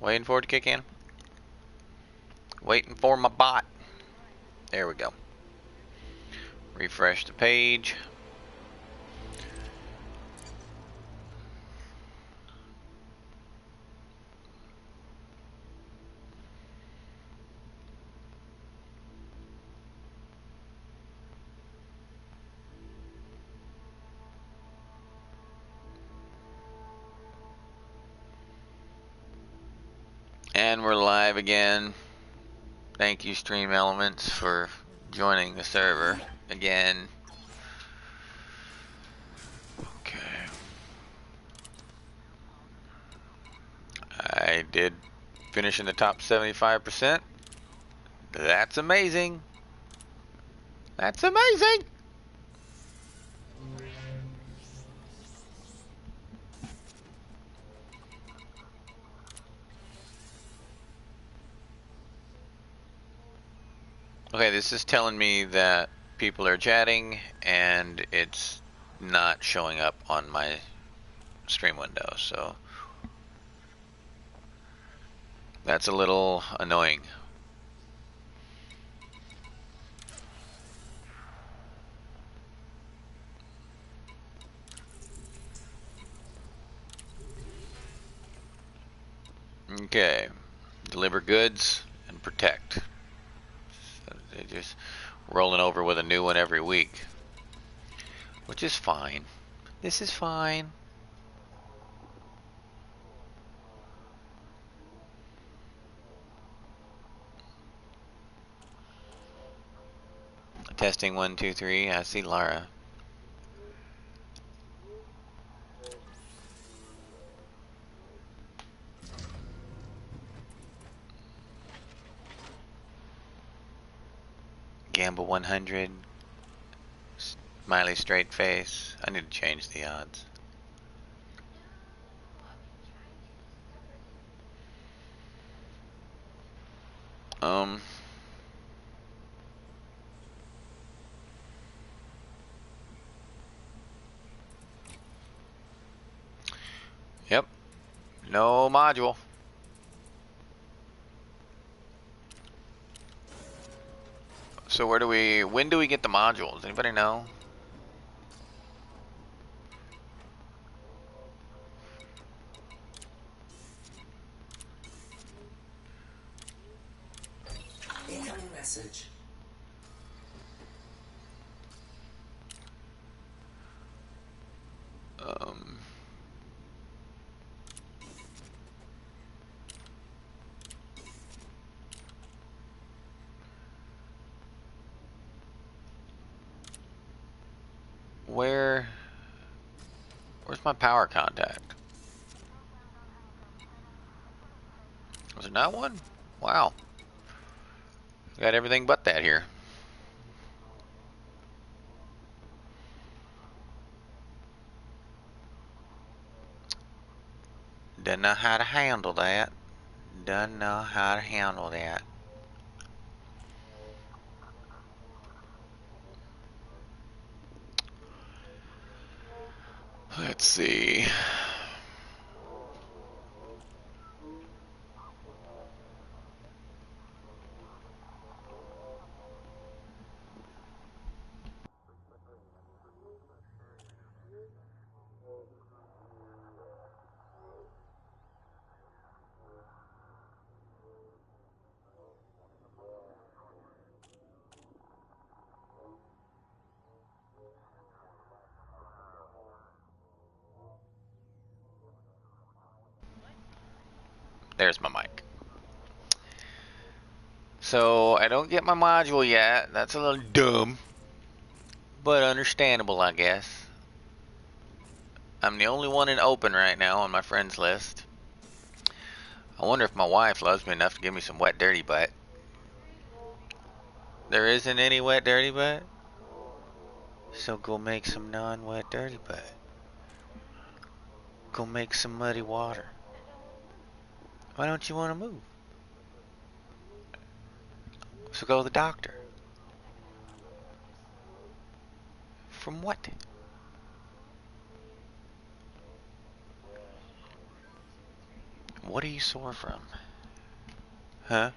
Waiting for it to kick in. Waiting for my bot. There we go. Refresh the page. And we're live again. Thank you, Stream Elements, for joining the server again. Okay. I did finish in the top 75%. That's amazing. That's amazing. Okay, this is telling me that people are chatting and it's not showing up on my stream window, so that's a little annoying. Okay, deliver goods and protect. So they're just rolling over with a new one every week, which is fine. This is fine. Testing 1, 2, 3. I see Lara. Gamble 100. Smiley straight face. I need to change the odds. Yep. No module. So when do we get the modules? Anybody know? Incoming message. Where's my power contact? Was there not one? Wow. Got everything but that here. Don't know how to handle that. Don't know how to handle that. Let's see. There's my mic. So I don't get my module yet. That's a little dumb, but understandable, I guess. I'm the only one in open right now on my friends list. I wonder if my wife loves me enough to give me some wet dirty butt. There isn't any wet dirty butt? So go make some non-wet dirty butt. Go make some muddy water. Why don't you want to move? So go to the doctor. From what? What are you sore from? Huh?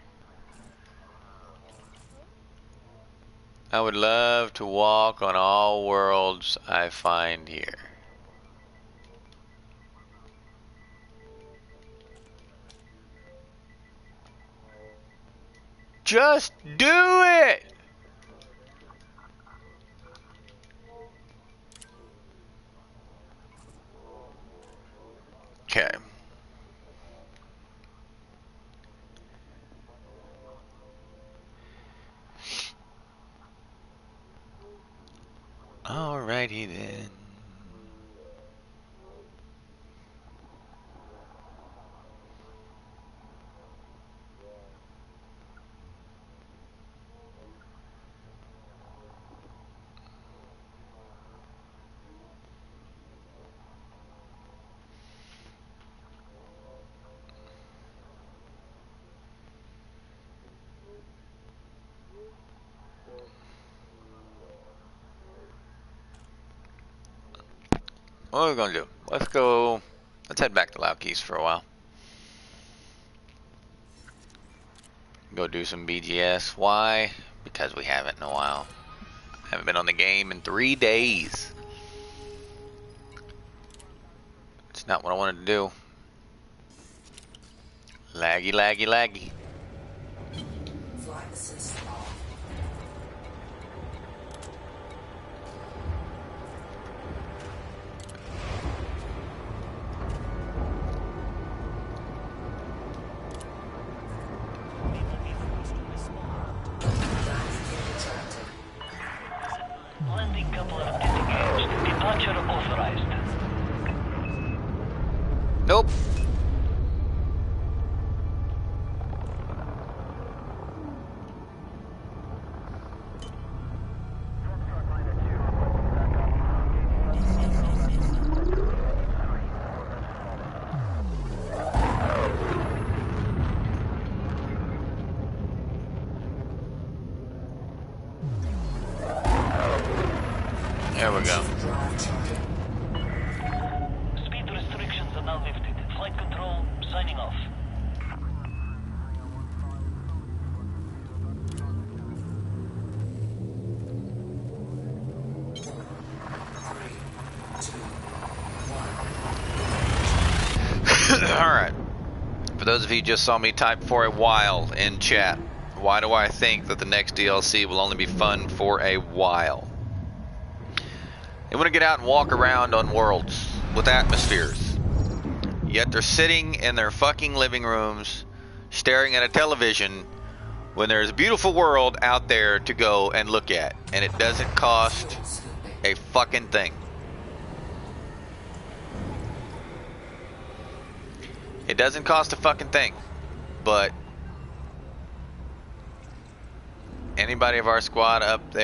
I would love to walk on all worlds I find here. Just do it! Okay. Alrighty then. What are we gonna do? Let's head back to Laukes for a while. Go do some BGS. Why? Because we haven't in a while. Haven't been on the game in 3 days. It's not what I wanted to do. Laggy, laggy, laggy. Flight assist off. Landing couple of disengaged. Departure authorized. Nope. There we go. Speed restrictions are now lifted. Flight control signing off. Alright. For those of you who just saw me type for a while in chat, why do I think that the next DLC will only be fun for a while? They want to get out and walk around on worlds with atmospheres. Yet they're sitting in their fucking living rooms staring at a television when there's a beautiful world out there to go and look at. And it doesn't cost a fucking thing. It doesn't cost a fucking thing. But anybody of our squad up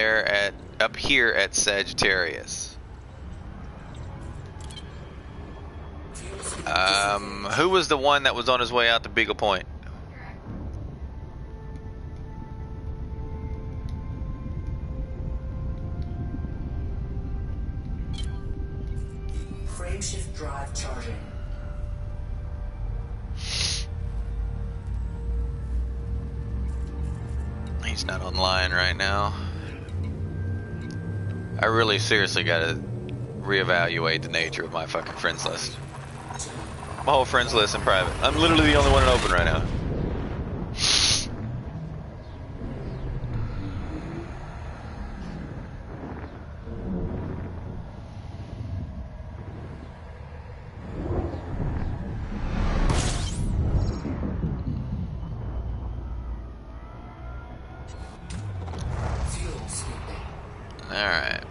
here at Sagittarius. Who was the one that was on his way out to Beagle Point? Frameshift drive charging. He's not online right now. I really seriously gotta reevaluate the nature of my fucking friends list. My whole friends list in private. I'm literally the only one in open right now. Fuel sweeping. Alright.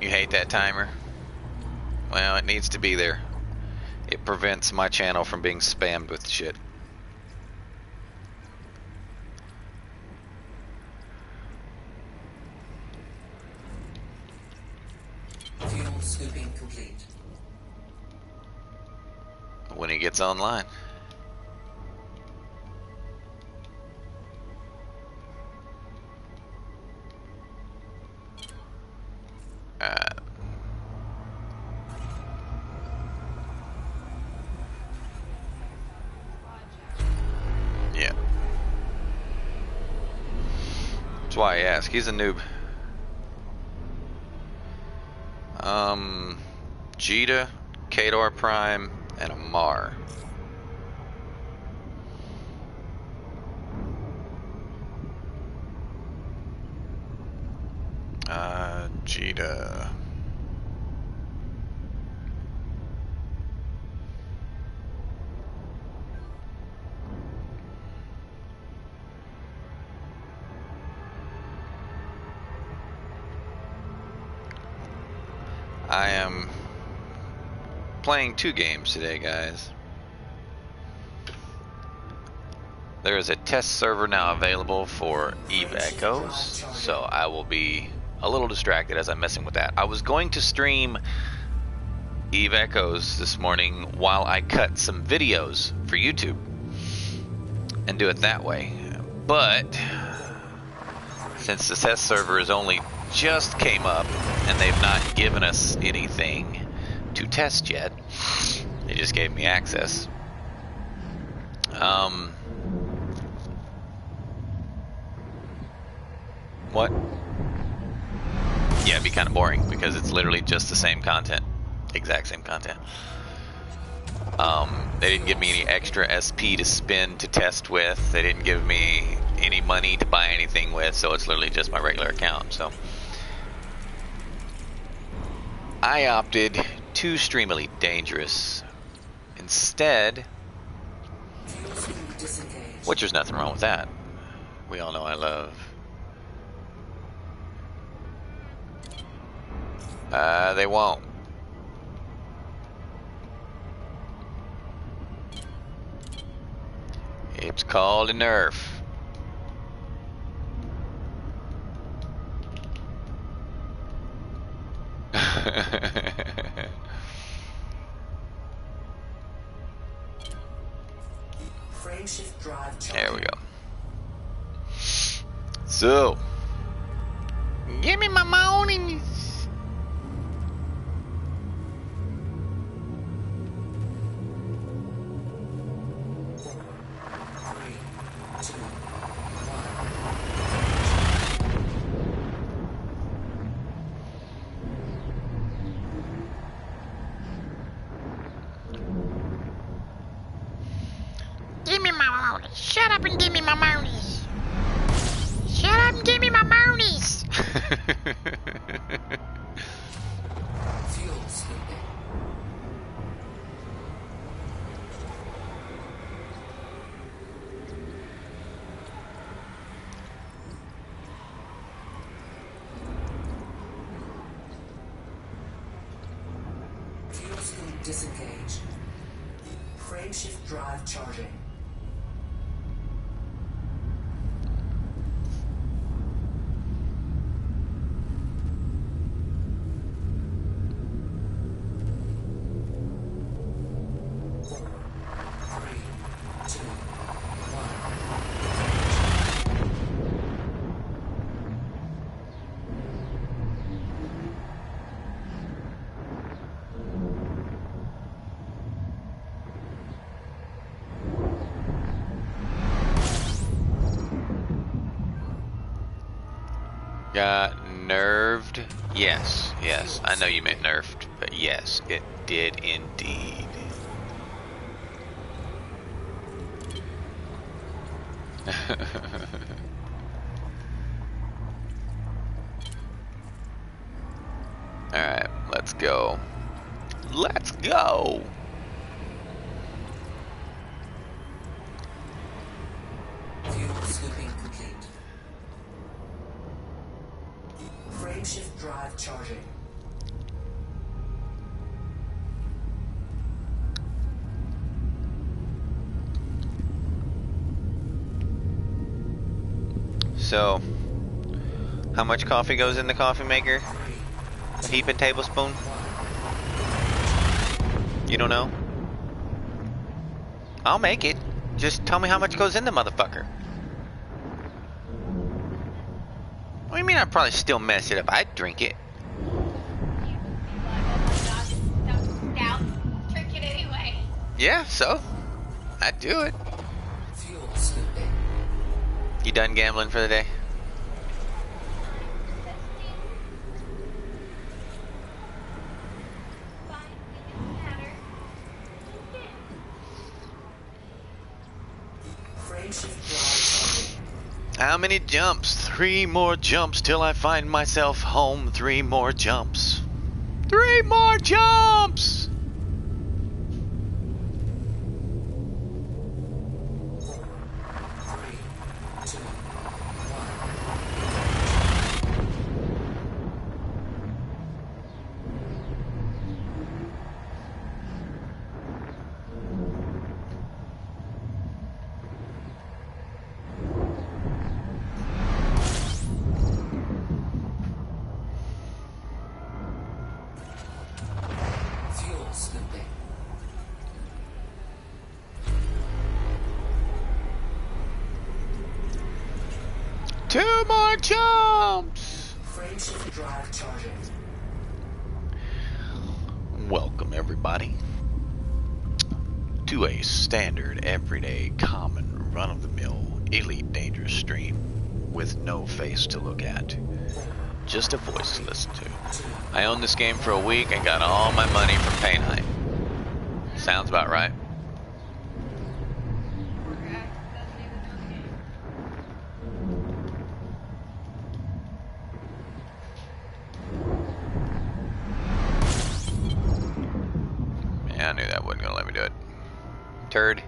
You hate that timer? Well, it needs to be there. It prevents my channel from being spammed with shit. Fuel scooping complete. When he gets online. why I ask. He's a noob. Jita, Kador Prime, and Amar. Jita. I am playing 2 games today, guys. There is a test server now available for Eve Echoes, so I will be a little distracted as I'm messing with that. I was going to stream Eve Echoes this morning while I cut some videos for YouTube and do it that way, but since the test server is only just came up and they've not given us anything to test yet, they just gave me access. What? Yeah, it'd be kind of boring because it's literally just the same content, exact same content. They didn't give me any extra SP to spend to test with. They didn't give me any money to buy anything with, so it's literally just my regular account. So I opted to stream Elite Dangerous instead, which there's nothing wrong with that. We all know I love. They won't. It's called a nerf. Frameshift drive charging. There we go. So, give me my mornings. Give me my monies. Shut up and give me my monies. Shut up and give me my monies. Fuel scooping. Fuel scoop disengaged. Frameshift drive charging. Got nerved? Yes, yes. I know you meant nerfed, but yes, it did indeed. Alright, let's go. Let's go! Fuel scooping complete. Frameshift drive charging. So, how much coffee goes in the coffee maker? A heaping tablespoon? You don't know? I'll make it. Just tell me how much goes in the motherfucker. What do you mean I'd probably still mess it up? I'd drink it. Drink it anyway. Yeah, so I'd do it. Fuel scooping. You done gambling for the day? Frameshift drive charging. How many jumps? 3 more jumps till I find myself home. 3 more jumps. 3 more jumps! Three, two, fuel scooping. 2 more jumps! Frameshift drive charging. Welcome, everybody, to a standard, everyday, common, run-of-the-mill, elite, dangerous stream with no face to look at. Just a voice to listen to. I owned this game for a week and got all my money from Pay Night. Sounds about right. Yeah, I knew that wasn't gonna let me do it. Turd.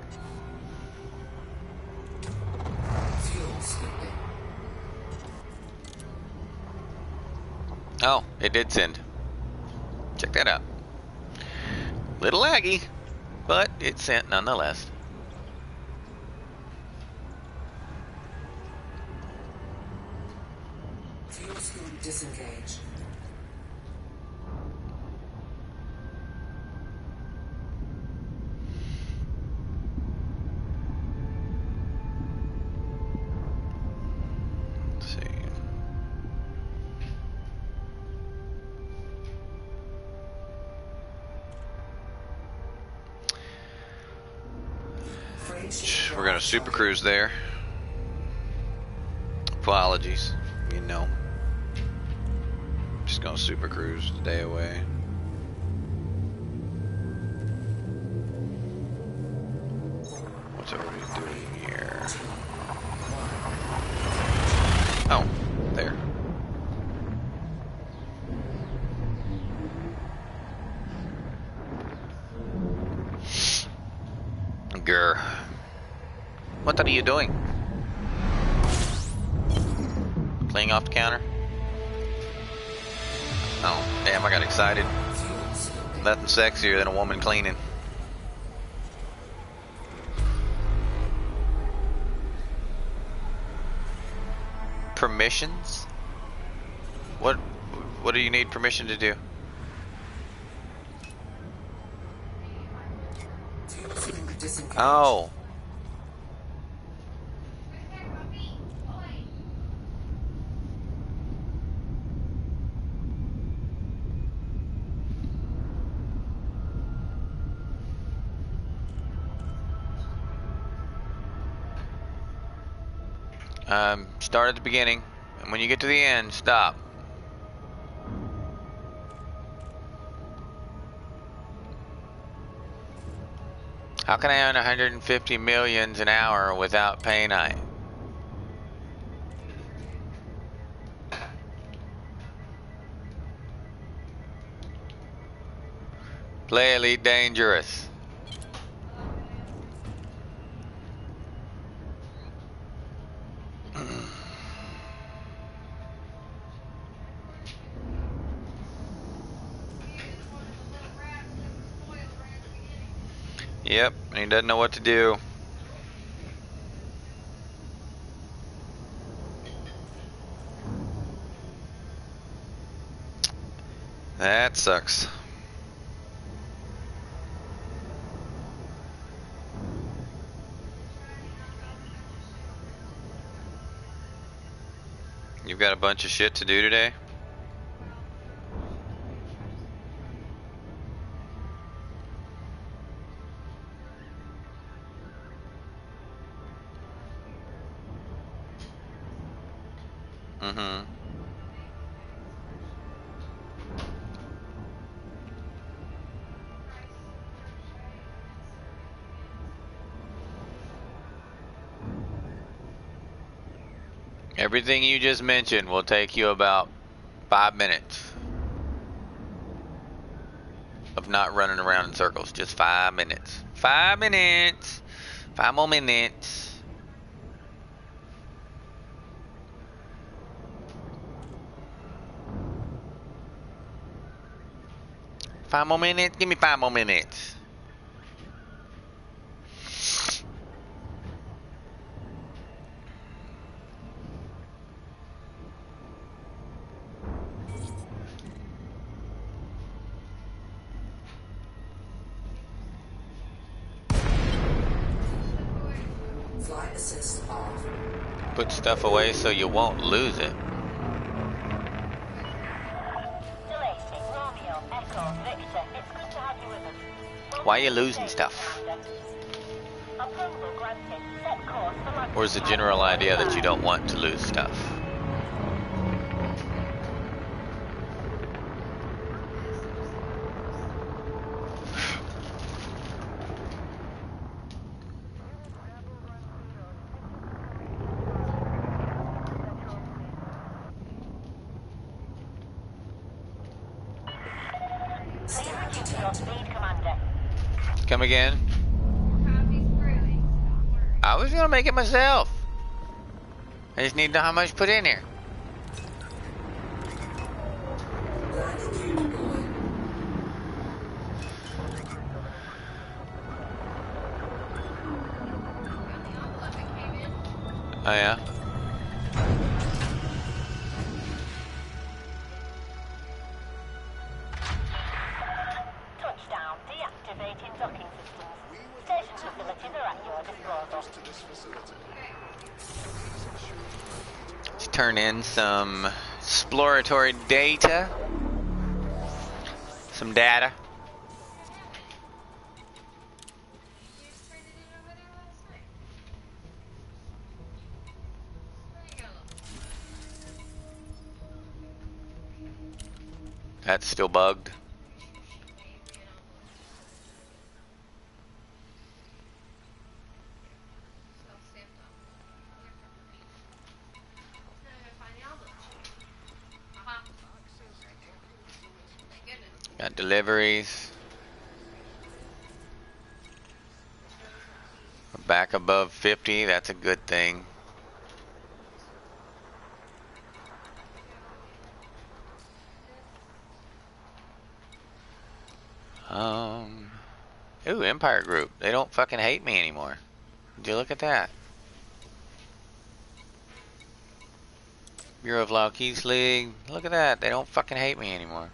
Fuel scooping. Oh, it did send. Check that out. Little laggy, but it sent nonetheless. Fuel scoop disengaged. Let's see. Frameshift We're gonna drive super charging. cruise there. Apologies, you know. Just gonna super cruise the day away. What's everybody doing here? Oh, there. Grr. What are you doing? Playing off the counter? Oh, damn, I got excited. Fuel scooping. Nothing sexier than a woman cleaning. Permissions? What do you need permission to do? Fuel scoop disengaged. Oh. Start at the beginning, and when you get to the end, stop. How can I earn 150 millions an hour without pay night? Play Elite Dangerous. Yep, and he doesn't know what to do. That sucks. You've got a bunch of shit to do today? Mm-hmm. Everything you just mentioned will take you about 5 minutes of not running around in circles. Just 5 minutes. 5 minutes. 5 more minutes. Five more minutes? Give me 5 more minutes. Flight assist off. Put stuff away so you won't lose it. Delaney, Romeo, Echo, Victor, it's good to have you with us. Why are you losing stuff? Approval granted. Set course for Lancaster. Or is the general idea that you don't want to lose stuff? Please reduce your speed, Commander. Come again? I was gonna make it myself. I just need to know how much to put in here. Landing gear deployed. Oh yeah? Touchdown. Deactivating docking systems. Station facilities are at your disposal. Let's turn in some exploratory data. Some data. That's still bugged. Got deliveries. We're back above 50. That's a good thing. Ooh, Empire Group. They don't fucking hate me anymore. Did you look at that? Bureau of Laukes League. Look at that. They don't fucking hate me anymore.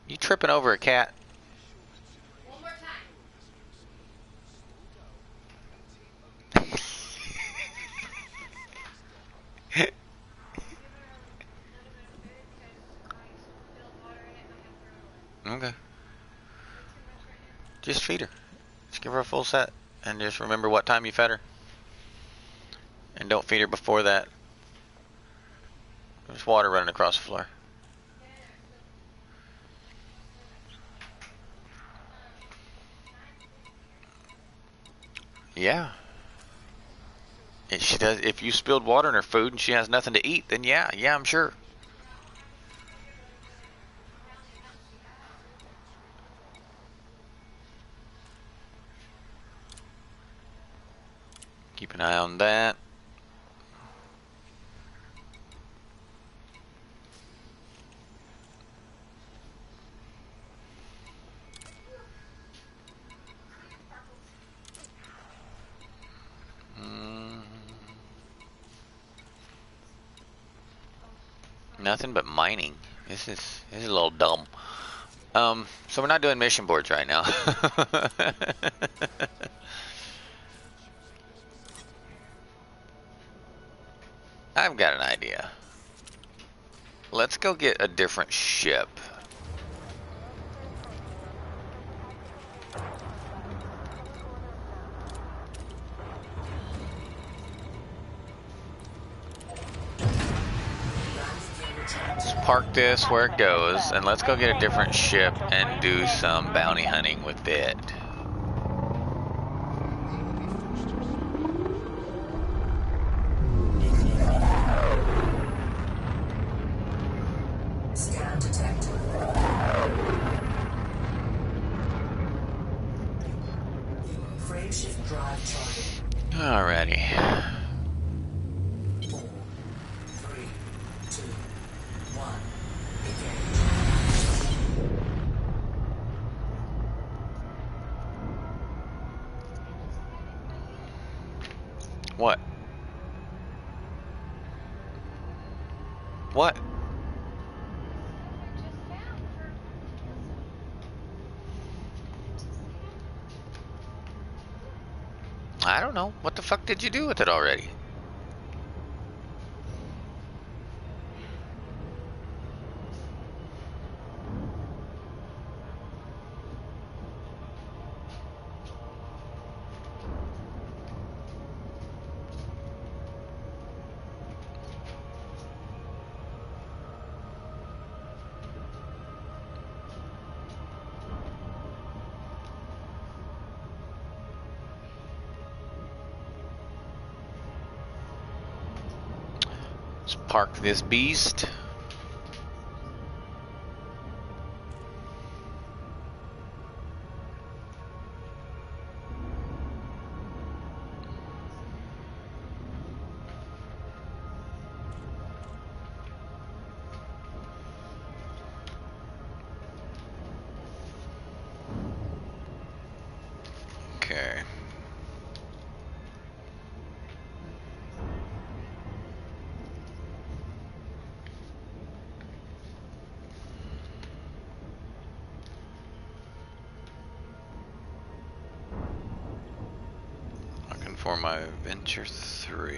You tripping over a cat? One more time. Okay. Just feed her. Just give her a full set. And just remember what time you fed her. And don't feed her before that. There's water running across the floor. Yeah. If she does, if you spilled water in her food and she has nothing to eat, then yeah, I'm sure. Keep an eye on that. Nothing but mining. This is a little dumb. So we're not doing mission boards right now. I've got an idea. Let's go get a different ship. Let's park this where it goes, and let's go get a different ship and do some bounty hunting with it. Scan detected. Frameshift drive charging. Alrighty. 4, 3, 2, 1. What? What? I don't know. What the fuck did you do with it already? Let's park this beast. Okay. Looking for my Venture 3.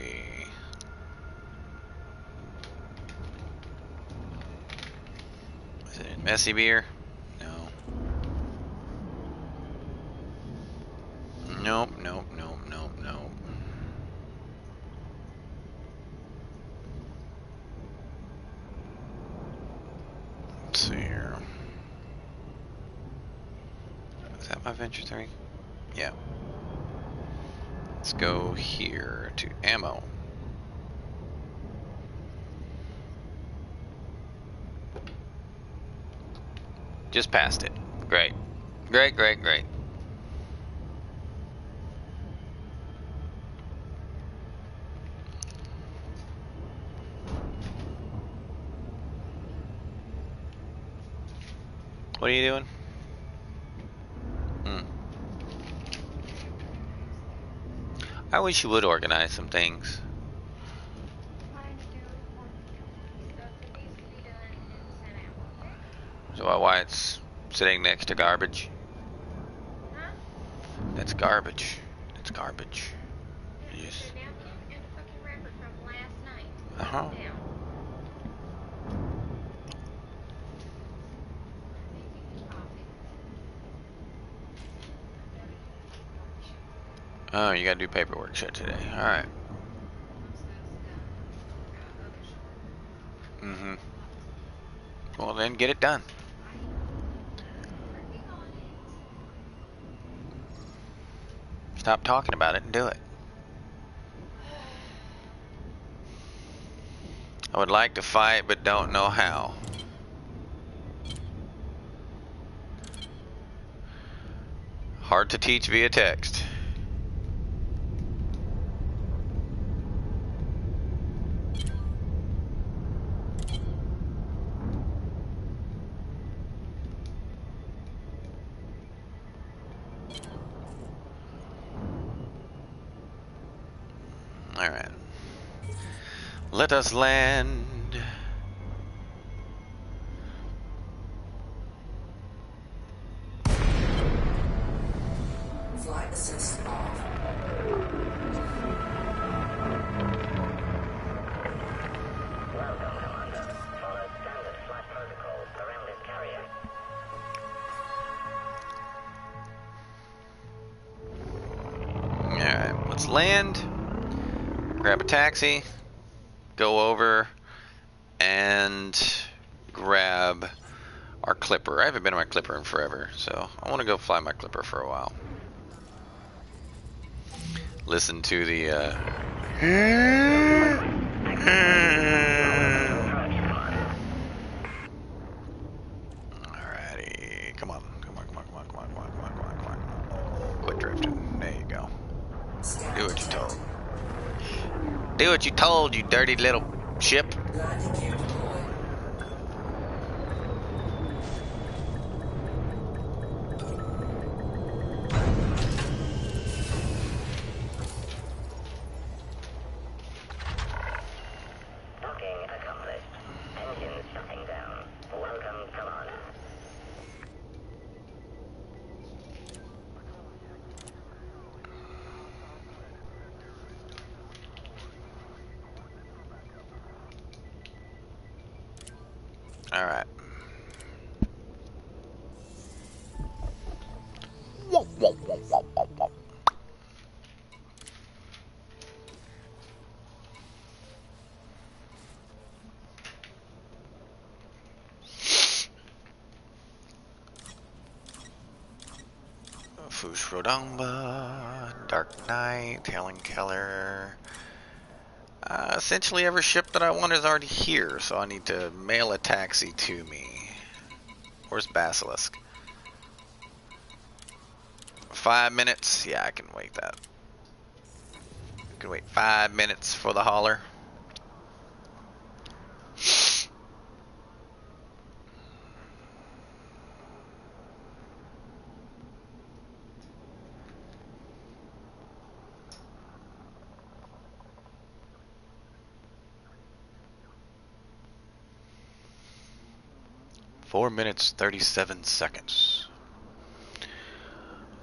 Is it in Messy Beer? No. Nope, nope, nope, nope, nope. Let's see here. Is that my Venture 3? Yeah. Let's go here to ammo. Just passed it. Great. Great, great, great. What are you doing? I wish you would organize some things. So why it's sitting next to garbage? That's garbage. That's garbage. Yes. Uh-huh. Oh, you gotta do paperwork shit today. Alright. Mm-hmm. Well then, get it done. Stop talking about it and do it. I would like to fight, but don't know how. Hard to teach via text. Alright. Let us land. let's land, grab a taxi, go over, and grab our clipper. I haven't been on my clipper in forever, so I want to go fly my clipper for a while. Listen to the alrighty, come on. Quit drifting. There you go. Do what you're told. Do what you're told, you dirty little ship. Landing gear deployed. Docking accomplished. Engines shutting down. Welcome, come on. Alright. Fush Rodamba, Dark Knight, Helen Keller. Essentially every ship that I want is already here, so I need to mail a taxi to me. Where's Basilisk? 5 minutes? Yeah, I can wait that. I can wait 5 minutes for the hauler. Four minutes 37 seconds.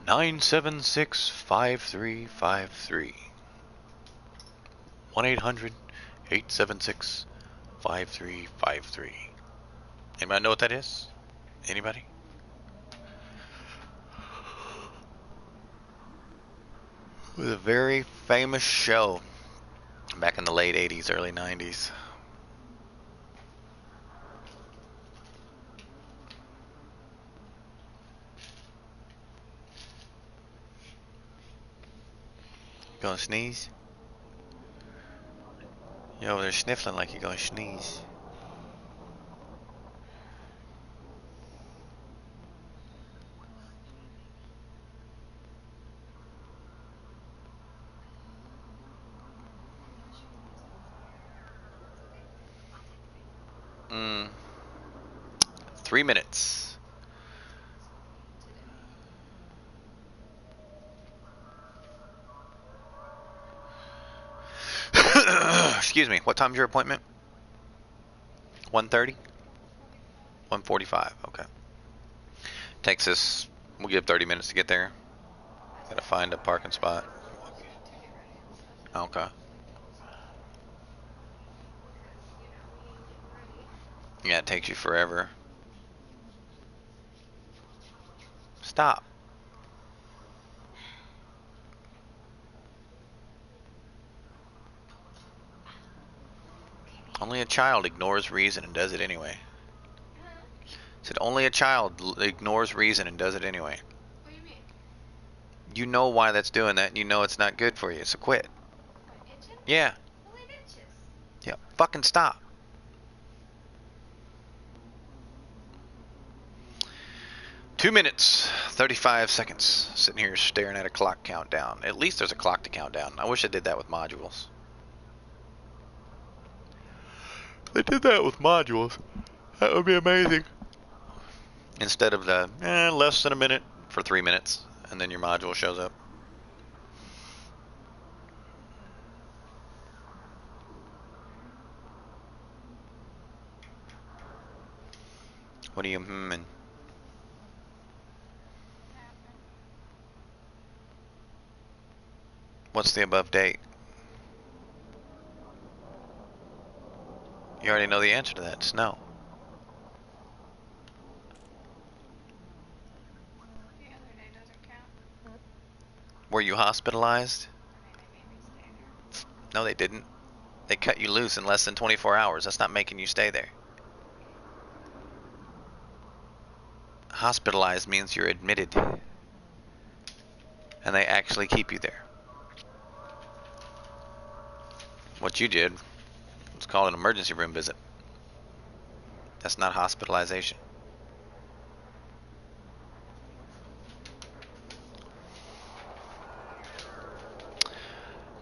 976-5353. 1-800-876-5353. Anybody know what that is? Anybody? It was a very famous show back in the late 80s, early 90s. Gonna sneeze? You're over there sniffling like you're gonna sneeze. Mm. 3 minutes. Excuse me. What time's your appointment? 1:30? 1:45. Okay. Takes us. We'll give 30 minutes to get there. Gotta find a parking spot. Okay. Yeah, it takes you forever. Stop. Only a child ignores reason and does it anyway. Said only a child ignores reason and does it anyway. What do you mean? You know why that's doing that, and you know it's not good for you, so quit. What, itching? Yeah. Well, it itches. Yeah. Fucking stop. 2 minutes, 35 seconds. Sitting here staring at a clock countdown. At least there's a clock to count down. I wish I did that with modules. They did that with modules. That would be amazing. Instead of the less than a minute for 3 minutes, and then your module shows up. What are you hmming? What's the above date? You already know the answer to that. It's no. The other day doesn't count. Were you hospitalized? Maybe. No, they didn't. They cut you loose in less than 24 hours. That's not making you stay there. Hospitalized means you're admitted. And they actually keep you there. What you did was called an emergency room visit. That's not hospitalization.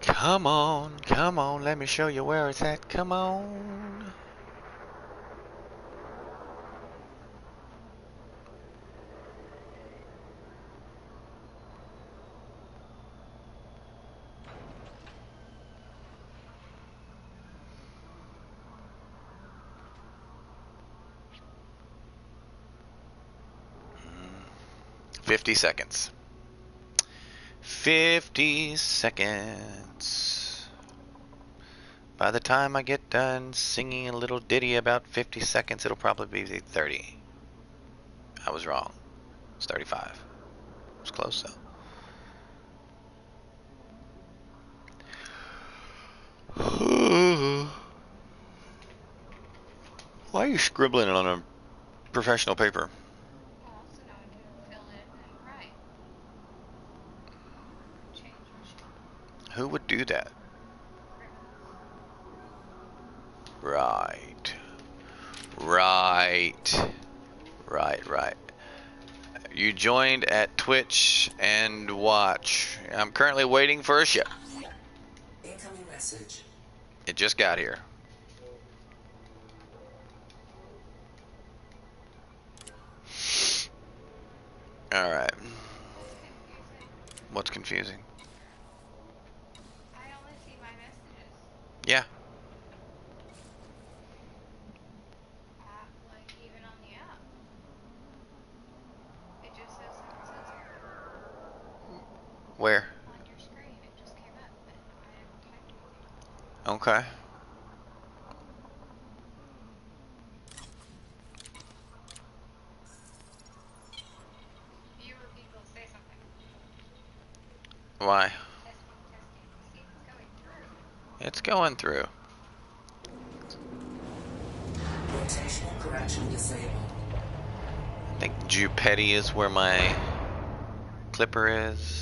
Come on, let me show you where it's at. Come on. Mm, 50 seconds. 50 seconds. By the time I get done singing a little ditty about 50 seconds, it'll probably be 30. I was wrong. It's 35. It was close though. Why are you scribbling on a professional paper? Well, so now I can fill it and write. Change machine. Who would do that? Right. You joined at Twitch and watch. I'm currently waiting for a ship. Incoming message. It just got here. Alright. What's confusing? I only see my messages. Yeah. Like even on the app. It just says uncensored. Where? On your screen, it just came up, but I haven't typed anything. Okay. Fewer people say something. Why? Testing. See if it's going through. It's going through. Rotational correction disabled. I think Jupetty is where my clipper is.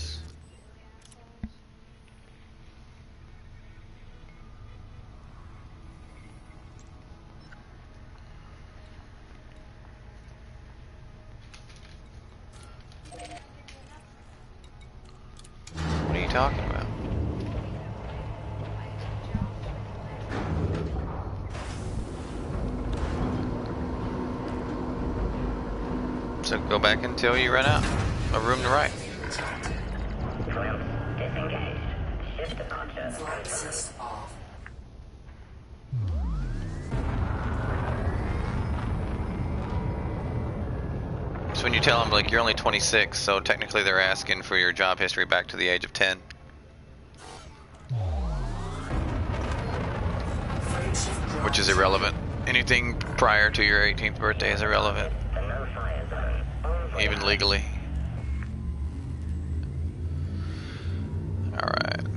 What are you talking about? So go back until you run out of room to write. Flight assist off. So when you tell them, like, you're only 26, so technically they're asking for your job history back to the age of 10. Which is irrelevant. Anything prior to your 18th birthday is irrelevant. Even legally. Alright.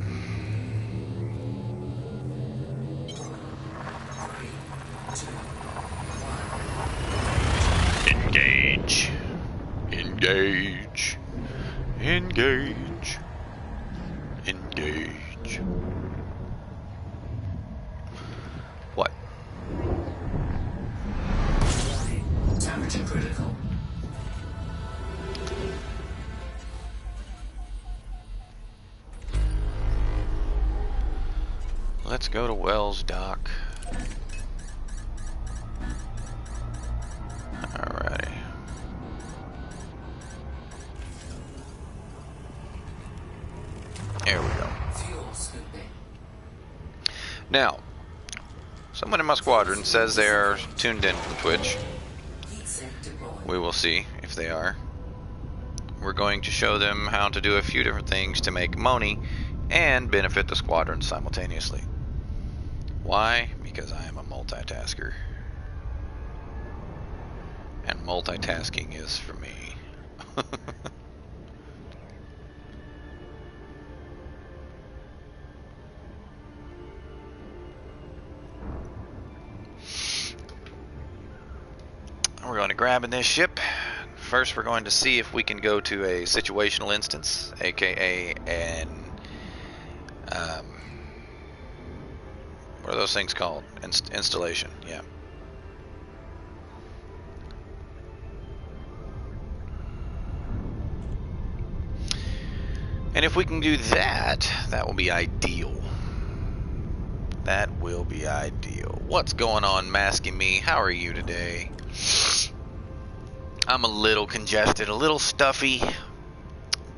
Engage. Engage. Engage. Engage. What? Temperature critical. Let's go to Wells Dock. Alrighty. There we go. Fuel scooping. Now, someone in my squadron says they are tuned in from Twitch. Heat sink deployed. We will see if they are. We're going to show them how to do a few different things to make money and benefit the squadron simultaneously. Why? Because I am a multitasker. And multitasking is for me. we're going to grab in this ship. First, we're going to see if we can go to a situational instance, aka an what are those things called? Installation, yeah. And if we can do that, that will be ideal. That will be ideal. What's going on, Masking Me? How are you today? I'm a little congested, a little stuffy,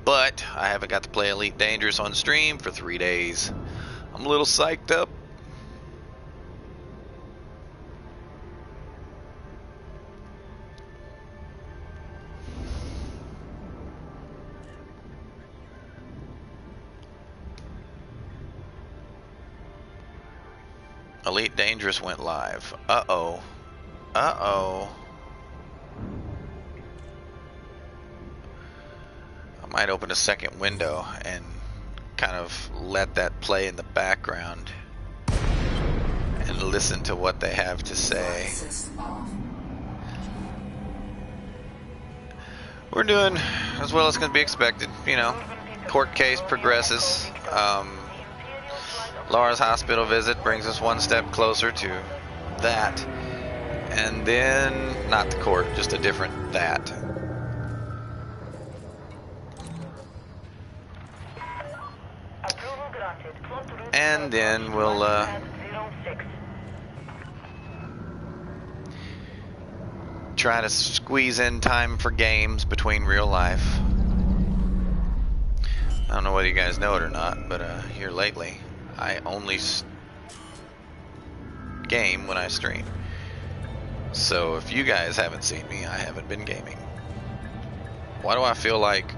but I haven't got to play Elite Dangerous on stream for 3 days. I'm a little psyched up. Elite Dangerous went live. Uh-oh. Uh-oh. I might open a second window and kind of let that play in the background and listen to what they have to say. Assist off. We're doing as well as can be expected, you know. Court case progresses. Laura's hospital visit brings us one step closer to that. And then, not the court, just a different that. And then we'll try to squeeze in time for games between real life. I don't know whether you guys know it or not, but here lately, I only game when I stream. So if you guys haven't seen me, I haven't been gaming. Why do I feel like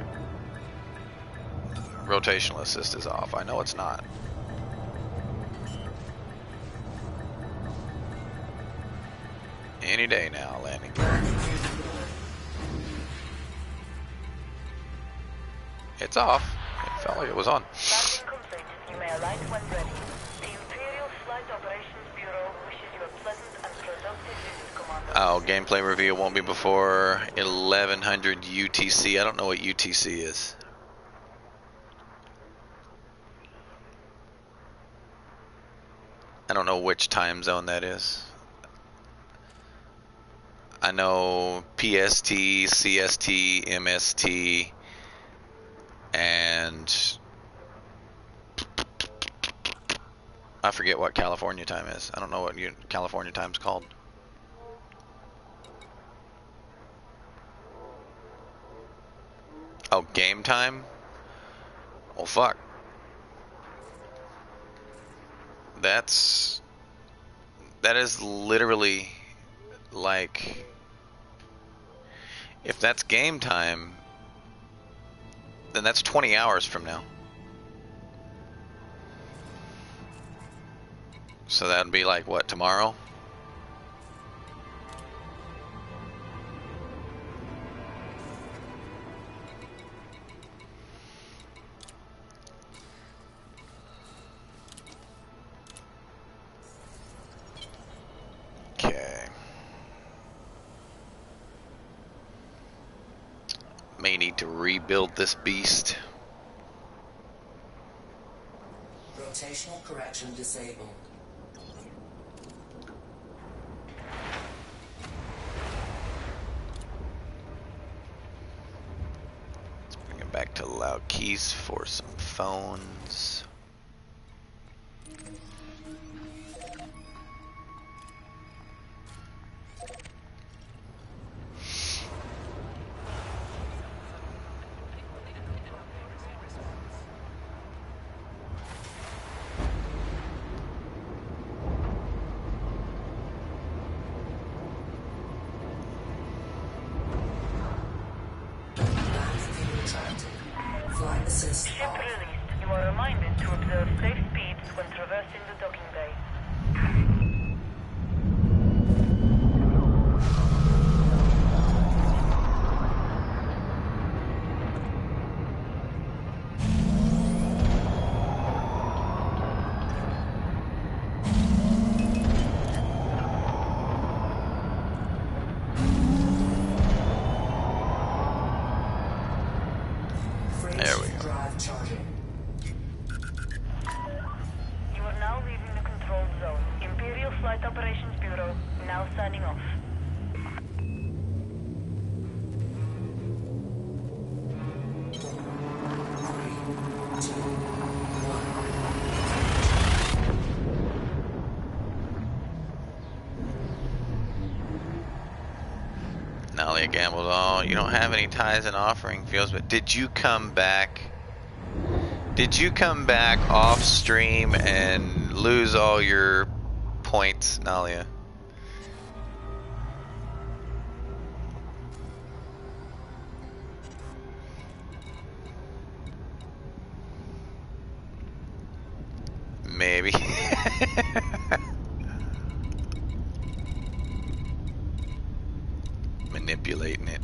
rotational assist is off? I know it's not. Any day now, landing gear. It's off. It felt like it was on. Landing complete. You may alight when ready. The Imperial Flight Operations Bureau wishes you a pleasant and productive visit, Commander. Oh, gameplay reveal won't be before 1100 UTC. I don't know what UTC is. I don't know which time zone that is. I know PST, CST, MST, and I forget what California time is. I don't know what California time's called. Oh, game time? Well, fuck. That is literally like, if that's game time, then that's 20 hours from now. So that would be like, what, tomorrow? Okay. May need to rebuild this beast. Rotational correction disabled. Let's bring it back to loud keys for some phones. Flight assist Ship off. released. You are reminded to observe safe speeds when traversing the docking bay. Flight Operations Bureau, now signing off. Nalia gambled all. You don't have any ties and offering fields, but did you come back? Did you come back off stream and lose all your points, Nalia? Maybe. Manipulating it.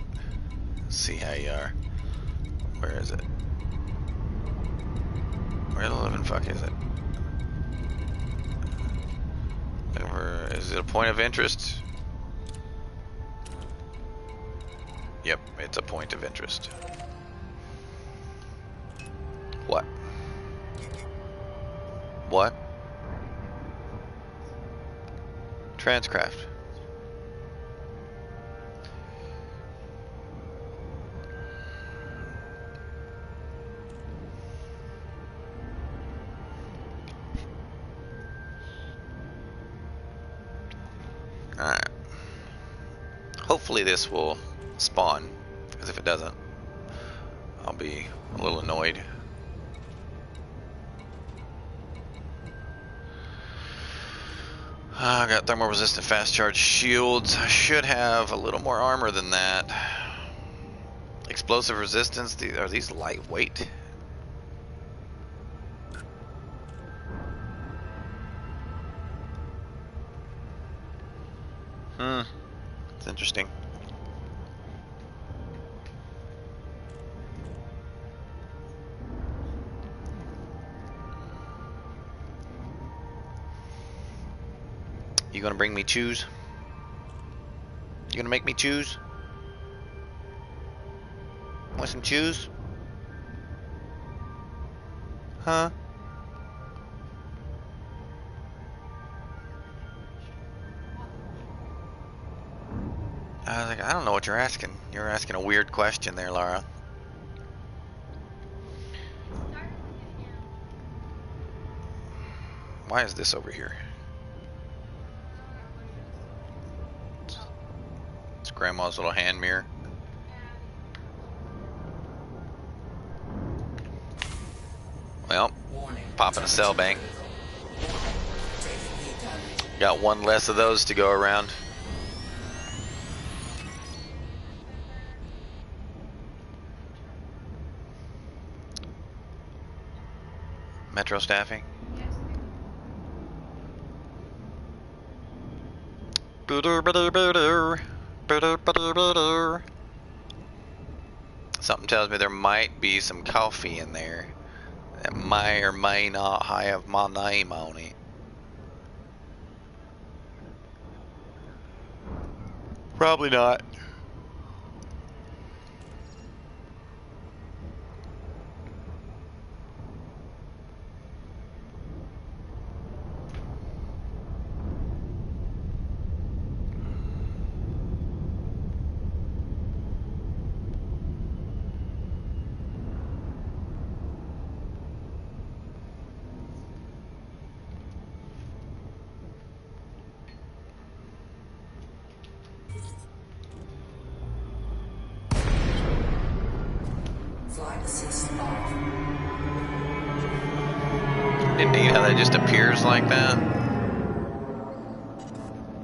See how you are. Where is it? Where the living fuck is it? Is it a point of interest? Yep, it's a point of interest. What? What? Transcraft. Alright. Hopefully this will spawn, because if it doesn't, I'll be a little annoyed. I got thermal resistant fast charge shields. I should have a little more armor than that. Explosive resistance, are these lightweight? It's interesting. You gonna bring me chews? You gonna make me choose? Want some chews? Huh? I was like, I don't know what you're asking. You're asking a weird question there, Lara. Why is this over here? It's Grandma's little hand mirror. Well, popping a cell bank. Got one less of those to go around. Metro staffing. Something tells me there might be some coffee in there that may or may not have my name on it. Probably not. Flight assist off. Indeed, how that just appears like that.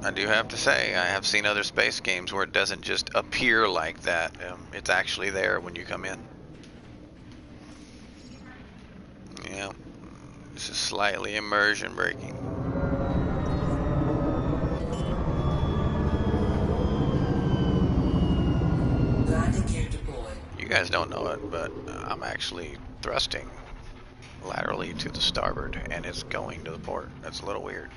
I do have to say, I have seen other space games where it doesn't just appear like that. It's actually there when you come in. Yeah, this is slightly immersion breaking. Landing gear deployed. You guys don't know it, but I'm actually thrusting laterally to the starboard and it's going to the port. That's a little weird.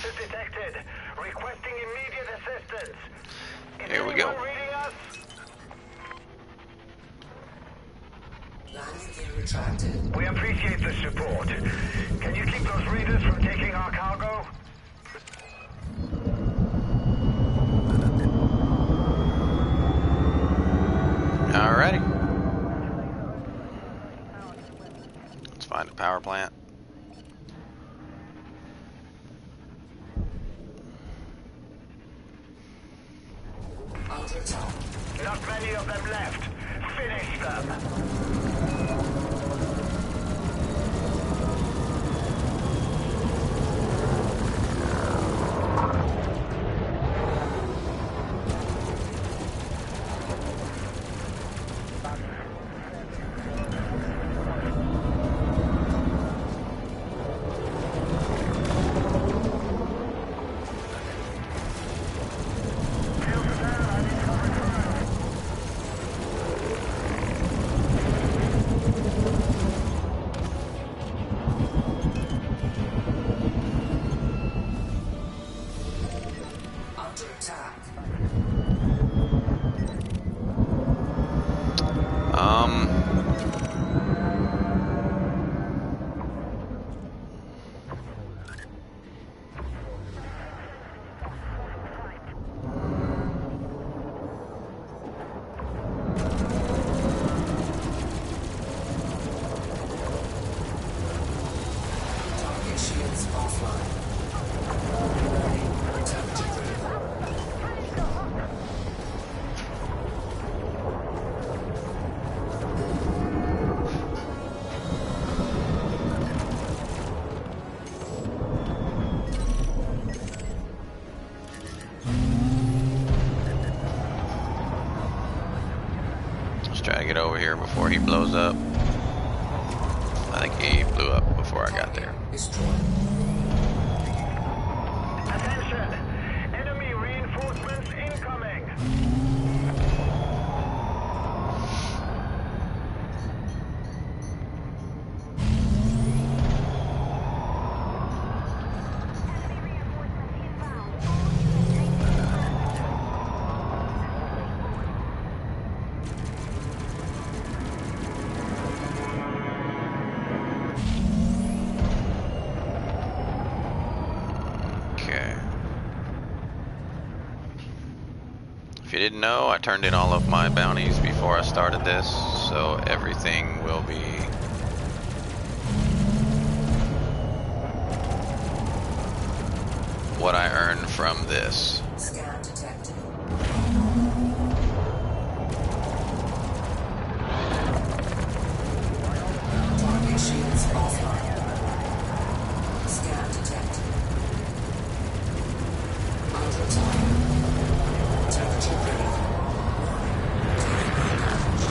Losses detected. Requesting immediate assistance. Is Here we go. anyone reading us? Landing gear retracted. We appreciate the support. Can you keep those readers from taking our cargo? Alrighty. Let's find a power plant. Under attack. Not many of them left. Finish them. Under attack. Target shields offline. Temperature critical. Let's try to get over here before he blows up. I think he blew up before I got there. Destroyed. Attention! Enemy reinforcements incoming! Okay. If you didn't know, I turned in all of my bounties before I started this, so everything will be what I earn from this. Scan detected. Target shields offline. Scan detected. Under attack. Temperature critical. Taking damage.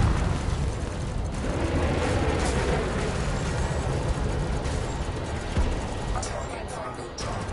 Target cargo dropped.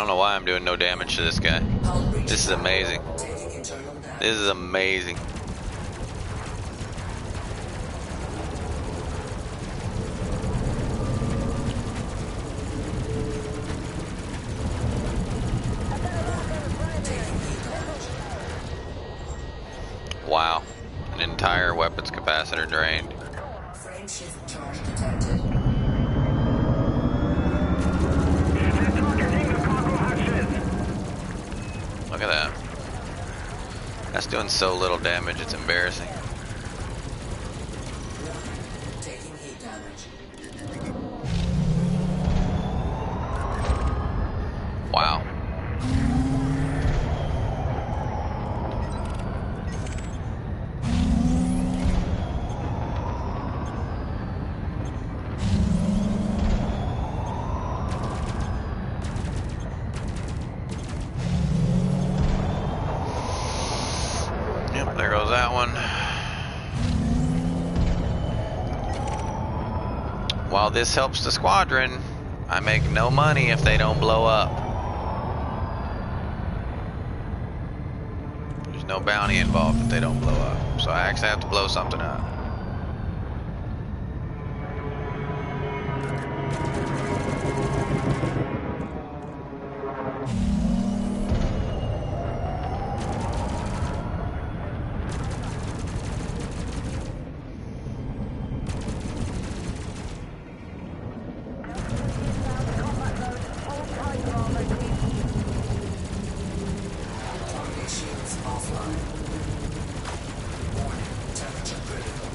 don't know why I'm doing no damage to this guy. Hull breach. This is amazing. Taking internal damage. This is amazing. Taking heat damage. Wow. An entire weapons capacitor drained. Frame shift charge detected. Targeting the cargo hatches. Look at that. That's doing so little damage, it's embarrassing. Taking heat damage. Wow. Yep, there goes that one. While this helps the squadron, I make no money if they don't blow up. There's no bounty involved if they don't blow up. So I actually have to blow something up. Target shields offline. Warning. Temperature critical.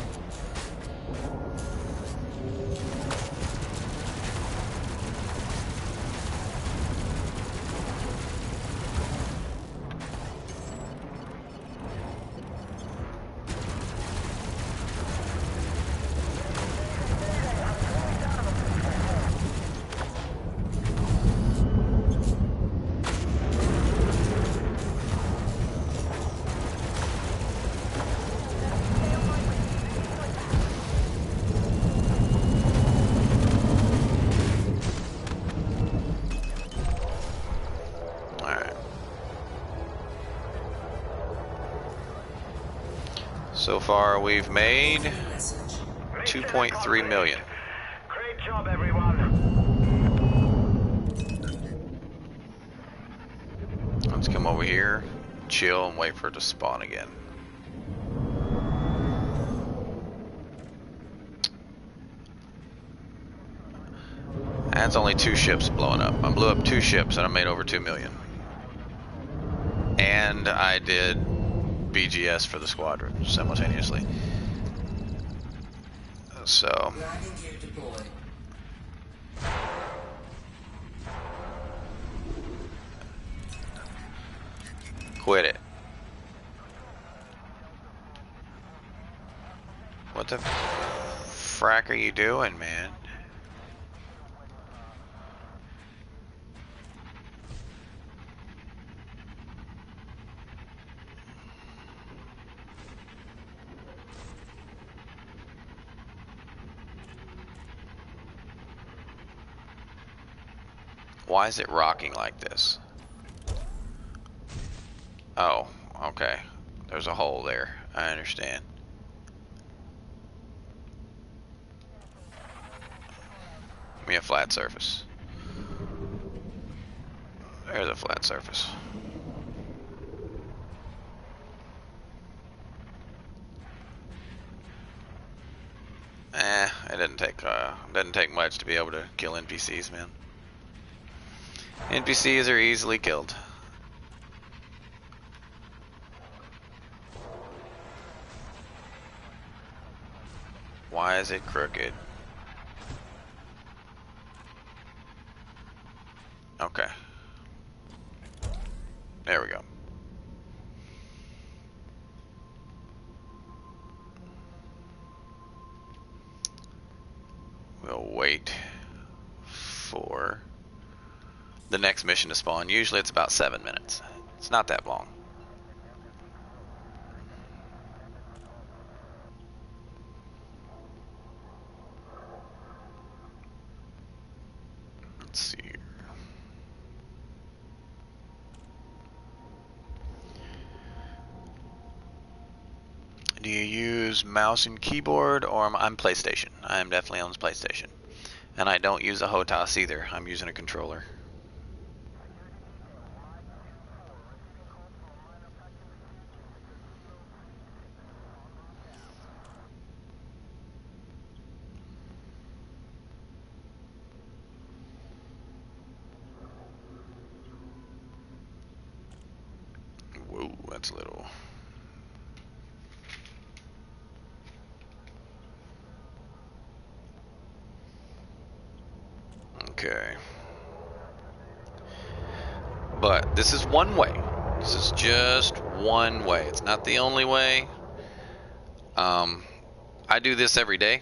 Alright. So far we've made Message. 2.3 million. Great job, everyone. Let's come over here, chill, and wait for it to spawn again. That's only 2 ships blowing up. I blew up 2 ships and I made over 2 million. And I did BGS for the squadron simultaneously. So, Landing gear deployed. quit it. What the frack are you doing, man? Why is it rocking like this? Oh, okay. There's a hole there. I understand. Give me a flat surface. There's a flat surface. It doesn't take much to be able to kill NPCs, man. NPCs are easily killed. Why is it crooked? Okay. There we go. We'll wait for the next mission to spawn. Usually it's about 7 minutes. It's not that long. Let's see here. Do you use mouse and keyboard, or I'm PlayStation? I'm definitely on PlayStation. And I don't use a HOTAS either. I'm using a controller. Whoa, that's a little... Okay. But this is one way. This is just one way. It's not the only way. I do this every day.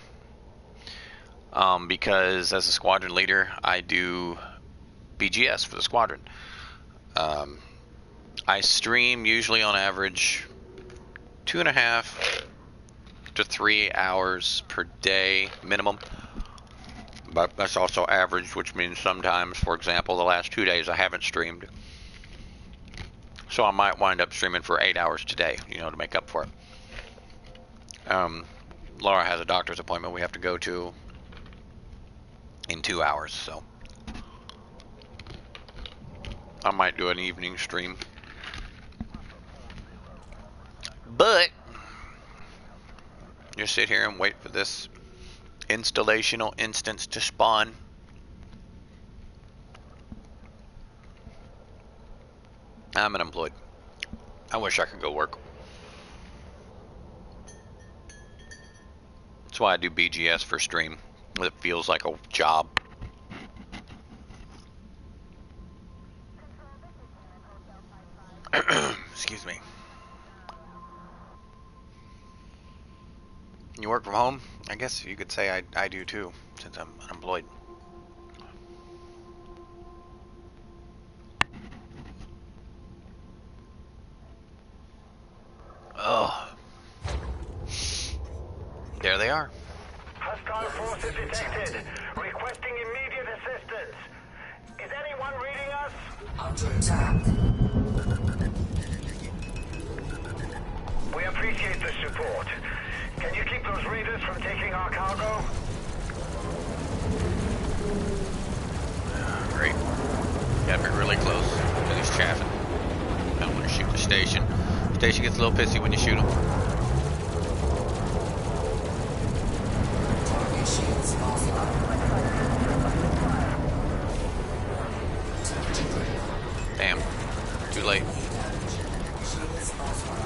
Because as a squadron leader, I do BGS for the squadron. I stream usually on average 2.5 to 3 hours per day minimum. But that's also average, which means sometimes, for example, the last 2 days I haven't streamed. So I might wind up streaming for 8 hours today, you know, to make up for it. Laura has a doctor's appointment we have to go to in 2 hours, so I might do an evening stream. But just sit here and wait for this installational instance to spawn. I'm unemployed. I wish I could go work. That's why I do BGS for stream. It feels like a job. Excuse me. You work from home? I guess you could say I do too, since I'm unemployed. Oh. There they are. Hostile forces detected. Requesting immediate assistance. Is anyone reading us? Under attack. We appreciate the support. Can you keep those raiders from taking our cargo? Great. Gotta be really close to these chaffing. I don't want to shoot the station. Station gets a little pissy when you shoot them. Target shields offline. Damn. Too late. Shields offline.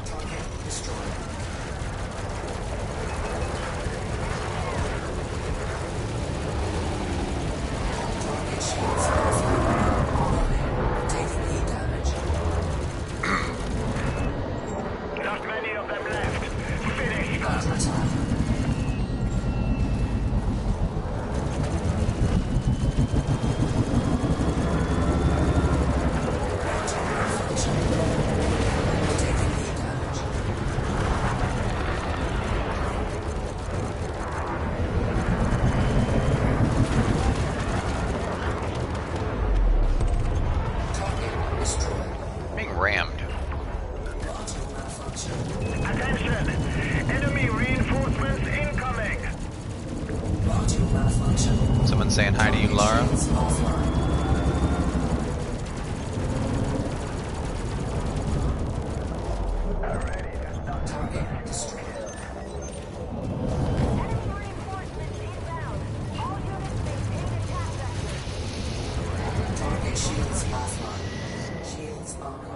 Target destroyed. Target shields offline. Taking heat damage. Not many of them left. Finish them. Under attack. Taking heat damage. Target destroyed. Being rammed. Module malfunction. Attention! Enemy reinforcements incoming! Module malfunction. Someone saying hi to you, Laura. Shields offline. Target destroyed. Target shields offline. Shields online.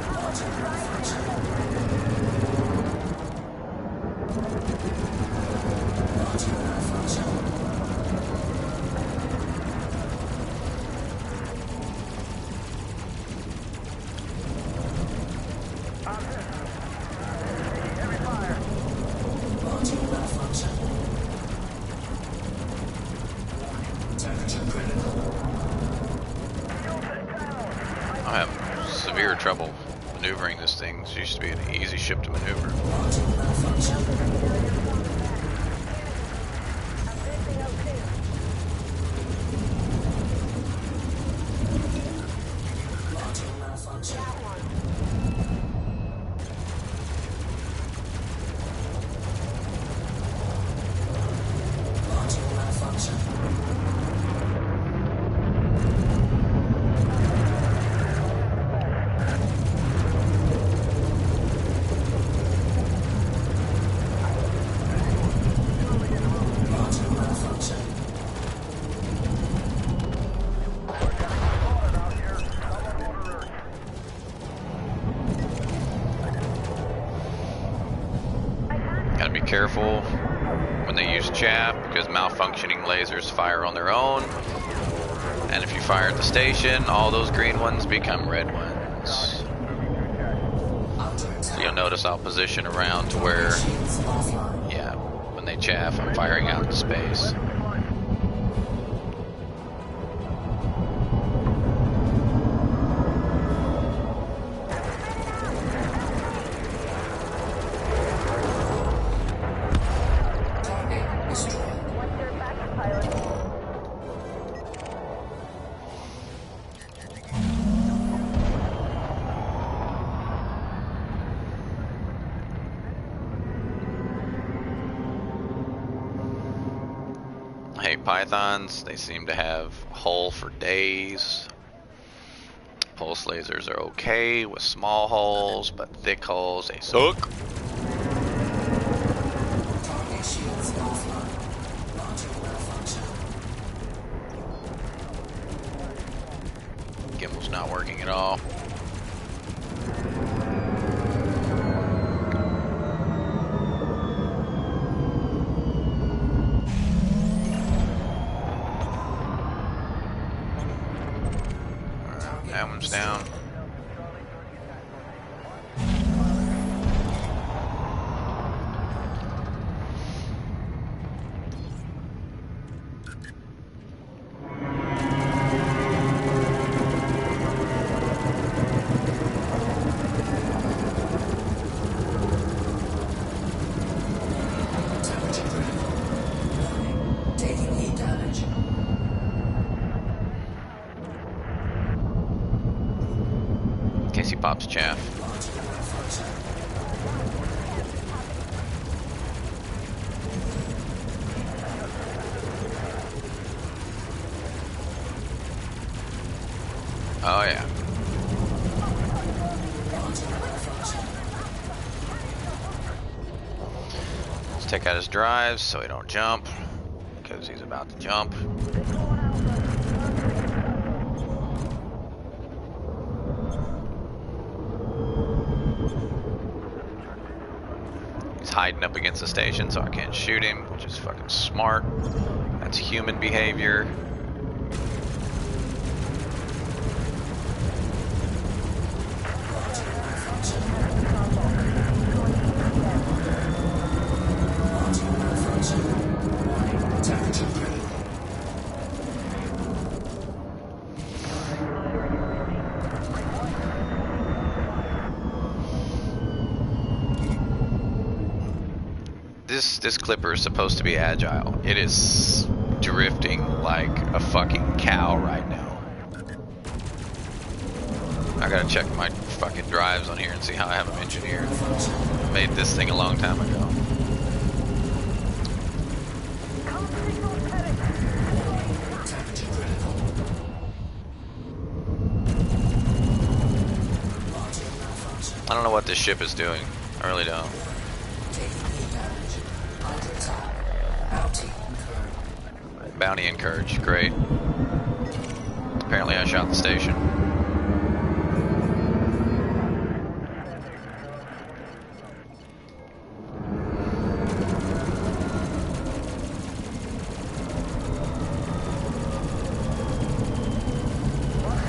Module malfunction. I have severe trouble maneuvering this thing. It used to be an easy ship to maneuver. Module malfunction. Module malfunction. Module malfunction. Module malfunction. Gotta be careful when they use chaff because malfunctioning lasers fire on their own. And if you fire at the station, all those green ones become red ones. Under So attack. you'll notice I'll position around to where, Shields offline. yeah, when they chaff, I'm firing out into space. Target destroyed. I hate pythons. They seem to have hull for days. Pulse lasers are okay with small holes, but thick holes, they suck. Target shields offline. Module malfunction. Gimbal's not working at all. Alright, that one's down. Temperature critical. Warning. Taking heat damage. In case he pops chaff. Module malfunction. Oh yeah. Module malfunction. Let's take out his drives so he don't jump. Because he's about to jump. He's hiding up against the station so I can't shoot him, which is fucking smart. That's human behavior. Module malfunction. Warning. Temperature critical. This clipper is supposed to be agile. It is drifting like a fucking cow right now. I gotta check my fucking drives on here and see how I have them engineered. I made this thing a long time ago. Temperature critical. Module malfunction. I don't know what this ship is doing. I really don't. Taking heat damage. Under attack. Bounty incurred. Bounty encouraged. Great. Apparently I shot the station.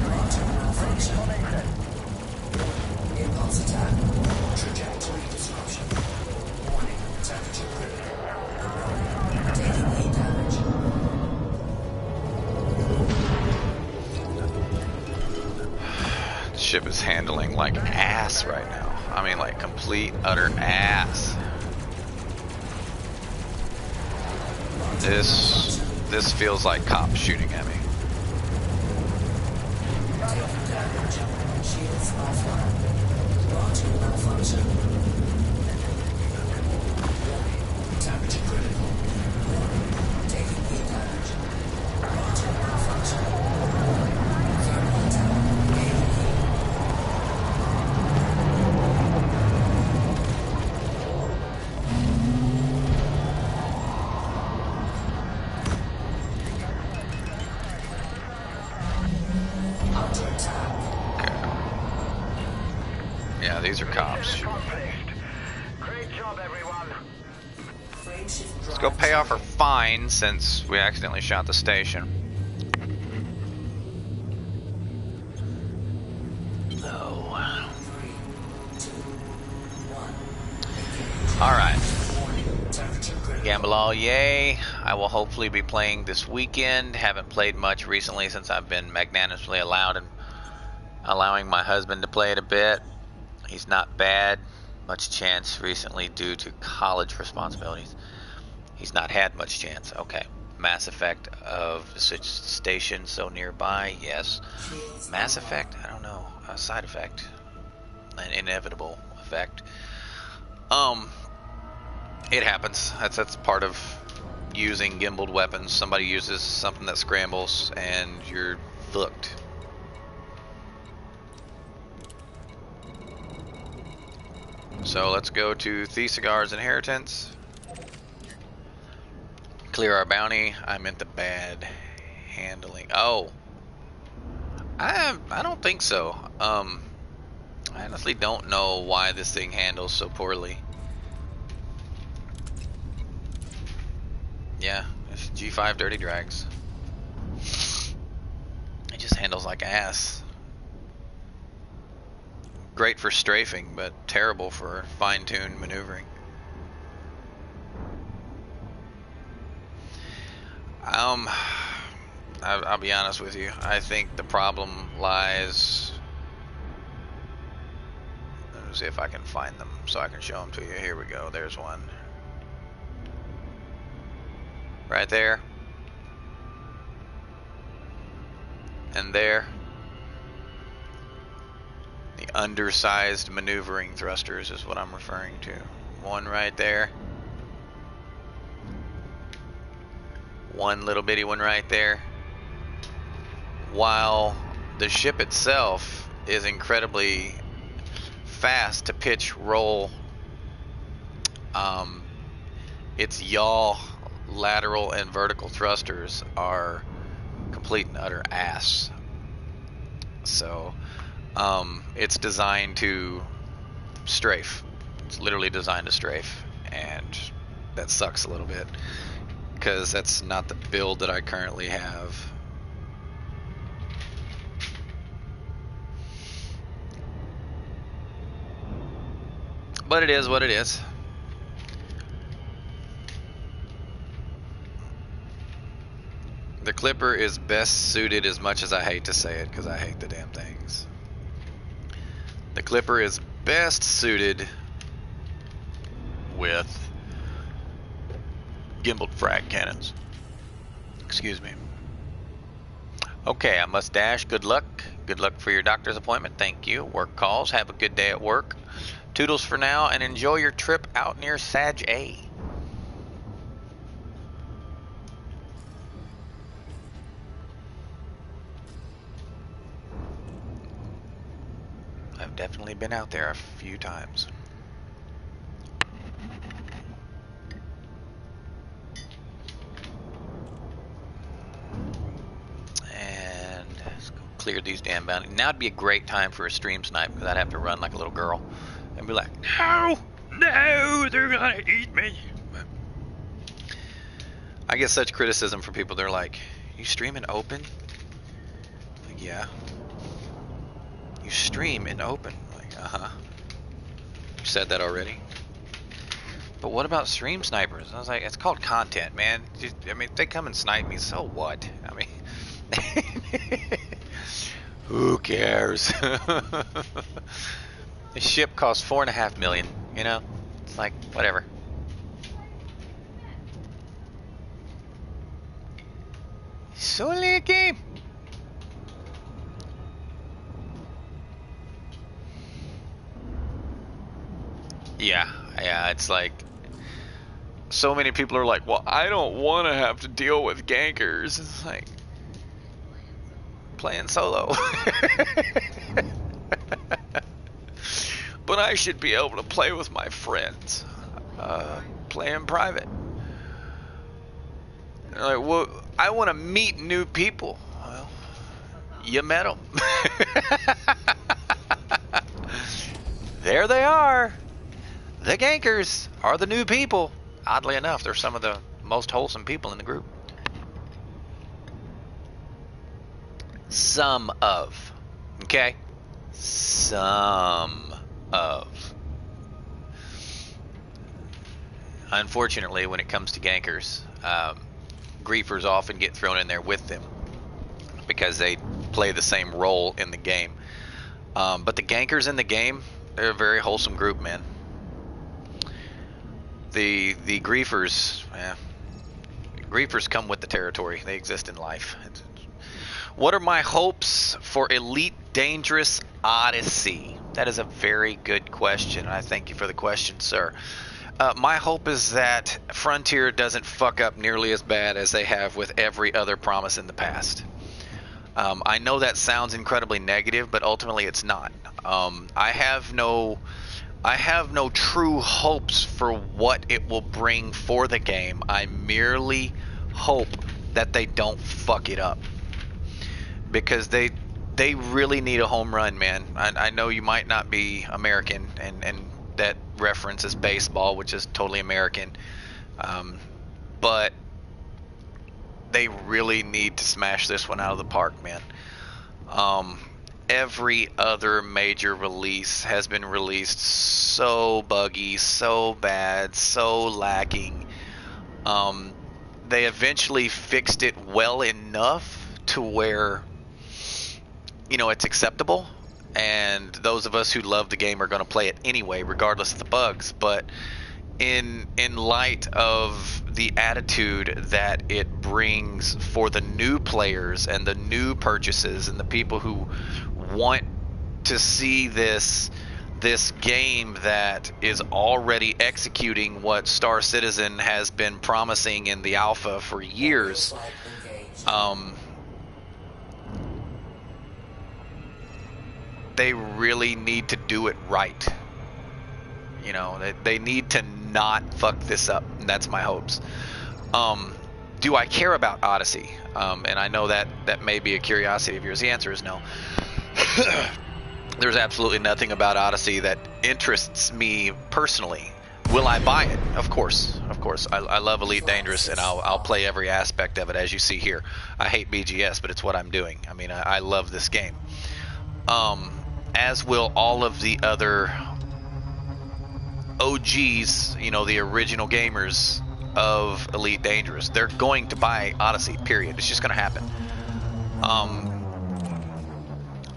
Module malfunction. Impulse attack. Trajectory disruption. Warning. Temperature critical. Taking heat damage. ship is handling like ass right now. I mean, like complete, utter ass. This feels like cops shooting at me. Shields offline. Launching malfunction. Temperature critical. Taking heat damage. Launching malfunction. Thermal tower gaining heat. Under attack. Yeah, these are cops. Accomplished. Great job, everyone. Frameshift Let's go pay off our fine since we accidentally shot the station. Oh. 3, 2, 1. Alright. Temperature critical. Gamble all yay. I will hopefully be playing this weekend. Haven't played much recently since I've been magnanimously allowed and allowing my husband to play it a bit. He's not bad. Much chance recently due to college responsibilities. He's not had much chance. Okay. Mass Effect of the station so nearby. Yes. Mass Effect? I don't know. A side effect. An inevitable effect. It happens. That's part of using gimbaled weapons. Somebody uses something that scrambles and you're fucked. So let's go to Thiesagar's inheritance. Clear our bounty. I meant the bad handling. Oh. I don't think so. I honestly don't know why this thing handles so poorly. Yeah, it's G5 dirty drags. It just handles like ass. Great for strafing, but terrible for fine-tuned maneuvering. I'll be honest with you. I think the problem lies. Let me see if I can find them so I can show them to you. Here we go. There's one. Right there. And there. The undersized maneuvering thrusters is what I'm referring to. One right there. One little bitty one right there. While the ship itself is incredibly fast to pitch roll, its yaw lateral and vertical thrusters are complete and utter ass. So it's designed to strafe. It's literally designed to strafe, and that sucks a little bit because that's not the build that I currently have. But it is what it is. The Clipper is best suited, as much as I hate to say it, because I hate the damn things. The Clipper is best suited with gimbaled frag cannons. Excuse me. Okay, I must dash. Good luck. Good luck for your doctor's appointment. Thank you. Work calls. Have a good day at work. Toodles for now, and enjoy your trip out near Sag A. I've definitely been out there a few times. And let's go clear these damn bounties. Now would be a great time for a stream snipe, because I'd have to run like a little girl and be like, no, no, they're gonna eat me. I get such criticism from people. They're like, you stream in open? Like, yeah. You stream in open? Like, uh-huh. You said that already? But what about stream snipers? I was like, it's called content, man. I mean, if they come and snipe me, so what? I mean, Who cares? The ship costs $4.5 million. You know, it's like whatever. It's only a game. Yeah, it's like so many people are like, well, I don't want to have to deal with gankers. It's like playing solo. But I should be able to play with my friends. Play in private. They're like, well, I want to meet new people. Well, you met them. There they are. The gankers are the new people. Oddly enough, they're some of the most wholesome people in the group. Some of. Okay? Some of. Unfortunately, when it comes to gankers, griefers often get thrown in there with them because they play the same role in the game. But the gankers in the game, they're a very wholesome group, man. The griefers, griefers come with the territory. They exist in life. What are my hopes for Elite Dangerous Odyssey? That is a very good question. I thank you for the question, sir. My hope is that Frontier doesn't fuck up nearly as bad as they have with every other promise in the past. I know that sounds incredibly negative, but ultimately it's not. I have no true hopes for what it will bring for the game. I merely hope that they don't fuck it up, because they really need a home run, man. I know you might not be American, and that reference is baseball, which is totally American, but they really need to smash this one out of the park, man. Every other major release has been released so buggy, so bad, so lacking. They eventually fixed it well enough to where, you know, it's acceptable, and those of us who love the game are going to play it anyway, regardless of the bugs. But in light of the attitude that it brings for the new players and the new purchases and the people who want to see this game that is already executing what Star Citizen has been promising in the alpha for years, they really need to do it right. You know, they need to not fuck this up, and that's my hopes. Do I care about Odyssey? And I know that may be a curiosity of yours. The answer is no. There's absolutely nothing about Odyssey that interests me personally. Will I buy it? Of course. I love Elite Dangerous, and I'll play every aspect of it, as you see here. I hate BGS, but it's what I'm doing. I mean, I love this game. As will all of the other OGs, you know, the original gamers of Elite Dangerous. They're going to buy Odyssey, period. It's just going to happen.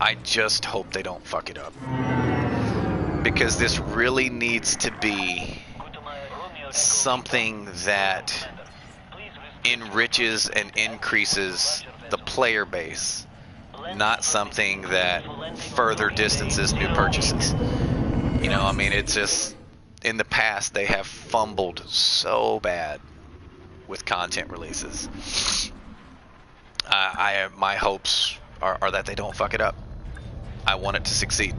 I just hope they don't fuck it up, because this really needs to be something that enriches and increases the player base, not something that further distances new purchases. You know, I mean, it's just, in the past they have fumbled so bad with content releases. My hopes are that they don't fuck it up. I want it to succeed,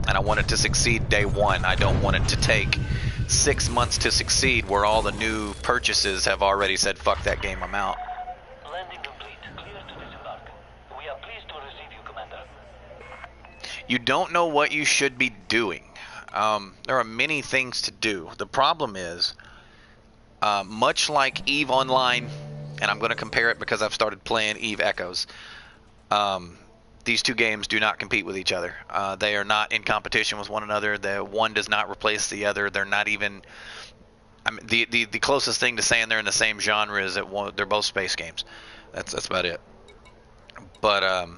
and I want it to succeed day one. I don't want it to take 6 months to succeed, where all the new purchases have already said, fuck that game, I'm out. Landing complete. Clear to disembark. We are pleased to receive you, Commander. You don't know what you should be doing. There are many things to do. The problem is, much like EVE Online, and I'm going to compare it because I've started playing EVE Echoes, these two games do not compete with each other. They are not in competition with one another. The one does not replace the other. They're not even... I mean, the closest thing to saying they're in the same genre is that they're both space games. That's about it. But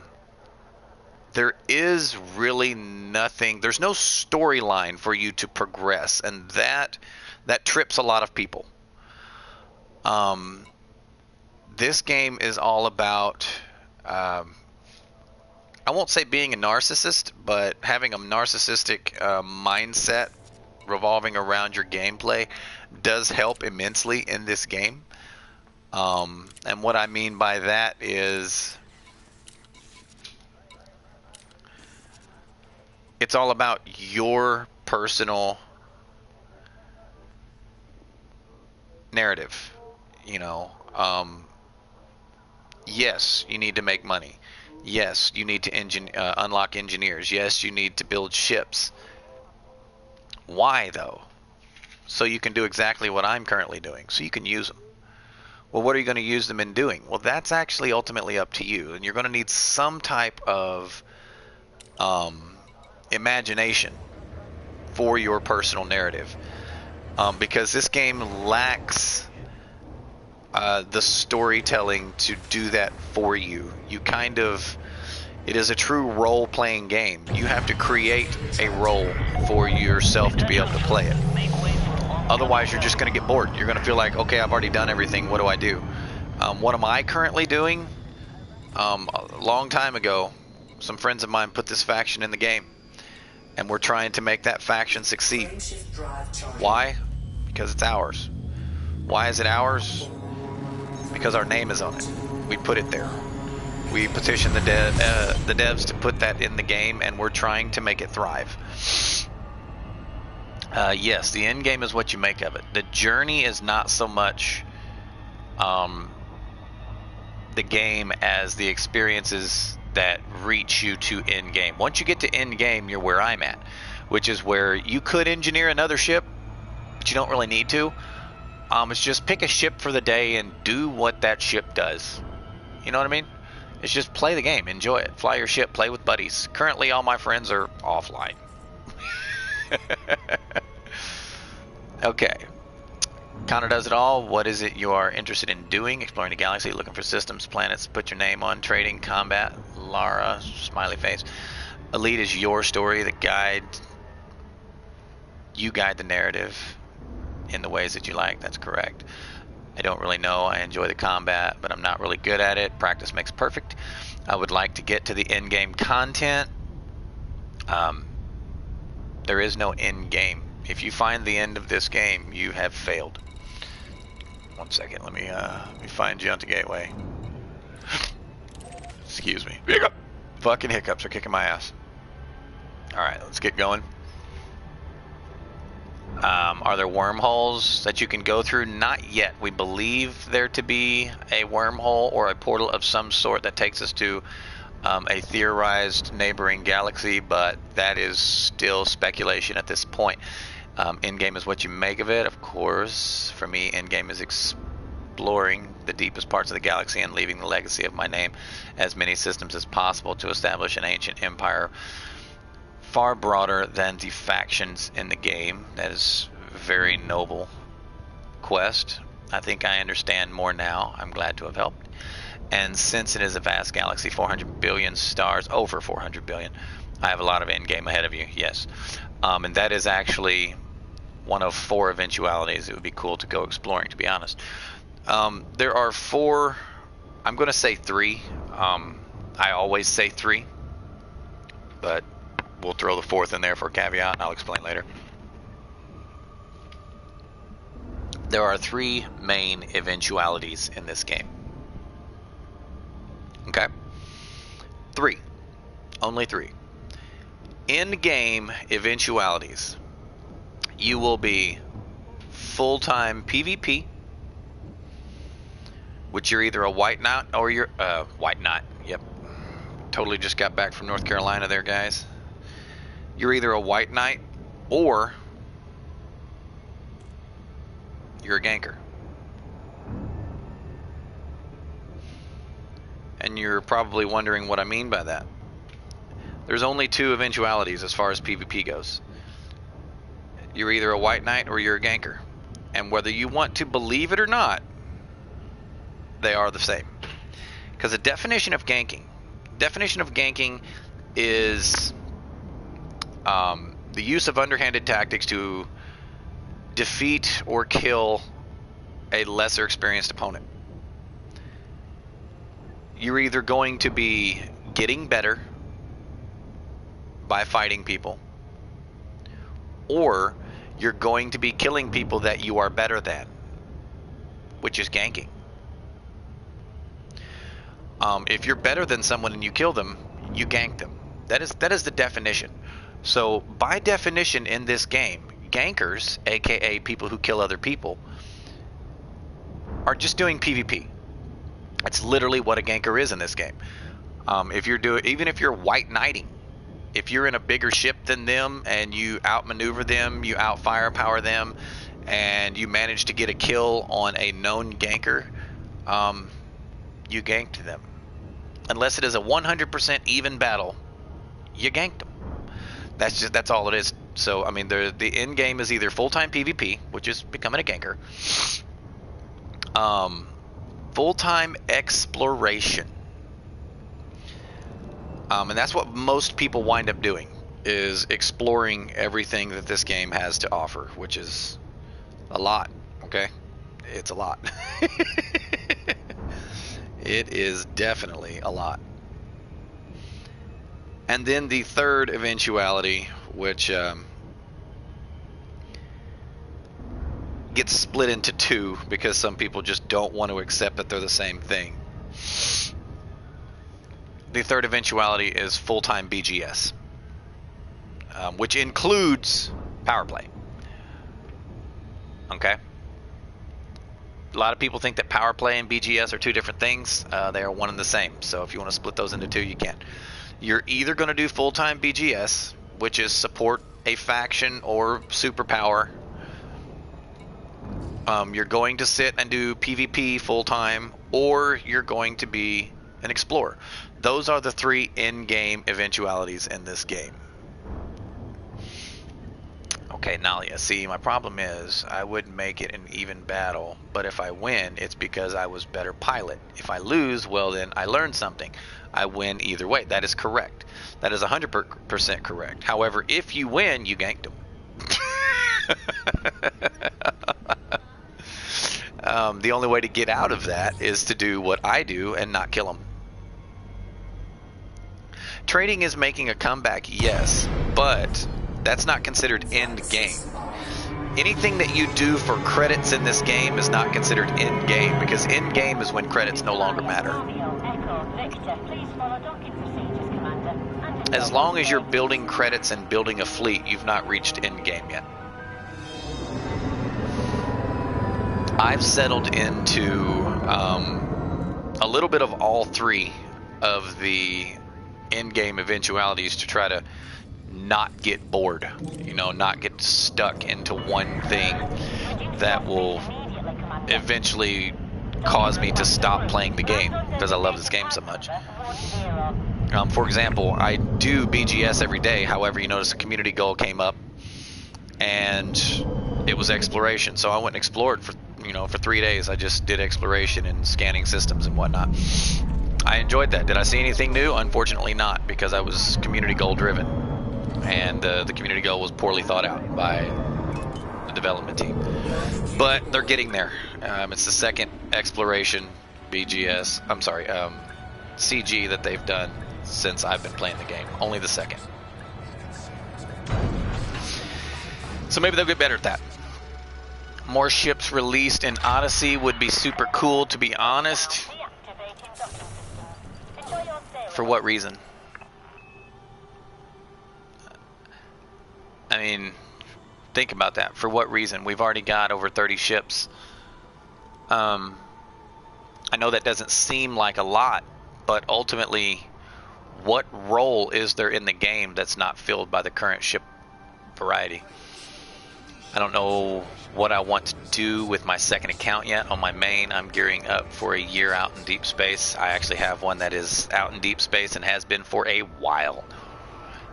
there is really nothing. There's no storyline for you to progress, and that trips a lot of people. This game is all about, I won't say being a narcissist, but having a narcissistic mindset revolving around your gameplay does help immensely in this game. And what I mean by that is it's all about your personal narrative. You know, yes, you need to make money. Yes, you need to unlock engineers. Yes, you need to build ships. Why, though? So you can do exactly what I'm currently doing, so you can use them. Well, what are you going to use them in doing? Well, that's actually ultimately up to you, and you're going to need some type of imagination for your personal narrative, because this game lacks the storytelling to do that for you. It is a true role-playing game. You have to create a role for yourself to be able to play it. Otherwise, you're just going to get bored. You're going to feel like, okay, I've already done everything. What do I do? What am I currently doing? A long time ago, some friends of mine put this faction in the game, and we're trying to make that faction succeed. Why? Because it's ours. Why is it ours? Because our name is on it. We put it there. We petitioned the devs to put that in the game, and we're trying to make it thrive. Yes, the end game is what you make of it. The journey is not so much the game as the experiences that reach you to end game. Once you get to end game, you're where I'm at, which is where you could engineer another ship, but you don't really need to. It's just pick a ship for the day and do what that ship does. You know what I mean? It's just play the game, enjoy it, fly your ship, play with buddies. Currently, all my friends are offline. Okay. Connor does it all. What is it you are interested in doing? Exploring the galaxy, looking for systems, planets, put your name on, trading, combat, Lara, smiley face. Elite is your story, the guide. You guide the narrative in the ways that you like. That's correct. I don't really know. I enjoy the combat, but I'm not really good at it. Practice makes perfect. I would like to get to the end game content. There is no end game. If you find the end of this game, you have failed. 1 second, let me find you on the gateway. Excuse me. Hiccup. Fucking hiccups are kicking my ass. Alright, let's get going. Are there wormholes that you can go through? Not yet. We believe there to be a wormhole or a portal of some sort that takes us to a theorized neighboring galaxy, but that is still speculation at this point. Endgame is what you make of it, of course. For me, endgame is exploring the deepest parts of the galaxy and leaving the legacy of my name as many systems as possible to establish an ancient empire far broader than the factions in the game. That is a very noble quest. I think I understand more now. I'm glad to have helped. And since it is a vast galaxy, 400 billion stars, over 400 billion, I have a lot of endgame ahead of you, yes. And that is actually one of 4 eventualities. It would be cool to go exploring, to be honest. There are 4, I'm going to say 3. I always say 3, but we'll throw the 4th in there for a caveat, and I'll explain later. There are 3 main eventualities in this game. Okay? 3. Only 3. In-game eventualities. You will be full-time PvP, which you're either a white knight or you're white knight. Yep. Totally just got back from North Carolina there, guys. You're either a white knight or you're a ganker. And you're probably wondering what I mean by that. There's only 2 eventualities as far as PvP goes. You're either a white knight or you're a ganker. And whether you want to believe it or not, they are the same. Because the definition of ganking definition of ganking is the use of underhanded tactics to defeat or kill a lesser experienced opponent. You're either going to be getting better by fighting people, or you're going to be killing people that you are better than, which is ganking. If you're better than someone and you kill them, you gank them. That is the definition. So by definition in this game, gankers, aka people who kill other people, are just doing PvP. That's literally what a ganker is in this game. Even if you're white knighting, if you're in a bigger ship than them and you outmaneuver them, you out firepower them, and you manage to get a kill on a known ganker, you ganked them. Unless it is a 100% even battle, you ganked them. That's all it is. So I mean, the end game is either full-time PvP, which is becoming a ganker, full-time exploration, and that's what most people wind up doing, is exploring everything that this game has to offer, which is a lot. Okay, it's a lot. It is definitely a lot. And then the third eventuality, which gets split into two because some people just don't want to accept that they're the same thing. The third eventuality is full-time BGS, which includes power play. Okay? A lot of people think that power play and BGS are two different things. They are one and the same. So if you want to split those into two, you can. You're either going to do full-time BGS, which is support a faction or superpower. You're going to sit and do PvP full-time, or you're going to be an explorer. Those are the three in-game eventualities in this game. Okay, Nalia, see, my problem is I would make it an even battle, but if I win, it's because I was better pilot. If I lose, well then I learned something. I win either way. That is correct. That is 100% correct. However, if you win, you ganked them. The only way to get out of that is to do what I do and not kill them. Trading is making a comeback, yes, but that's not considered end game. Anything that you do for credits in this game is not considered end game, because end game is when credits no longer matter. As long as you're building credits and building a fleet, you've not reached end game yet. I've settled into a little bit of all three of the end game eventualities to try to not get bored, you know, not get stuck into one thing that will eventually cause me to stop playing the game because I love this game so much. For example, I do BGS every day. However, you notice a community goal came up and it was exploration, so I went and explored for 3 days. I just did exploration and scanning systems and whatnot. I enjoyed that. Did I see anything new? Unfortunately not, because I was community goal driven, and the community goal was poorly thought out by the development team. But they're getting there. It's the second exploration BGS, CG that they've done since I've been playing the game. Only the second. So maybe they'll get better at that. More ships released in Odyssey would be super cool, to be honest. For what reason? I mean, think about that. For what reason? We've already got over 30 ships. I know that doesn't seem like a lot, but ultimately, what role is there in the game that's not filled by the current ship variety? I don't know what I want to do with my second account yet. On my main, I'm gearing up for a year out in deep space. I actually have one that is out in deep space and has been for a while.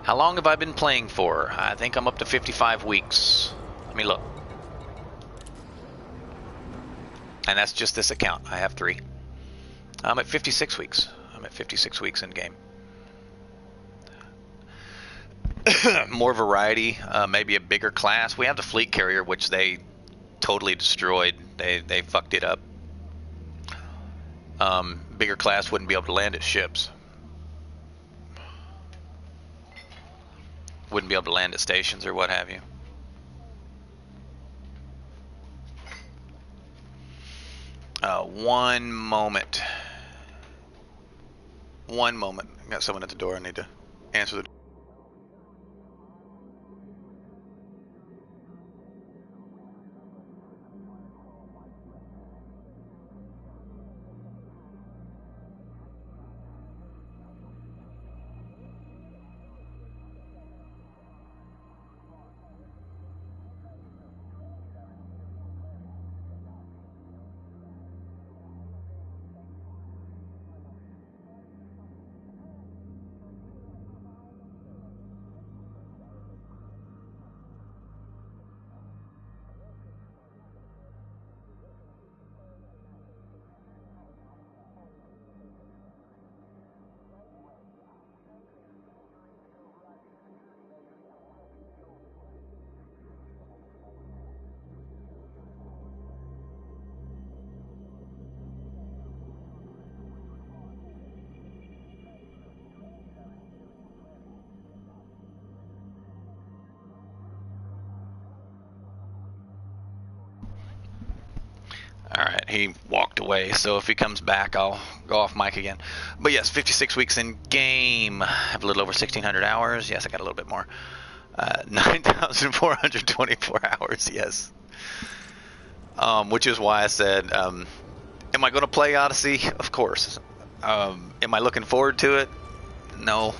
How long have I been playing for? I think I'm up to 55 weeks. Let me look. And that's just this account. I have 3. I'm at 56 weeks. I'm at 56 weeks in game. more variety, maybe a bigger class. We have the fleet carrier, which they totally destroyed. They fucked it up. Bigger class wouldn't be able to land its ships. Wouldn't be able to land at stations or what have you. One moment. One moment. I got someone at the door. I need to answer the door. Alright, he walked away, so if he comes back, I'll go off mic again. But yes, 56 weeks in game. I have a little over 1,600 hours. Yes, I got a little bit more. 9,424 hours, yes. Which is why I said, am I going to play Odyssey? Of course. Am I looking forward to it? No.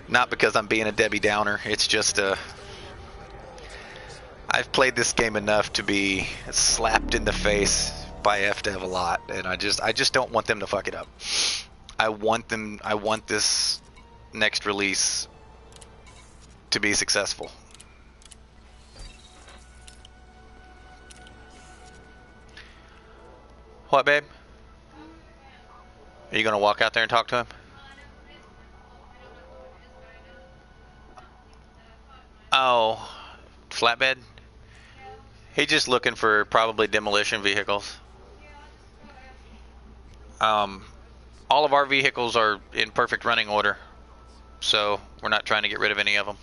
Not because I'm being a Debbie Downer. It's just I've played this game enough to be slapped in the face by FDev a lot, and I just don't want them to fuck it up. I want this next release to be successful. What, babe? Are you gonna walk out there and talk to him? Oh, flatbed? He's just looking for probably demolition vehicles. All of our vehicles are in perfect running order, so we're not trying to get rid of any of them.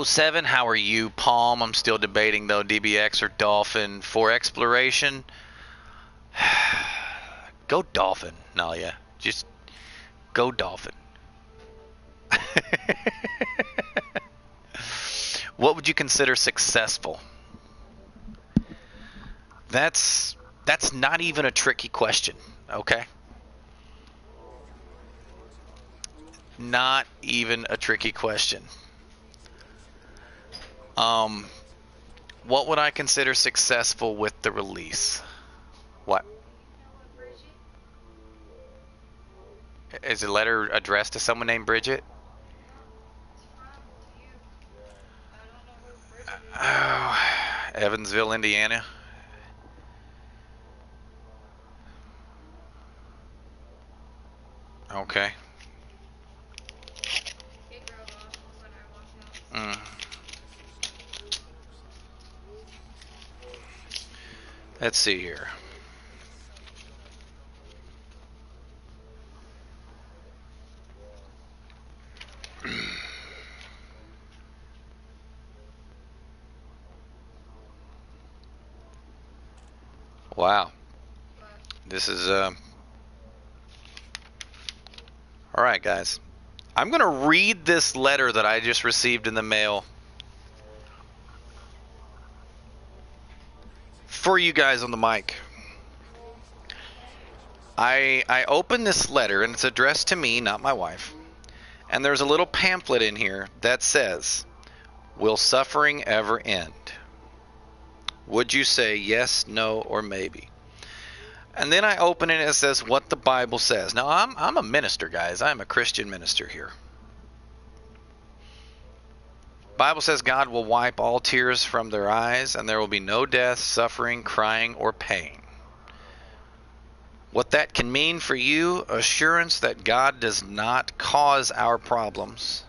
07, how are you? Palm, I'm still debating though, DBX or Dolphin. For exploration, go Dolphin, Nalia. Just go Dolphin. What would you consider successful? That's not even a tricky question, okay? Not even a tricky question. What would I consider successful with the release? What? Is a letter addressed to someone named Bridget? Oh, Evansville, Indiana. Okay. Let's see here. Wow. This is all right, guys. I'm going to read this letter that I just received in the mail for you guys on the mic. I opened this letter, and it's addressed to me, not my wife. And there's a little pamphlet in here that says, "Will suffering ever end? Would you say yes, no, or maybe?" And then I open it and it says what the Bible says. Now, I'm a minister, guys. I'm a Christian minister here. Bible says God will wipe all tears from their eyes, and there will be no death, suffering, crying, or pain. What that can mean for you, assurance that God does not cause our problems.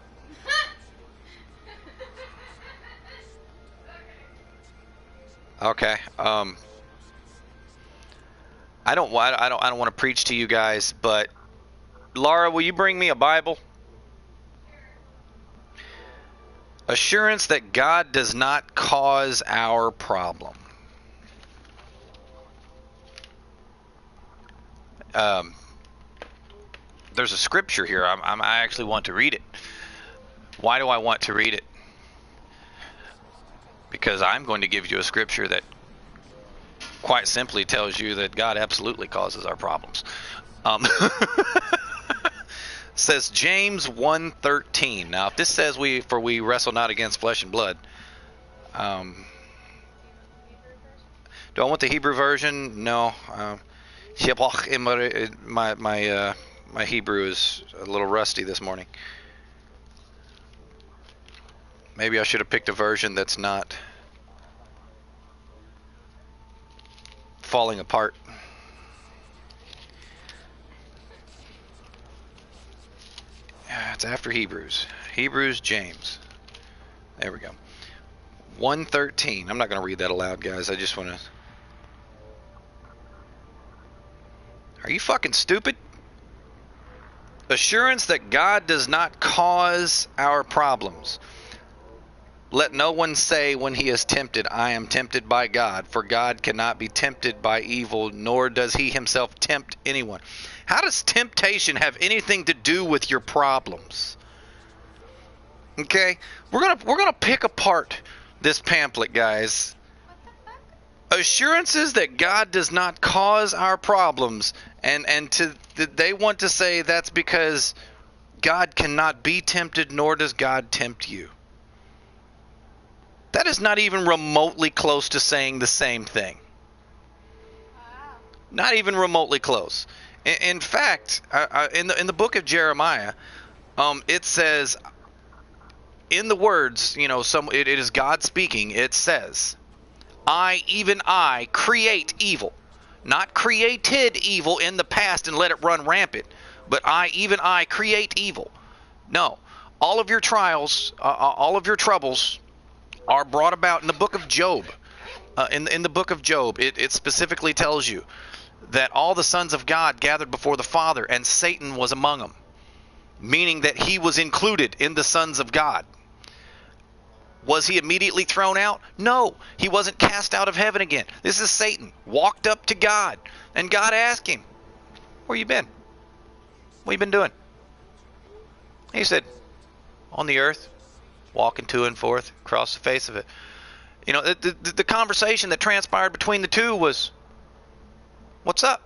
Okay. I don't want to preach to you guys, but Laura, will you bring me a Bible? Assurance that God does not cause our problem. There's a scripture here. I actually want to read it. Why do I want to read it? Because I'm going to give you a scripture that quite simply tells you that God absolutely causes our problems. Says James 1:13. Now, if this says we wrestle not against flesh and blood, do I want the Hebrew version? No. My Hebrew is a little rusty this morning. Maybe I should have picked a version that's not falling apart. It's after Hebrews. Hebrews, James. There we go. 1:13. I'm not going to read that aloud, guys. I just want to... Are you fucking stupid? Assurance that God does not cause our problems. Let no one say when he is tempted, I am tempted by God, for God cannot be tempted by evil, nor does he himself tempt anyone. How does temptation have anything to do with your problems? Okay? We're gonna pick apart this pamphlet, guys. Assurances that God does not cause our problems, and they want to say that's because God cannot be tempted, nor does God tempt you. That is not even remotely close to saying the same thing. Wow. Not even remotely close. In fact, in the book of Jeremiah, it says, in the words, it is God speaking. It says, even I, create evil. Not created evil in the past and let it run rampant, but even I, create evil. No, all of your trials, all of your troubles are brought about in the book of Job. In the book of Job, it specifically tells you that all the sons of God gathered before the Father, and Satan was among them, meaning that he was included in the sons of God. Was he immediately thrown out? No, he wasn't cast out of heaven again. This is Satan, walked up to God, and God asked him, where you been? What you been doing? He said, on the earth, walking to and forth across the face of it. The conversation that transpired between the two was, what's up?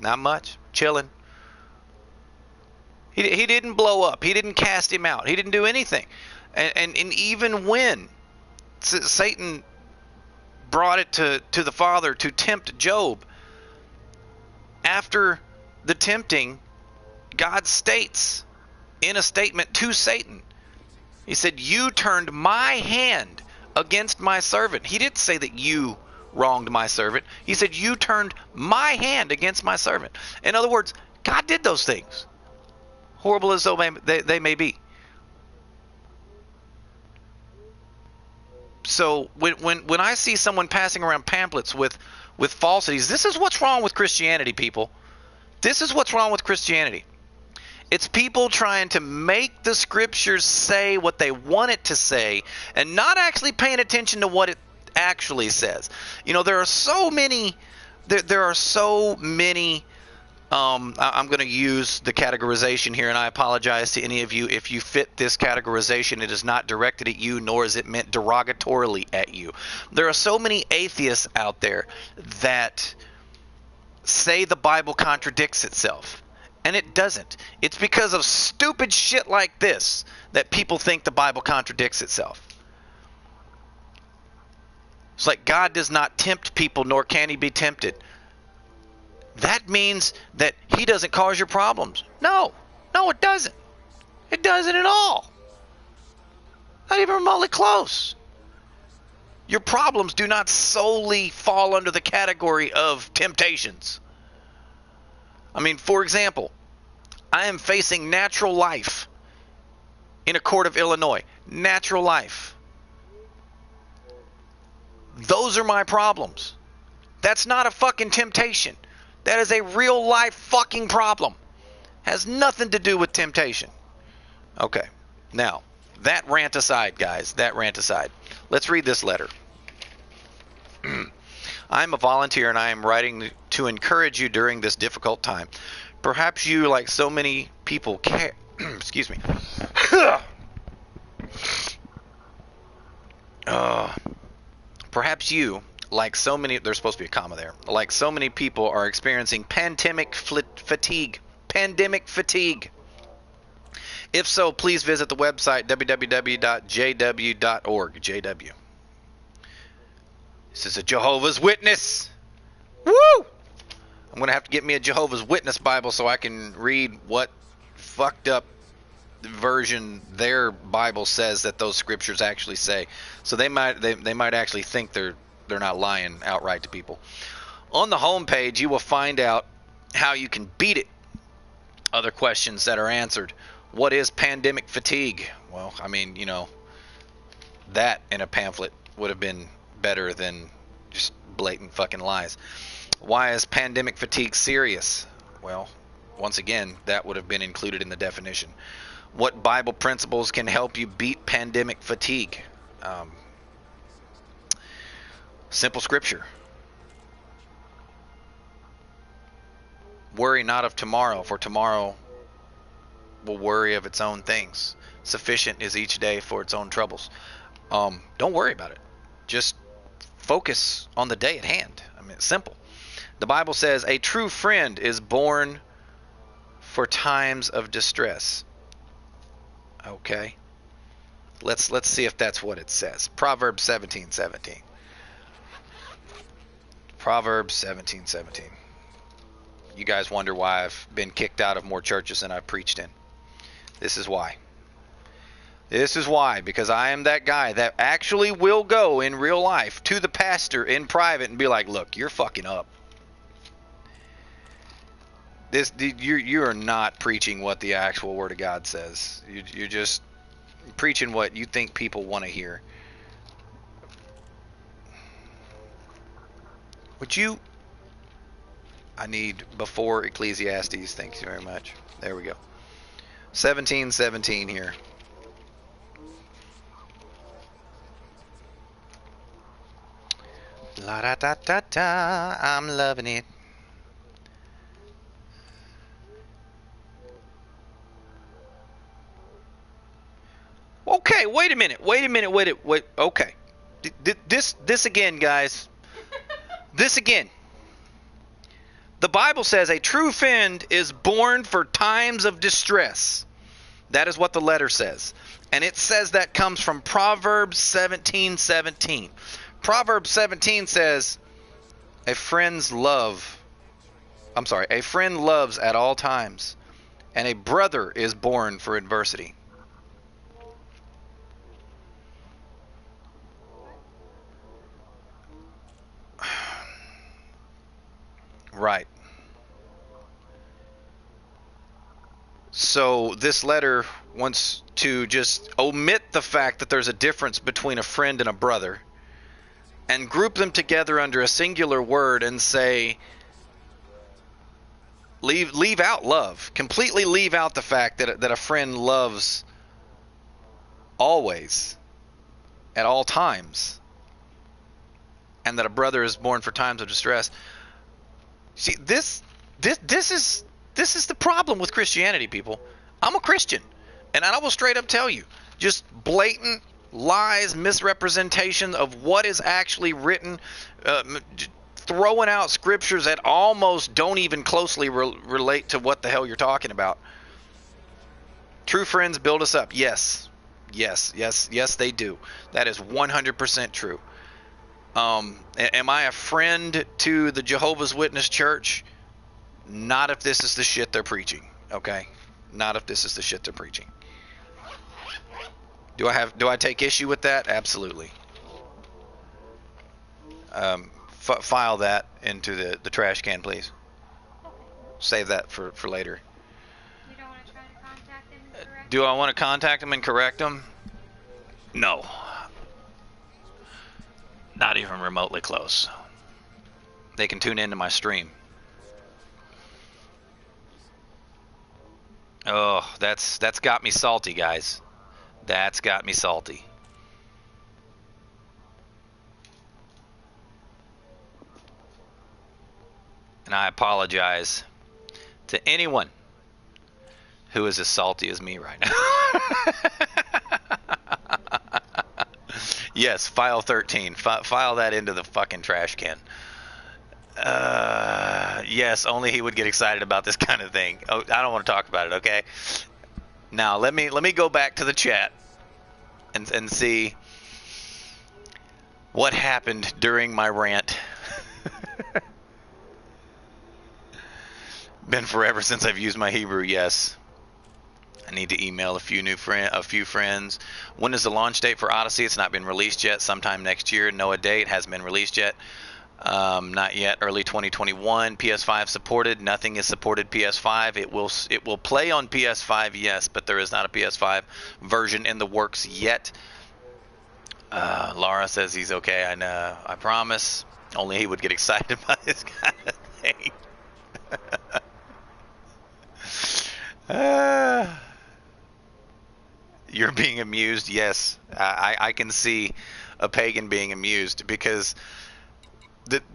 Not much. Chilling. He didn't blow up. He didn't cast him out. He didn't do anything. And even when Satan brought it to the Father to tempt Job, after the tempting, God states in a statement to Satan, he said, you turned my hand against my servant. He didn't say that you wronged my servant. He said, you turned my hand against my servant. In other words, God did those things, horrible as though they may be. So when I see someone passing around pamphlets with falsities, this is what's wrong with Christianity, people. This is what's wrong with Christianity. It's people trying to make the scriptures say what they want it to say and not actually paying attention to what it actually says. There are so many I'm going to use the categorization here, and I apologize to any of you if you fit this categorization. It is not directed at you, nor is it meant derogatorily at you. There are so many atheists out there that say the Bible contradicts itself, and it doesn't. It's because of stupid shit like this that people think the Bible contradicts itself. It's like God does not tempt people, nor can he be tempted. That means that he doesn't cause your problems. No, it doesn't. It doesn't at all. Not even remotely close. Your problems do not solely fall under the category of temptations. I mean, for example, I am facing natural life in a court of Illinois. Natural life. Those are my problems. That's not a fucking temptation. That is a real life fucking problem. Has nothing to do with temptation. Okay. Now, that rant aside, guys. That rant aside. Let's read this letter. I'm a volunteer and I am writing to encourage you during this difficult time. Perhaps you, like so many people, care. Excuse me. Perhaps you, like so many, there's supposed to be a comma there, like so many people are experiencing pandemic fatigue. Pandemic fatigue. If so, please visit the website www.jw.org. JW. This is a Jehovah's Witness. Woo! I'm going to have to get me a Jehovah's Witness Bible so I can read what fucked up version their Bible says that those scriptures actually say. So they might actually think they're not lying outright to people. On the home page, you will find out how you can beat it. Other questions that are answered. What is pandemic fatigue? Well, I mean, you know, that in a pamphlet would have been better than just blatant fucking lies. Why is pandemic fatigue serious? Well, once again, that would have been included in the definition. What Bible principles can help you beat pandemic fatigue? Simple scripture. Worry not of tomorrow, for tomorrow will worry of its own things. Sufficient is each day for its own troubles. Don't worry about it. Just focus on the day at hand. I mean, it's simple. The Bible says a true friend is born for times of distress. Okay. Let's see if that's what it says. Proverbs 17:17. Proverbs 17:17. You guys wonder why I've been kicked out of more churches than I've preached in. This is why. This is why, because I am that guy that actually will go in real life to the pastor in private and be like, look, you're fucking up. You're not preaching what the actual Word of God says. You're just preaching what you think people want to hear. Would you... I need before Ecclesiastes. Thank you very much. There we go. 17:17 here. La da da da da. I'm loving it. Okay, wait a minute. Wait. Okay. This again, guys. This again. The Bible says a true friend is born for times of distress. That is what the letter says. And it says that comes from Proverbs 17:17. Proverbs 17 says, a friend loves at all times, and a brother is born for adversity. Right. So this letter wants to just omit the fact that there's a difference between a friend and a brother and group them together under a singular word and say, leave out love. Completely leave out the fact that a friend loves always, at all times, and that a brother is born for times of distress. See, this is the problem with Christianity, people. I'm a Christian, and I will straight up tell you, just blatant lies, misrepresentation of what is actually written, throwing out scriptures that almost don't even closely relate to what the hell you're talking about. True friends build us up. Yes, they do. That is 100% true. Am I a friend to the Jehovah's Witness Church? Not if this is the shit they're preaching, okay? Not if this is the shit they're preaching. Do I take issue with that? Absolutely. File that into the trash can, please. Save that for later. You don't want to try to contact him and correct Do I want to contact him and correct him? No. Not even remotely close. They can tune into my stream. Oh, that's got me salty, guys. That's got me salty. And I apologize to anyone who is as salty as me right now. Yes, file 13. File that into the fucking trash can. Yes, only he would get excited about this kind of thing. Oh, I don't want to talk about it, okay? Now, let me go back to the chat and see what happened during my rant. Been forever since I've used my Hebrew, yes. I need to email a few friends. When is the launch date for Odyssey? It's not been released yet. Sometime next year. No a date. Hasn't been released yet. Not yet. Early 2021. PS5 supported. Nothing is supported PS5. It will play on PS5, yes, but there is not a PS5 version in the works yet. Laura says he's okay. I promise. Only he would get excited about this kind of thing. You're being amused? Yes. I can see a pagan being amused because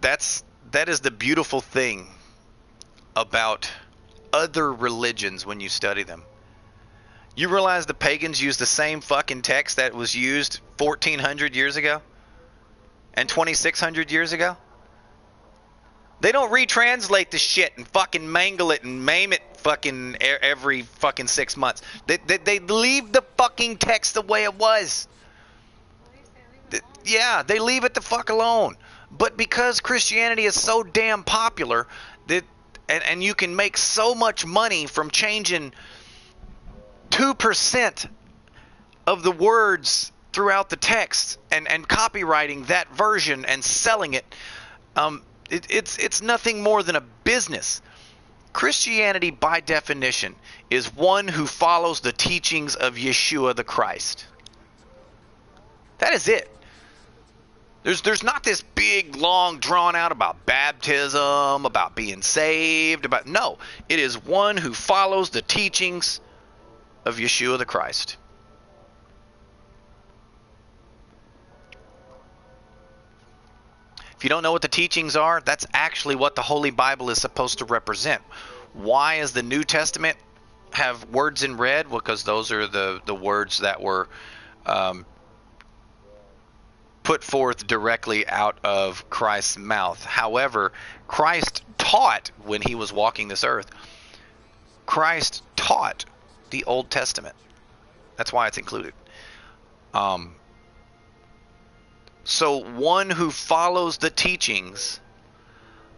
that is the beautiful thing about other religions when you study them. You realize the pagans used the same fucking text that was used 1,400 years ago and 2,600 years ago? They don't retranslate the shit and fucking mangle it and maim it fucking every fucking 6 months. They leave the fucking text the way it was. Yeah, they leave it the fuck alone. But because Christianity is so damn popular, and you can make so much money from changing 2% of the words throughout the text and copywriting that version and selling it, it's nothing more than a business. Christianity, by definition, is one who follows the teachings of Yeshua the Christ. That is it. There's not this big, long, drawn out about baptism, about being saved, no. It is one who follows the teachings of Yeshua the Christ. If you don't know what the teachings are, that's actually what the Holy Bible is supposed to represent. Why does the New Testament have words in red? Well, because those are the words that were put forth directly out of Christ's mouth. However, Christ taught when he was walking this earth. Christ taught the Old Testament. That's why it's included. So one who follows the teachings,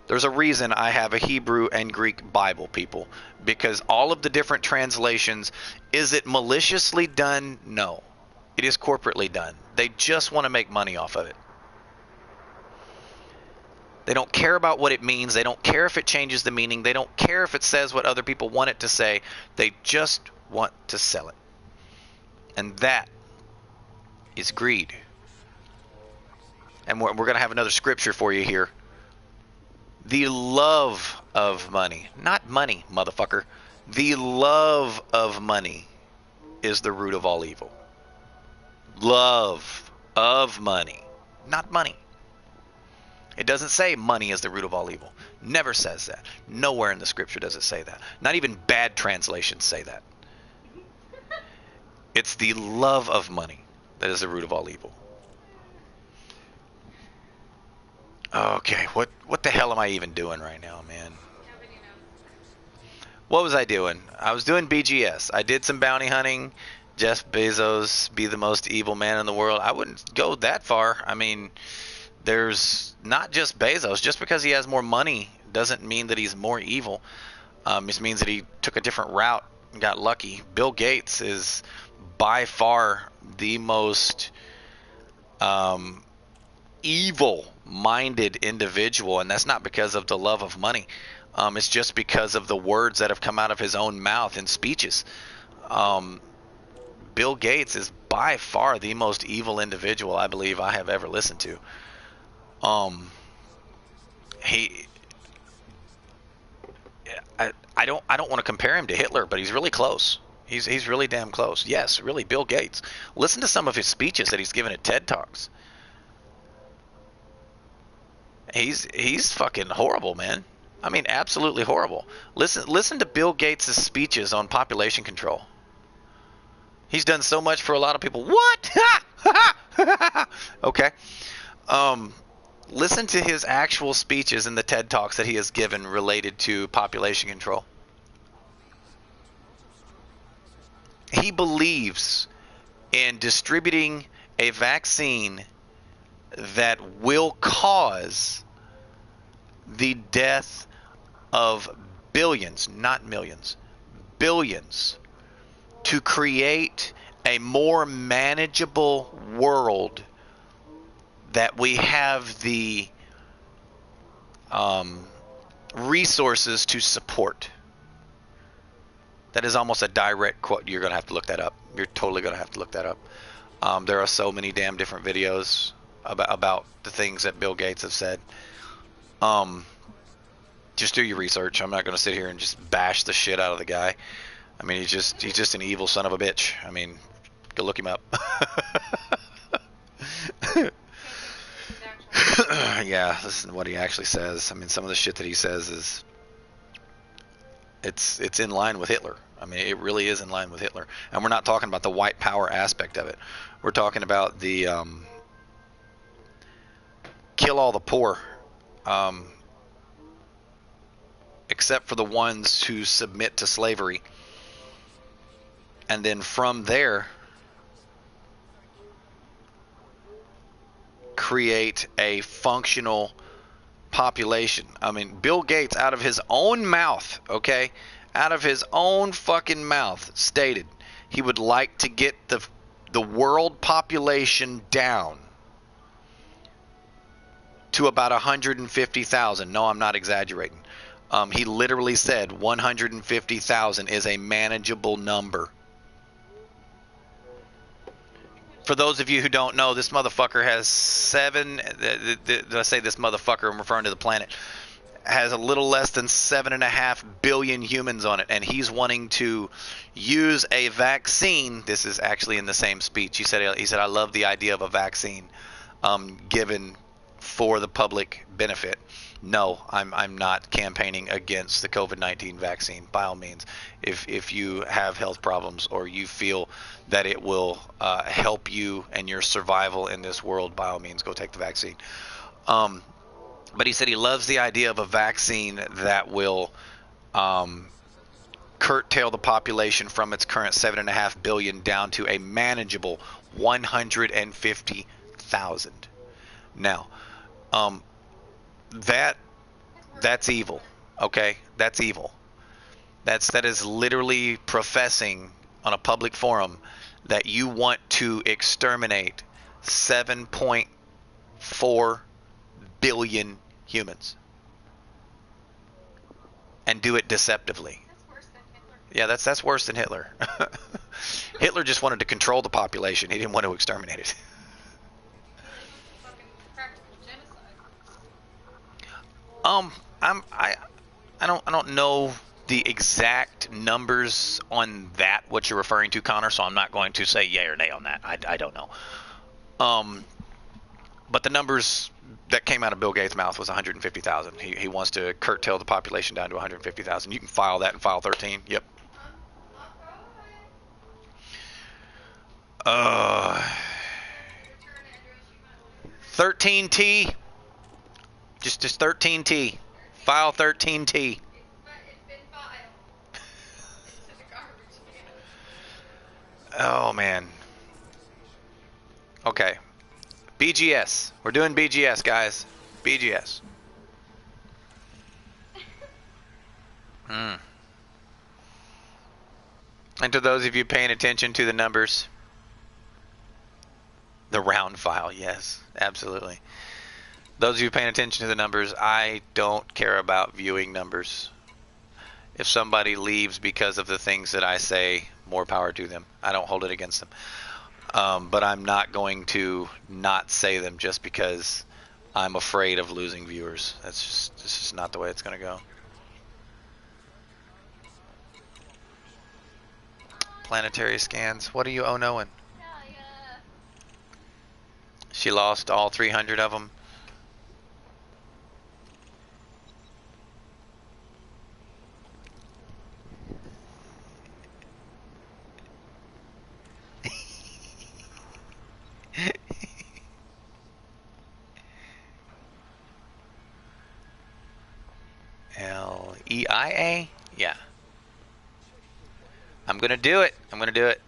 there's a reason I have a Hebrew and Greek Bible, people, because all of the different translations, is it maliciously done? No. It is corporately done. They just want to make money off of it. They don't care about what it means. They don't care if it changes the meaning. They don't care if it says what other people want it to say. They just want to sell it. And that is greed. And we're going to have another scripture for you here. The love of money. Not money, motherfucker. The love of money is the root of all evil. Love of money. Not money. It doesn't say money is the root of all evil. Never says that. Nowhere in the scripture does it say that. Not even bad translations say that. It's the love of money that is the root of all evil. Okay, what the hell am I even doing right now, man? What was I doing? I was doing BGS. I did some bounty hunting. Jeff Bezos be the most evil man in the world. I wouldn't go that far. I mean, there's not just Bezos. Just because he has more money doesn't mean that he's more evil. It just means that he took a different route and got lucky. Bill Gates is by far the most evil-minded individual, and that's not because of the love of money. It's just because of the words that have come out of his own mouth in speeches. Bill Gates is by far the most evil individual I believe I have ever listened to. I don't want to compare him to Hitler, but he's really close. He's really damn close. Yes, really, Bill Gates. Listen to some of his speeches that he's given at TED Talks. He's fucking horrible, man. I mean, absolutely horrible. Listen to Bill Gates' speeches on population control. He's done so much for a lot of people. What? Okay. Listen to his actual speeches in the TED Talks that he has given related to population control. He believes in distributing a vaccine that will cause the death of billions, not millions, billions, to create a more manageable world that we have the resources to support. That is almost a direct quote. You're going to have to look that up. You're totally going to have to look that up. There are so many damn different videos about the things that Bill Gates have said. Just do your research. I'm not going to sit here and just bash the shit out of the guy. I mean, he's just an evil son of a bitch. I mean, go look him up. Yeah, listen to what he actually says. I mean, some of the shit that he says is it's in line with Hitler. I mean, it really is in line with Hitler. And we're not talking about the white power aspect of it. We're talking about the kill all the poor, except for the ones who submit to slavery. And then from there, create a functional population. I mean, Bill Gates, out of his own mouth, okay, out of his own fucking mouth, stated he would like to get the world population down to about 150,000. No, I'm not exaggerating. He literally said 150,000 is a manageable number. For those of you who don't know, this motherfucker has I say this motherfucker, I'm referring to the planet, has a little less than 7.5 billion humans on it, and he's wanting to use a vaccine. This is actually in the same speech. He said, I love the idea of a vaccine given for the public benefit. No, I'm not campaigning against the COVID-19 vaccine, by all means. If you have health problems or you feel that it will help you and your survival in this world, by all means, go take the vaccine. But he said he loves the idea of a vaccine that will curtail the population from its current 7.5 billion down to a manageable 150,000. Now, that's evil. Okay, that's evil. That is literally professing on a public forum that you want to exterminate 7.4 billion humans and do it deceptively. That's worse than Hitler. Yeah, that's worse than Hitler. Hitler just wanted to control the population. He didn't want to exterminate it. Fucking practical genocide. I don't know the exact numbers on that, what you're referring to, Connor, so I'm not going to say yay or nay on that. I don't know. But the numbers that came out of Bill Gates' mouth was 150,000. He wants to curtail the population down to 150,000. You can file that in file 13. Yep. 13T. Just 13T. File 13T. Oh, man. Okay. BGS. We're doing BGS, guys. BGS. And to those of you paying attention to the numbers, the round file, yes, absolutely. Those of you paying attention to the numbers, I don't care about viewing numbers. If somebody leaves because of the things that I say, more power to them. I don't hold it against them. But I'm not going to not say them just because I'm afraid of losing viewers. It's just not the way it's going to go. Planetary scans. What are you oh-noing? She lost all 300 of them. L-E-I-A? Yeah. I'm gonna do it. I'm gonna do it.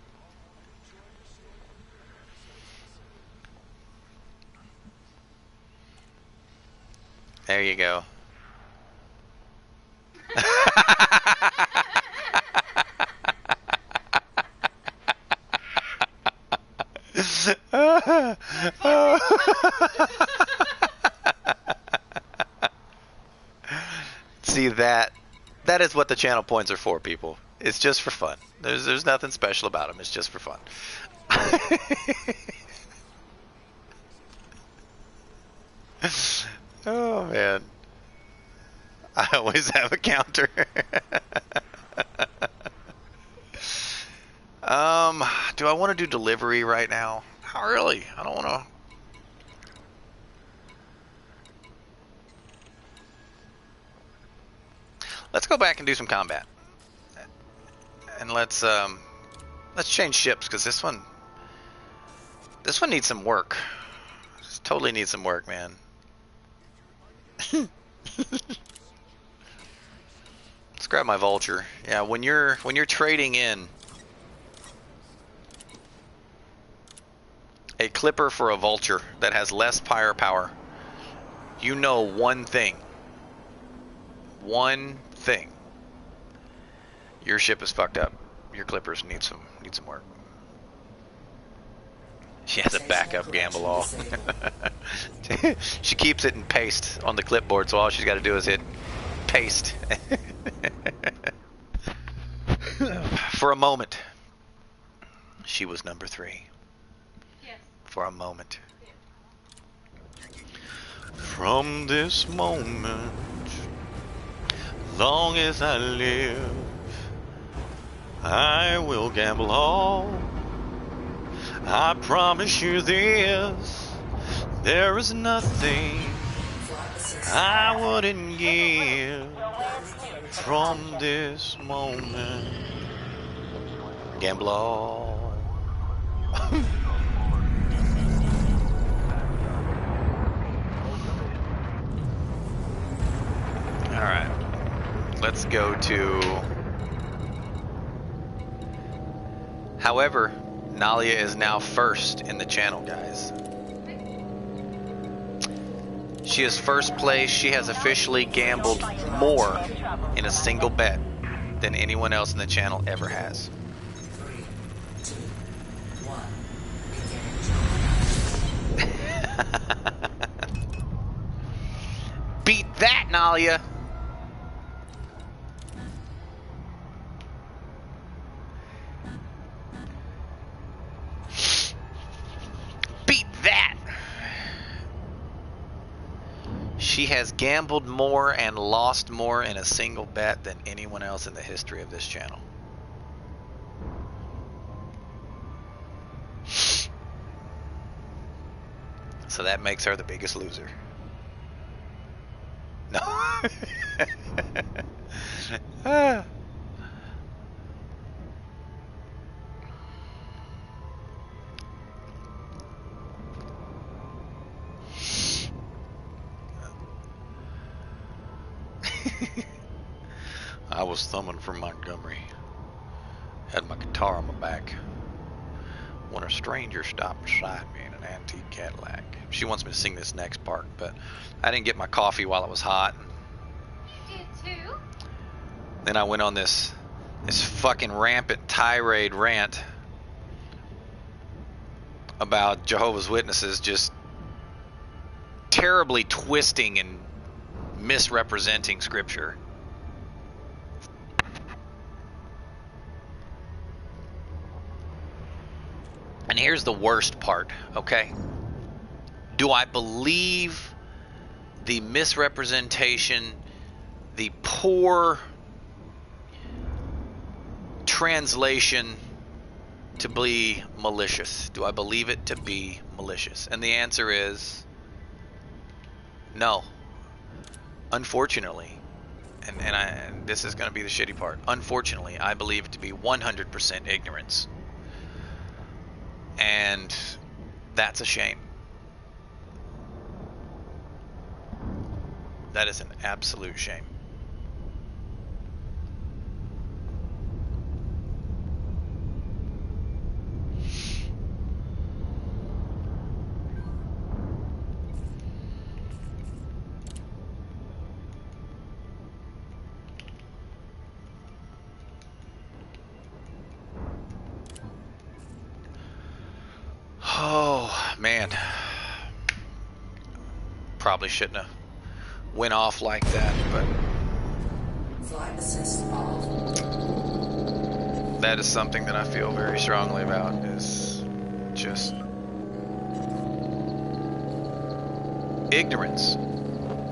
There you go. See that is what the channel points are for, people. It's just for fun. There's nothing special about them. It's just for fun. Oh man. I always have a counter. Do I want to do delivery right now? Not really. I don't want to. Let's go back and do some combat. And let's change ships, because this one needs some work. This totally needs some work, man. Let's grab my vulture. Yeah, when you're trading in a clipper for a vulture that has less firepower, you know one thing. One thing. Your ship is fucked up. Your clippers need some work. She has a backup gamble all. She keeps it in paste on the clipboard, so all she's got to do is hit paste. For a moment, she was number 3. Yes. For a moment. From this moment, long as I live, I will gamble all. I promise you this, there is nothing I wouldn't give from this moment. Gamble all. Alright, let's go to... However, Nalia is now first in the channel, guys. She is first place. She has officially gambled more in a single bet than anyone else in the channel ever has. 3, 2, 1. Beat that, Nalia! Beat that! She has gambled more and lost more in a single bet than anyone else in the history of this channel. So that makes her the biggest loser. No. Ah. I was thumbing from Montgomery. Had my guitar on my back when a stranger stopped beside me in an antique Cadillac. She wants me to sing this next part, but I didn't get my coffee while it was hot. You did too? Then I went on this fucking rampant tirade rant about Jehovah's Witnesses just terribly twisting and misrepresenting scripture. And here's the worst part, okay? Do I believe the misrepresentation, the poor translation to be malicious? Do I believe it to be malicious? And the answer is no. Unfortunately, and this is going to be the shitty part. Unfortunately, I believe it to be 100% ignorance. And that's a shame. That is an absolute shame. Oh, man. Probably shouldn't have went off like that, but Flight assist off. that is something that I feel very strongly about, is just ignorance.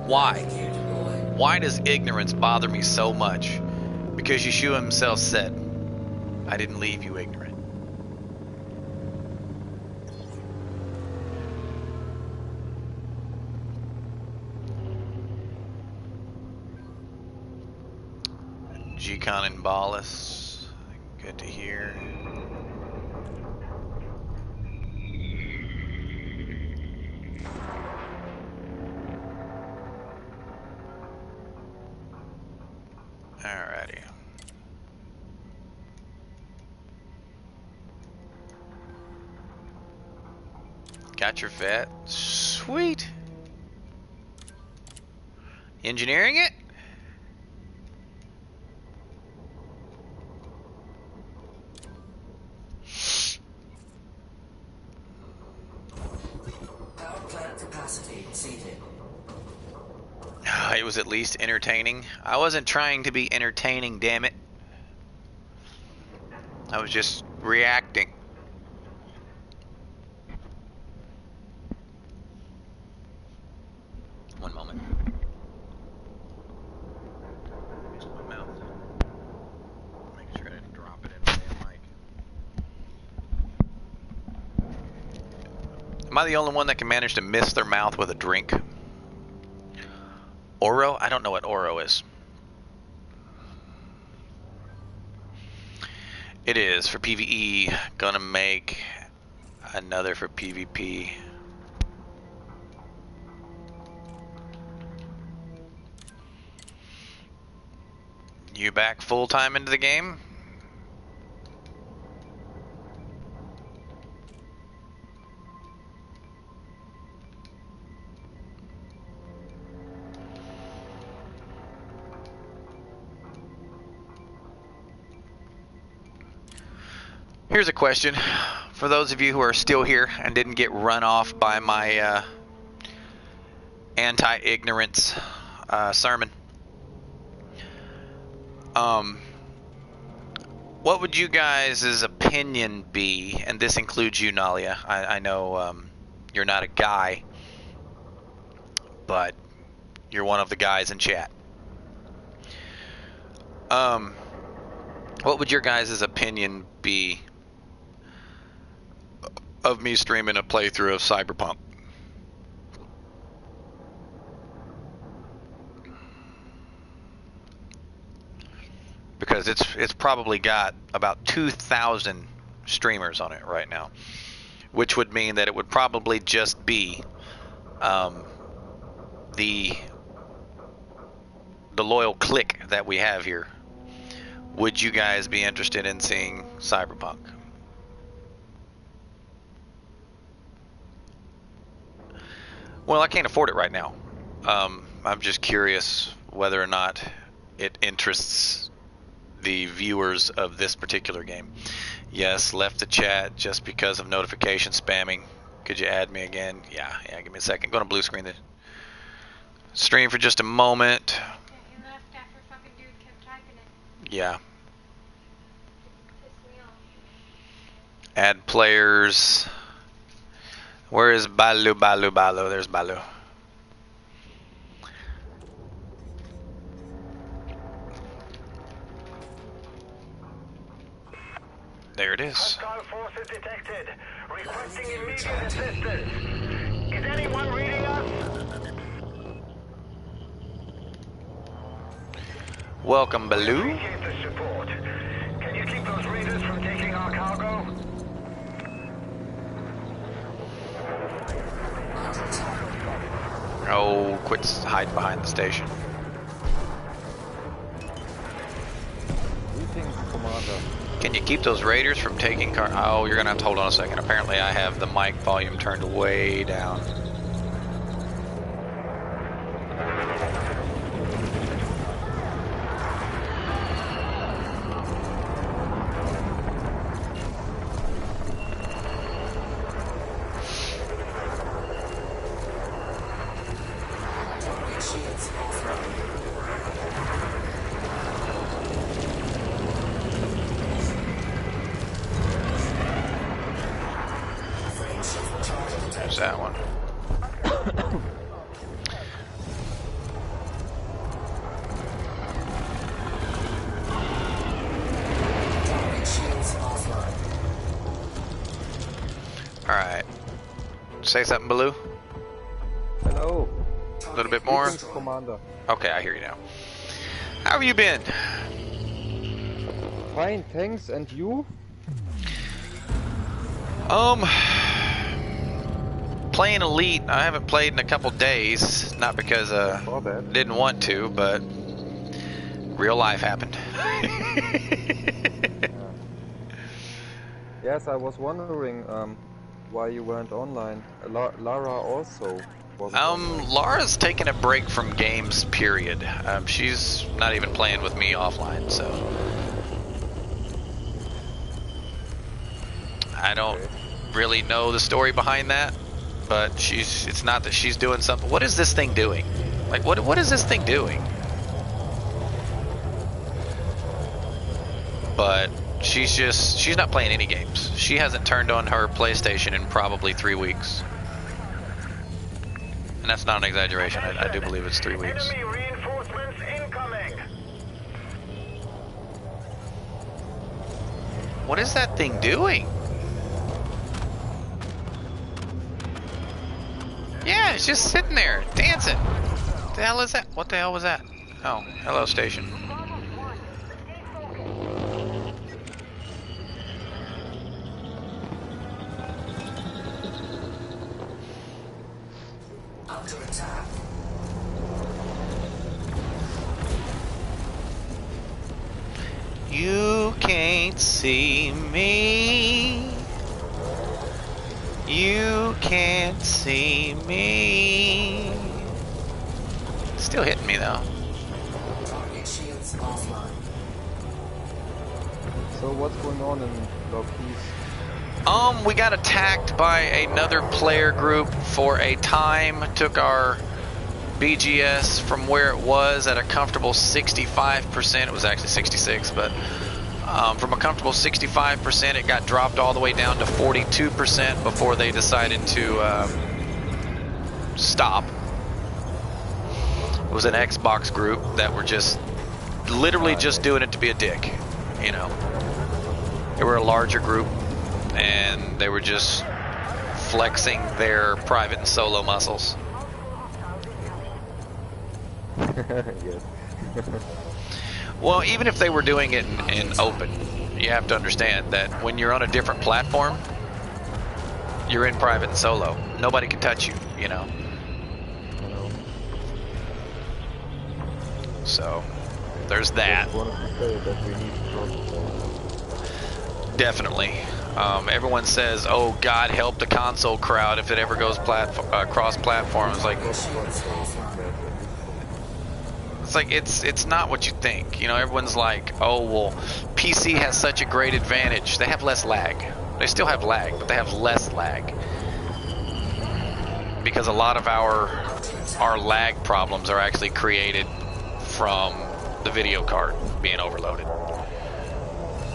Why? Why does ignorance bother me so much? Because Yeshua himself said, I didn't leave you ignorant. G-Con and Ballas, good to hear. Alrighty. Got your vet. Sweet. Engineering it? Power plant capacity exceeded. It was at least entertaining. I wasn't trying to be entertaining, damn it. I was just reacting. One moment. Fix my mouth. Make sure I didn't drop it in the damn mic. Am I the only one that can manage to miss their mouth with a drink? Oro? I don't know what Oro is. It is for PvE. Gonna make another for PvP. You back full time into the game? Here's a question for those of you who are still here and didn't get run off by my anti-ignorance sermon. What would you guys' opinion be? And this includes you, Nalia. I know you're not a guy, but you're one of the guys in chat. What would your guys' opinion be of me streaming a playthrough of Cyberpunk? Because it's probably got about 2,000 streamers on it right now, which would mean that it would probably just be the loyal clique that we have here. Would you guys be interested in seeing Cyberpunk? Well, I can't afford it right now. I'm just curious whether or not it interests the viewers of this particular game. Yes, left the chat just because of notification spamming. Could you add me again? Yeah, give me a second. Go to blue screen Stream for just a moment. Yeah, he left after fucking dude kept typing it. Yeah. Pissed me off. Add players. Where is Balu? There's Balu. There it is. Hostile forces detected. Requesting immediate assistance. Is anyone reading us? Welcome, Balu. Appreciate the support. Can you keep those raiders from taking our cargo? Oh, quit hiding behind the station. Greetings, Commander. Can you keep those raiders from taking car? Oh, you're gonna have to hold on a second. Apparently, I have the mic volume turned way down. Target shields offline. Frame shift charge detected. There's that one. Target shields offline. All right. Say something, Baloo. Hello. A little bit more. Greetings, Commander. Okay, I hear you now. How have you been? Fine, thanks. And you? Playing Elite. I haven't played in a couple days. Not because Saw that. didn't want to, but real life happened. Yes, I was wondering why you weren't online. Lara also wasn't online. Lara's taking a break from games, period. She's not even playing with me offline, so I don't really know the story behind that, but it's not that she's doing something. What is this thing doing? Like, what is this thing doing? But she's not playing any games. She hasn't turned on her PlayStation in probably 3 weeks. And that's not an exaggeration. I do believe it's 3 weeks. Enemy reinforcements incoming. What is that thing doing? Yeah, it's just sitting there, dancing. What the hell is that? What the hell was that? Oh, hello, station. Under attack. You can't see me. You can't see me. Still hitting me though. Target shields offline. So what's going on in Loki's? We got attacked by another player group for a time. Took our BGS from where it was at a comfortable 65%. It was actually 66, but from a comfortable 65%, it got dropped all the way down to 42% before they decided to stop. It was an Xbox group that were just literally just doing it to be a dick, you know. They were a larger group, and they were just flexing their private and solo muscles. Yes. Well, even if they were doing it in open, you have to understand that when you're on a different platform, you're in private and solo. Nobody can touch you, you know. So, there's that. Just wanted to say that we need to talk about. Definitely. Everyone says, "Oh, God help the console crowd if it ever goes cross platforms." Like, it's not what you think. You know, everyone's like, "Oh, well, PC has such a great advantage. They have less lag. They still have lag, but they have less lag because a lot of our our lag problems are actually created from the video card being overloaded.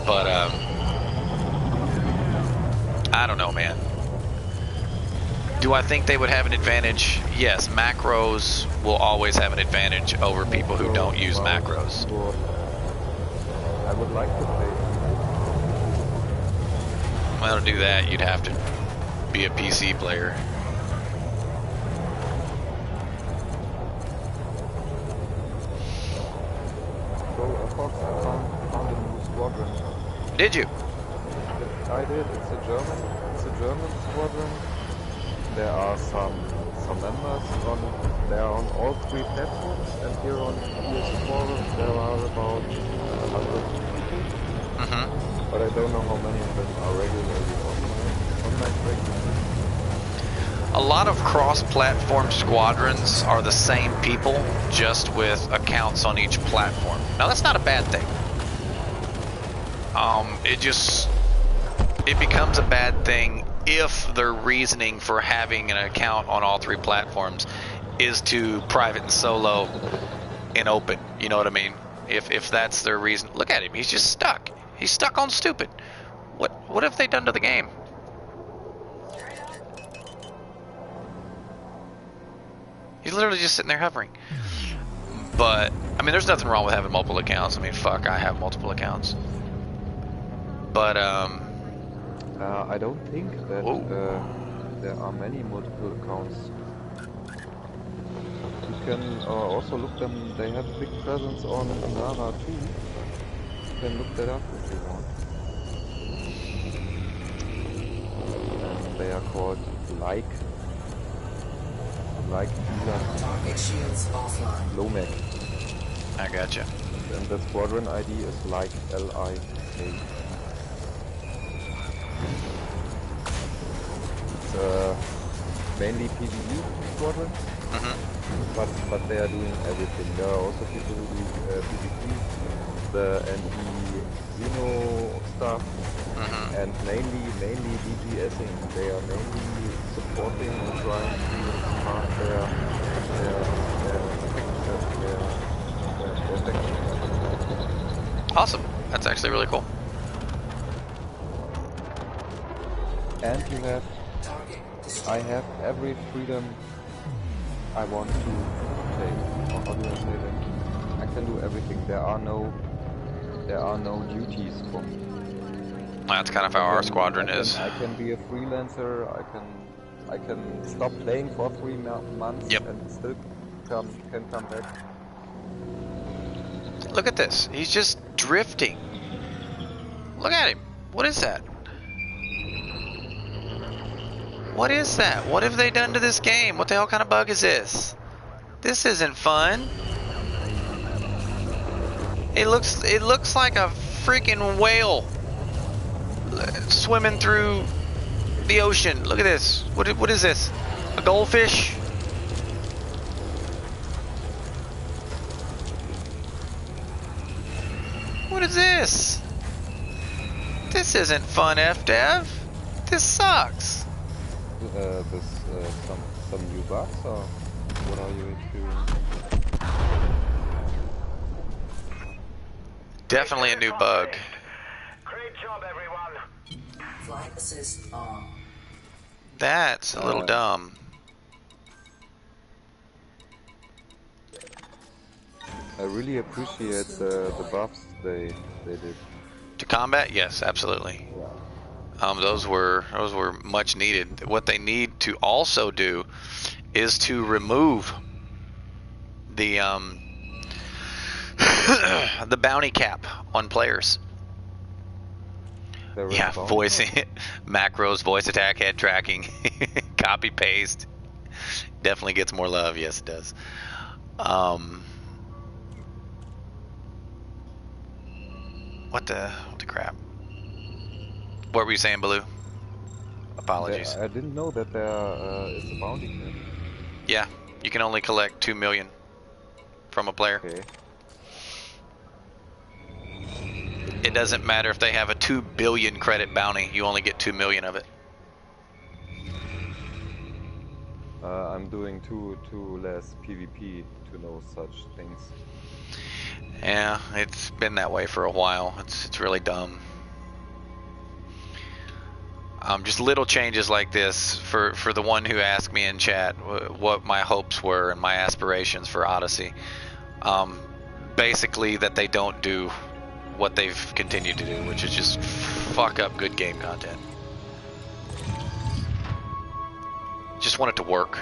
But I don't know, man. Do I think they would have an advantage? Yes, macros will always have an advantage over people who don't use macros. I would like to play. Well, to do that, you'd have to be a PC player. So, Fox, I found a new squadron. Did you? I did. It's a German squadron. There are some members they are on all three platforms, and here on PS4 there are about 100 people. Mm-hmm. But I don't know how many of them are regularly online players. A lot of cross-platform squadrons are the same people, just with accounts on each platform. Now that's not a bad thing. It becomes a bad thing if their reasoning for having an account on all three platforms is to private and solo and open. You know what I mean? If that's their reason. Look at him. He's just stuck. He's stuck on stupid. What have they done to the game? He's literally just sitting there hovering. But I mean, there's nothing wrong with having multiple accounts. I mean, fuck, I have multiple accounts. But I don't think that there are many multiple accounts. You can also look them. They have a big presence on Lara too. You can look that up if you want. And they are called like Target shields offline. Lomac. I gotcha. And the squadron ID is like LIK. It's mainly PvE squadron, but they are doing everything. There are also people who do PvP, the anti-Xeno stuff, and mainly DGSing. They are mainly supporting and trying to expand their effectiveness. Awesome. That's actually really cool. And you have, I have every freedom I want to take. Or how do I say that? I can do everything. There are no duties for me. That's kind of how our squadron is. I can be a freelancer. I can stop playing for 3 months and still can come back. Look at this. He's just drifting. Look at him. What is that? What is that? What have they done to this game? What the hell kind of bug is this? This isn't fun. It looks like a freaking whale swimming through the ocean. Look at this. What is this? A goldfish? What is this? This isn't fun, FDev. This sucks. Some new bugs, or what are you experiencing? Definitely a new bug. Great job, everyone. Flight assist on. That's a little dumb. I really appreciate the buffs they did. To combat, yes, absolutely. Those were much needed. What they need to also do is to remove the the bounty cap on players. Yeah, voice macros, voice attack, head tracking, copy paste. Definitely gets more love. Yes, it does. What the crap? What were you saying, Baloo? Apologies. I didn't know that there is a bounty cap. Yeah, you can only collect 2 million from a player. Okay. It doesn't matter if they have a 2 billion credit bounty, you only get 2 million of it. I'm doing too less PvP to know such things. Yeah, it's been that way for a while. It's really dumb. Just little changes like this for the one who asked me in chat what my hopes were and my aspirations for Odyssey. Basically that they don't do what they've continued to do, which is just fuck up good game content. Just want it to work.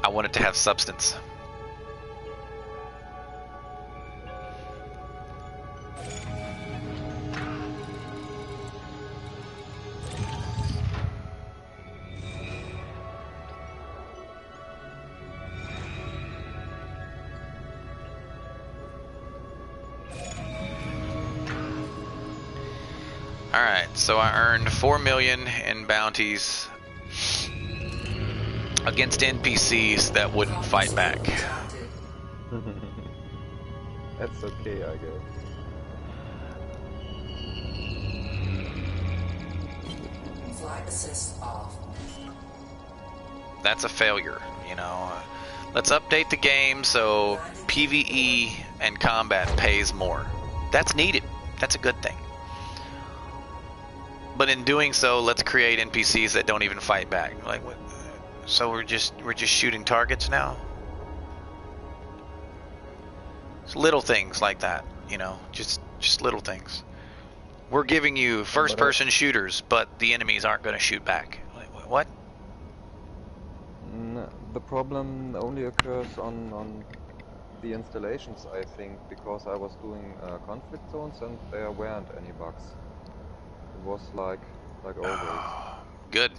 I want it to have substance. Alright, so I earned 4 million in bounties against NPCs that wouldn't fight back. That's okay, I guess. Flight assist off. That's a failure, you know. Let's update the game so PvE and combat pays more. That's needed. That's a good thing. But in doing so, let's create NPCs that don't even fight back. Like, what? So we're just shooting targets now. It's little things like that, you know, just little things. We're giving you first-person shooters, but the enemies aren't going to shoot back. Like, what? The problem only occurs on the installations, I think, because I was doing conflict zones and there weren't any bugs. It was like always. Good.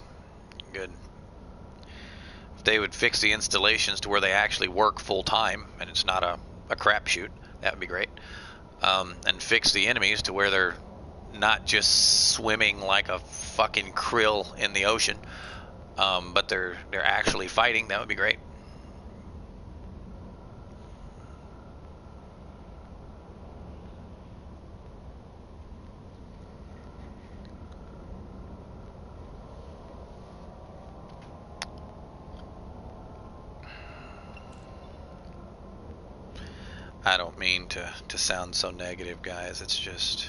If they would fix the installations to where they actually work full time and it's not a crapshoot, that would be great. And fix the enemies to where they're not just swimming like a fucking krill in the ocean, but they're actually fighting, that would be great. I don't mean to sound so negative, guys. It's just,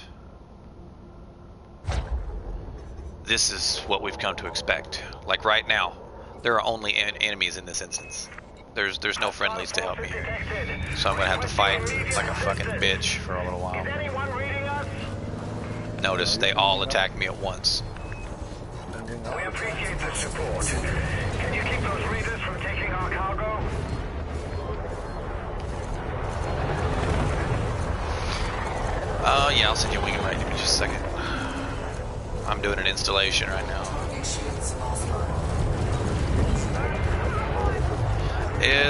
this is what we've come to expect. Like right now, there are only enemies in this instance. There's no friendlies to help me here. So I'm gonna have to fight like a fucking bitch for a little while. Notice they all attacked me at once. We appreciate the support. Can you keep those readers from taking our cargo? Yeah, I'll send you a wing right. Give me just a second. I'm doing an installation right now.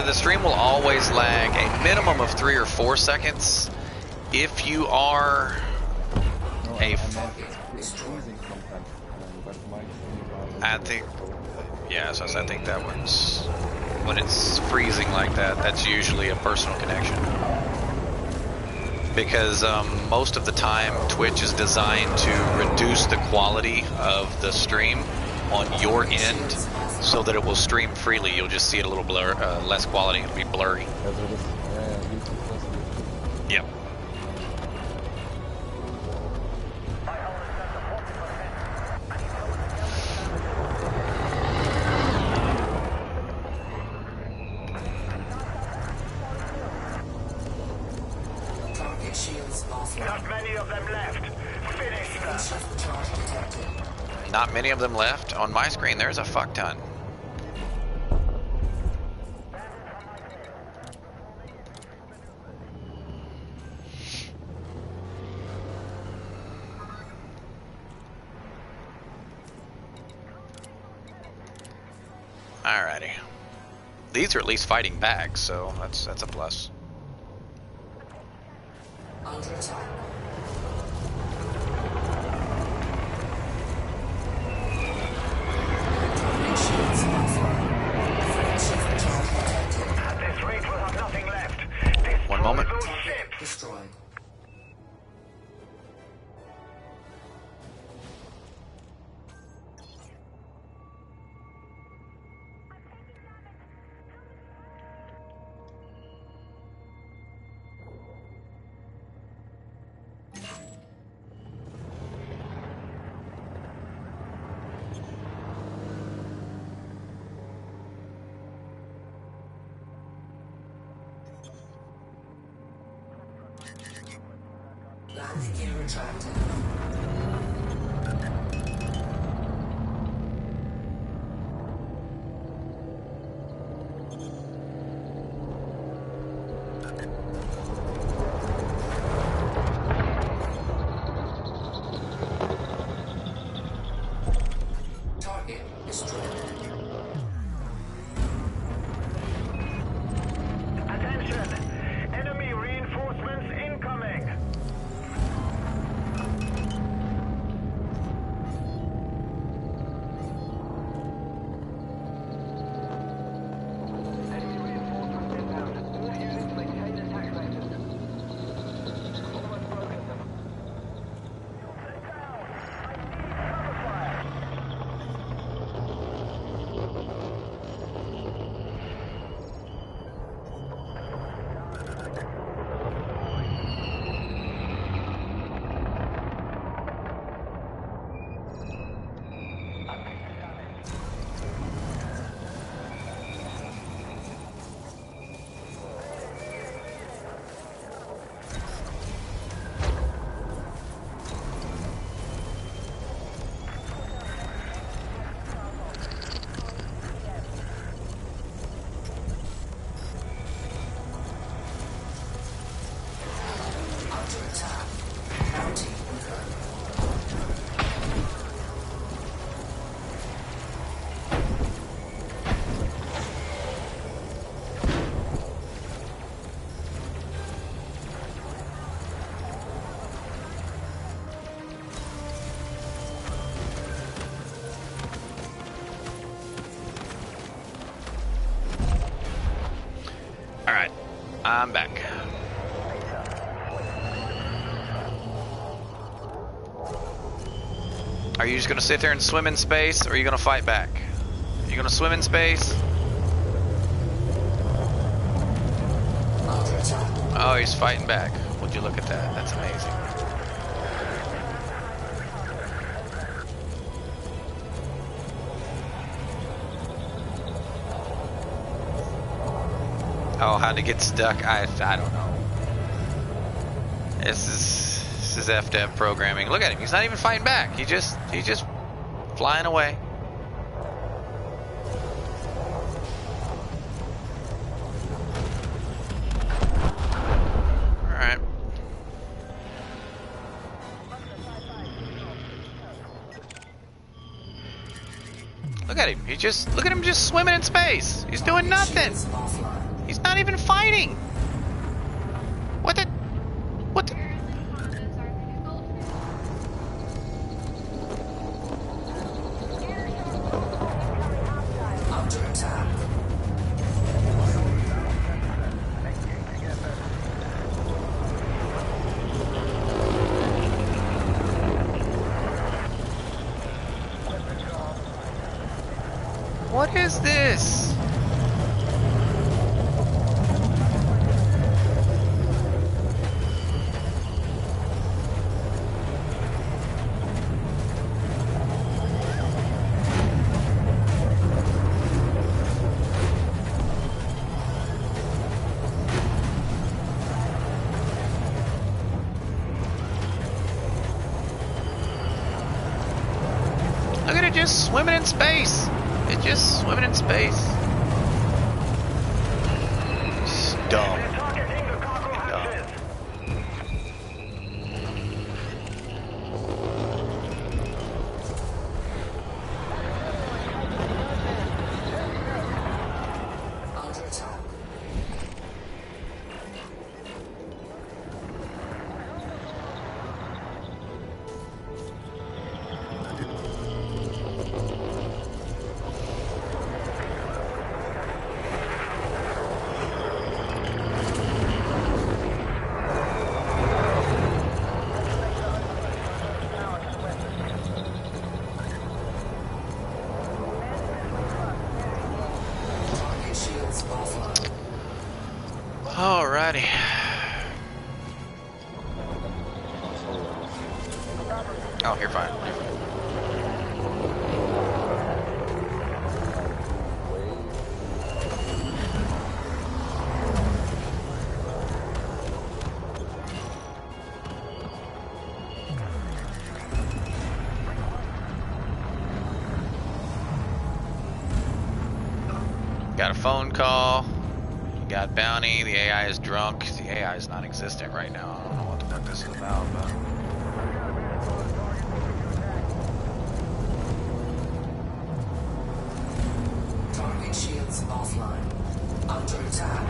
The stream will always lag a minimum of 3 or 4 seconds. If you are I think, yeah, so I think that one's, when it's freezing like that, that's usually a personal connection. Because most of the time Twitch is designed to reduce the quality of the stream on your end so that it will stream freely. You'll just see it a little blur, less quality, it'll be blurry. Yep. Not many of them left. Finish them. Not many of them left. On my screen, there's a fuck ton. Alrighty. These are at least fighting back, so that's a plus. Under attack. At this rate, we'll have nothing left. One moment. Those ships. Destroyed. Begin retracting. Target destroyed. Attention! Enemy reinforcements incoming! Enemy reinforcements inbound. All units maintain attack vectors. Almost broken them. Stay down! I need cover fire! Under attack. Bounty incurred. Alright, I'm back. Are you just gonna sit there and swim in space, or are you gonna fight back? Are you gonna swim in space? Under attack. Oh, he's fighting back. Would you look at that? That's amazing. Oh, how to get stuck? I don't know. This is FDev programming. Look at him. He's not even fighting back. He's just flying away. All right. Look at him. Look at him just swimming in space. He's doing nothing. Shields offline. He's not even fighting. What the? What the? Where is the Hondas? Are they a goldfish? Under attack. What is this? Look at it just swimming in space. It's just swimming in space. It's dumb. They're targeting the cargo hatches! Under attack. Target shields offline. Alrighty. Oh, you're fine. You're fine. Got a phone call. Got bounty. The AI is drunk. The AI is non-existent right now. I don't know what the fuck this is about, but Target shields offline. Under attack.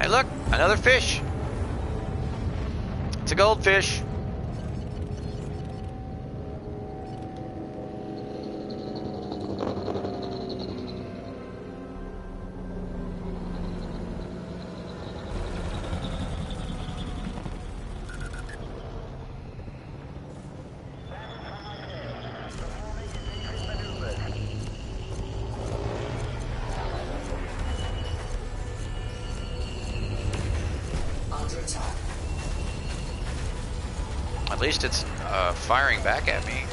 hey, look, another fish. It's a goldfish. Under attack. At least it's firing back at me.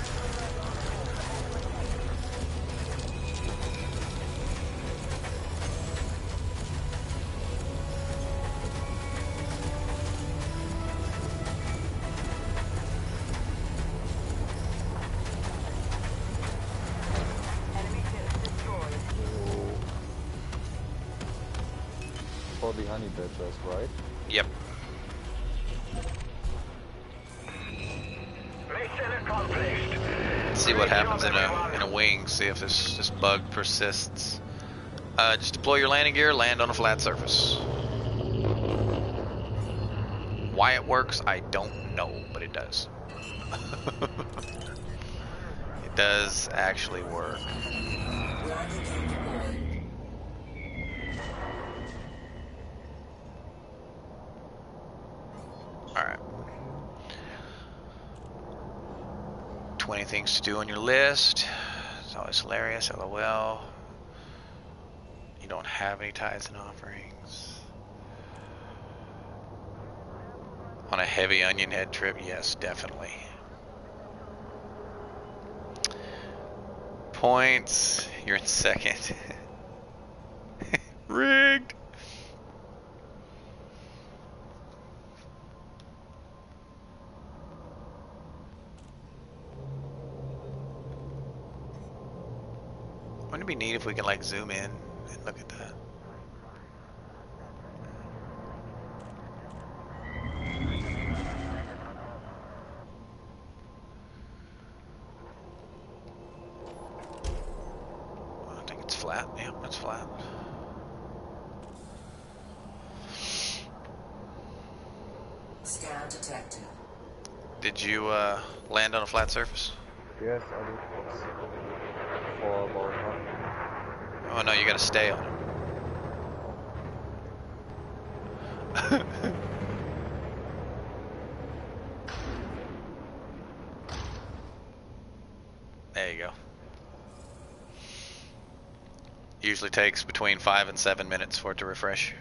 For the honey badgers, right? Yep. Mission accomplished. Let's see what happens in a wing. See if this bug persists. Just deploy your landing gear. Land on a flat surface. Why it works, I don't know, but it does. It does actually work. Alright. 20 things to do on your list. It's always hilarious, lol. You don't have any tithes and offerings. On a heavy onion head trip, yes, definitely. Points, you're in second. Rigged. Wouldn't it be neat if we could like zoom in and look at that? I think it's flat. Yeah, it's flat. Scan detected. Did you land on a flat surface? Yes, I did for about half. Oh no, you gotta stay on it. There you go. Usually takes between 5 and 7 minutes for it to refresh.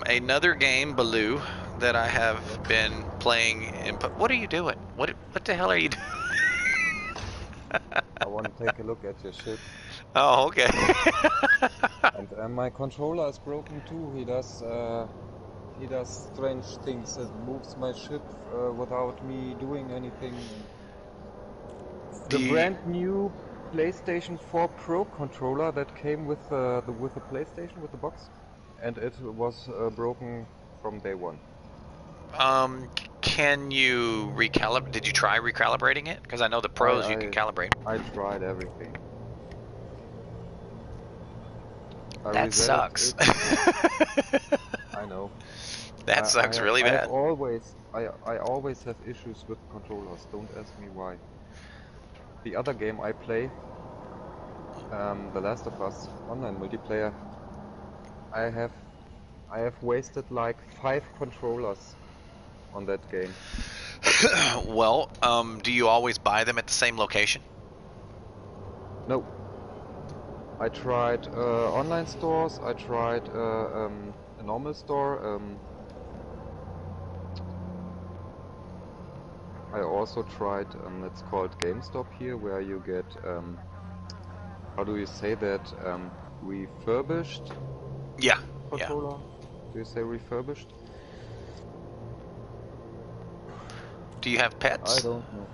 Another game, Baloo, that I have been playing. What are you doing? What the hell are you doing? I want to take a look at your ship. Oh, okay. And my controller is broken too. He does strange things. It moves my ship without me doing anything. The brand new PlayStation 4 Pro controller that came with the PlayStation, with the box, and it was broken from day one. Can you recalibrate? Did you try recalibrating it? Because I know the pros you can calibrate. I tried everything. That sucks. I know. That sucks really bad. I always have issues with controllers. Don't ask me why. The other game I play, The Last of Us online multiplayer, I have wasted like 5 controllers on that game. Well, do you always buy them at the same location? No. I tried online stores, I tried a normal store, I also tried, it's called GameStop here, where you get, how do you say that, refurbished Yeah. controller? Do you say refurbished? Do you have pets? I don't know.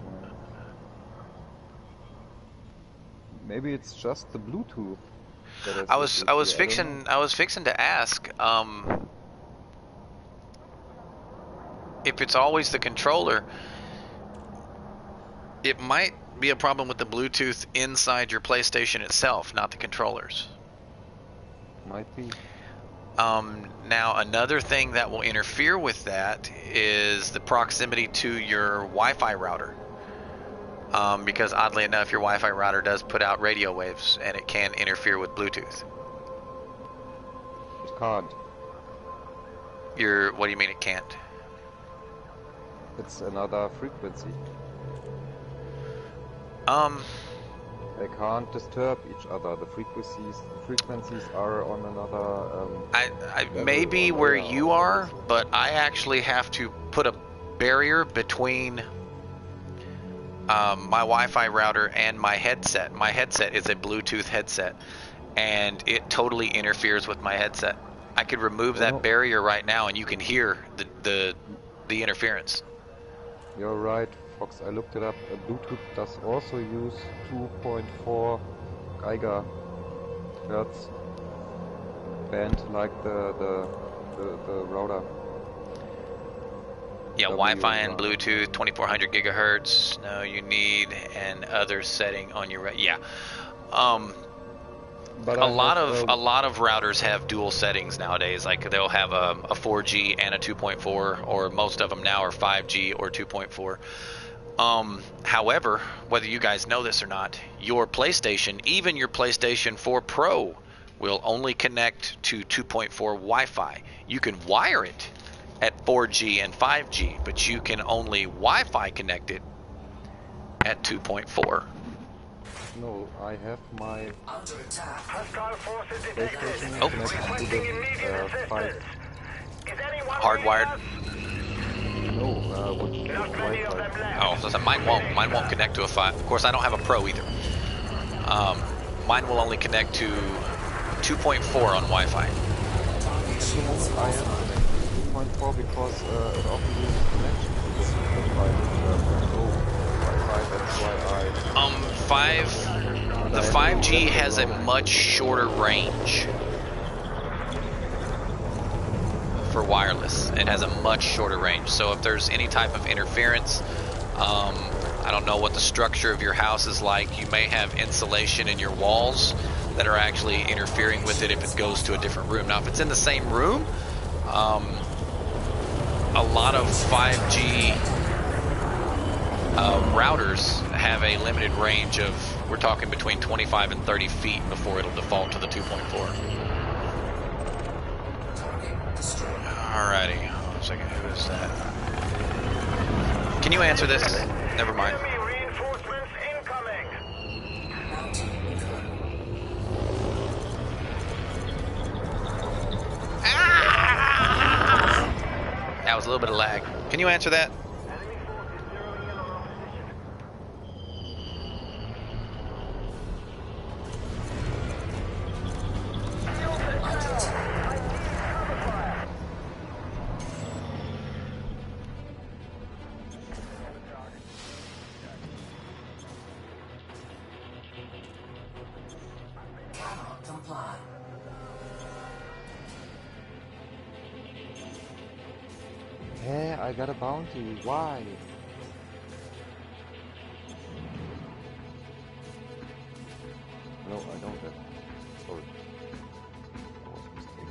Maybe it's just the Bluetooth. That I was I don't know. fixing to ask if it's always the controller. It might be a problem with the Bluetooth inside your PlayStation itself, not the controllers. Might be. Now, another thing that will interfere with that is the proximity to your Wi-Fi router. Because oddly enough, your Wi-Fi router does put out radio waves, and it can interfere with Bluetooth. It can't. What do you mean it can't? It's another frequency. They can't disturb each other. The frequencies are on another. Maybe level, where or you are, but I actually have to put a barrier between my Wi-Fi router and my headset. My headset is a Bluetooth headset, and it totally interferes with my headset. I could remove that barrier right now, and you can hear the interference. You're right, Fox. I looked it up. Bluetooth does also use 2.4 gigahertz band, like the router. Yeah, Wi-Fi and Bluetooth, 2400 gigahertz. No, you need an other setting on your yeah. But a lot of routers have dual settings nowadays. Like they'll have a 4G and a 2.4, or most of them now are 5G or 2.4. However, whether you guys know this or not, your PlayStation, even your PlayStation 4 Pro, will only connect to 2.4 Wi-Fi. You can wire it at 4G and 5G, but you can only Wi-Fi connect it at 2.4. No, I have my Under attack. Hostile forces detected. PlayStation connected to the 5. Hardwired. No, with Wi-Fi. Oh, so mine won't connect to a 5. Of course, I don't have a Pro either. Mine will only connect to 2.4 on Wi-Fi. At the moment I am connected to 2.4 because it often loses connection. That's why Wi-Fi, that's why The 5G has a much shorter range for wireless. It has a much shorter range. So if there's any type of interference, I don't know what the structure of your house is like. You may have insulation in your walls that are actually interfering with it if it goes to a different room. Now, if it's in the same room, a lot of 5G routers have a limited range of, we're talking between 25 and 30 feet before it'll default to the 2.4. Alrighty, hold on a second, who is that? Can you answer this? Never mind. Reinforcements incoming. That was a little bit of lag. Can you answer that? Cannot comply. Hey, I got a bounty. Why? No, I don't have. Sorry. I was mistaken.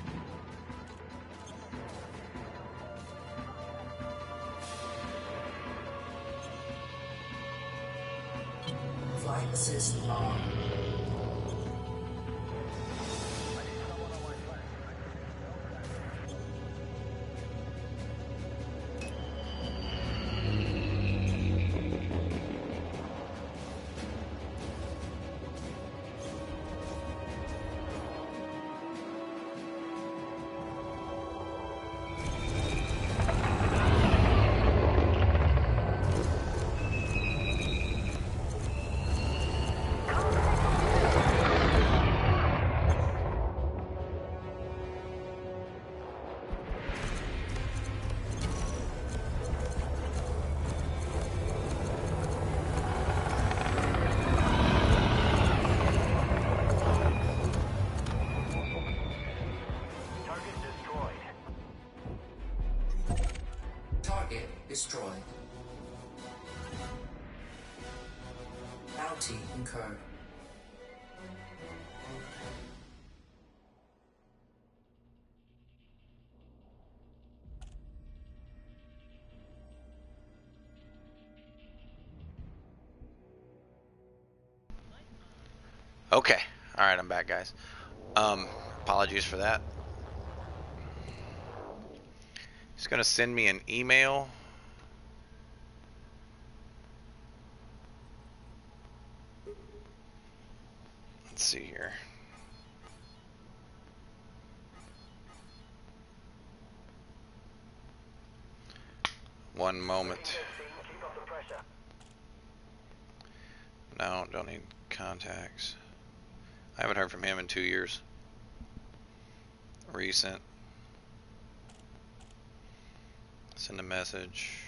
Flight assist on. destroyed. Bounty incurred. Okay. Alright, I'm back, guys. Apologies for that. He's gonna send me an email. Let's see here. One moment. Keep up the pressure. No, don't need contacts. I haven't heard from him in 2 years. Recent. Send a message.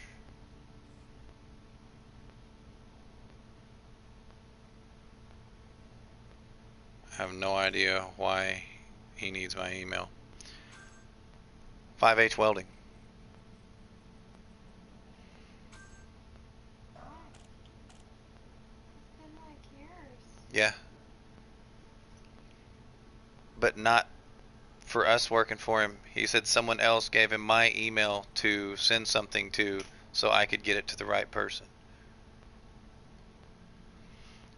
I have no idea why he needs my email. 5H Welding. Oh. It's been like years. Yeah. But not for us working for him. He said someone else gave him my email to send something to so I could get it to the right person.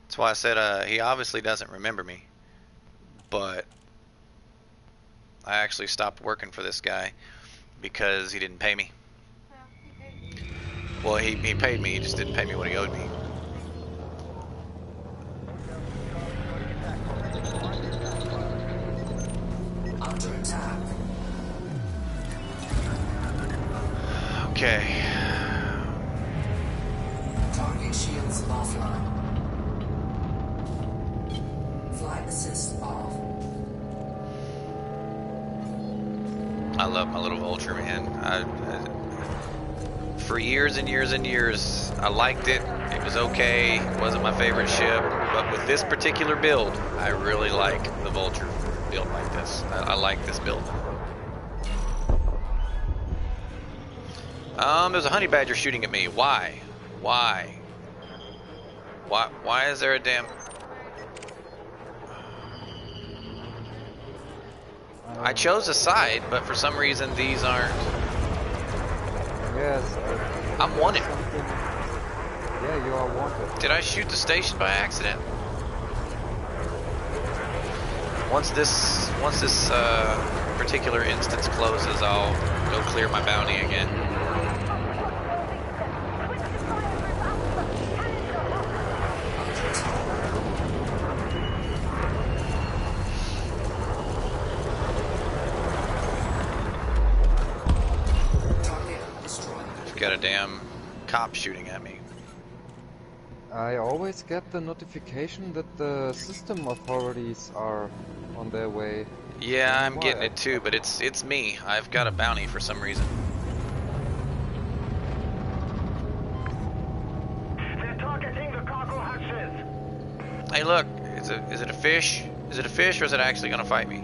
That's why I said he obviously doesn't remember me. But I actually stopped working for this guy because he didn't pay me. Well, he paid. Well, he paid me, he just didn't pay me what he owed me. Under attack. Okay. Target shields offline. Flight assist off. I love my little Vulture, man. For years and years and years, I liked it. It was okay. It wasn't my favorite ship. But with this particular build, I really like the Vulture build like this. I like this build. There's a honey badger shooting at me. Why? Why? Why is there a damn... I chose a side, but for some reason these aren't... Yes. I'm wanted. Something... Yeah, you are wanted. Did I shoot the station by accident? Once this particular instance closes, I'll go clear my bounty again. Target destroyed. I've got a damn cop shooting at me. I always get the notification that the system authorities are on their way. Yeah, I'm Why? getting it too, but it's me. I've got a bounty for some reason. They're targeting the cargo hatches. Hey, look, is it a fish? Is it a fish or is it actually gonna fight me?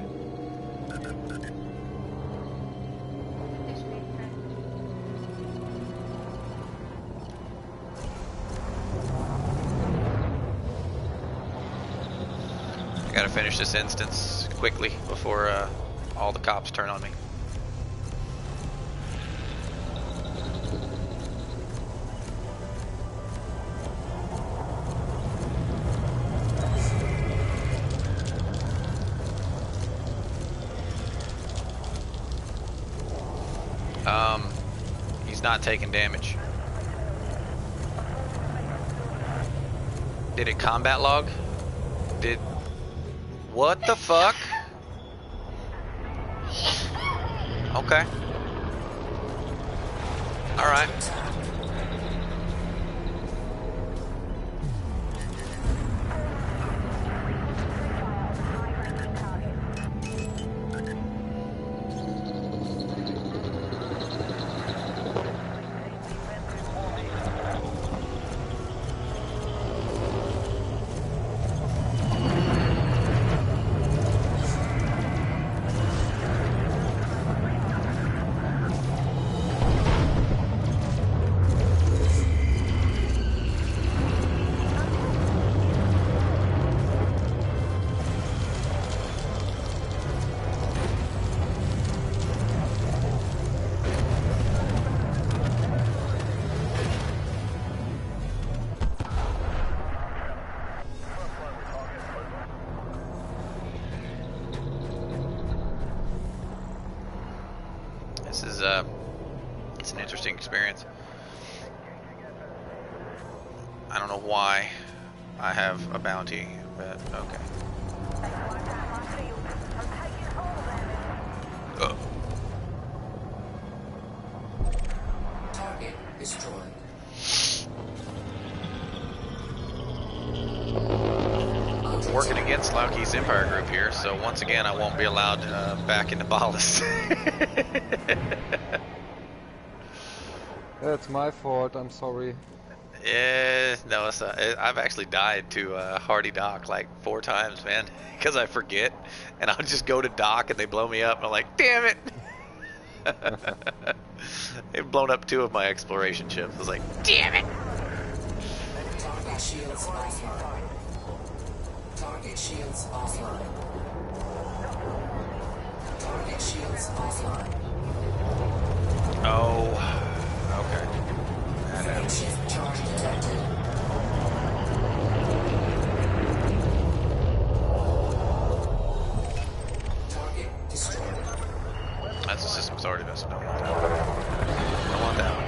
Fish made friend. I gotta finish this instance quickly before all the cops turn on me. He's not taking damage. Did it combat log? Did... What the fuck? Okay. Alright. interesting experience. I don't know why I have a bounty, but okay. Target destroyed. Working against Laukey's Empire group here, so once again I won't be allowed back into Ballast. That's my fault, I'm sorry. Yeah, no, I've actually died to Hardy Dock like 4 times, man, because I forget, and I'll just go to dock and they blow me up, and I'm like, damn it! They've blown up 2 of my exploration ships. I was like, damn it! Target shields offline. Target shields offline. Target shields offline. Oh, okay. Frameshift charge detected. Target destroyed. That's the system's already messed up. Don't want that. Don't want that one.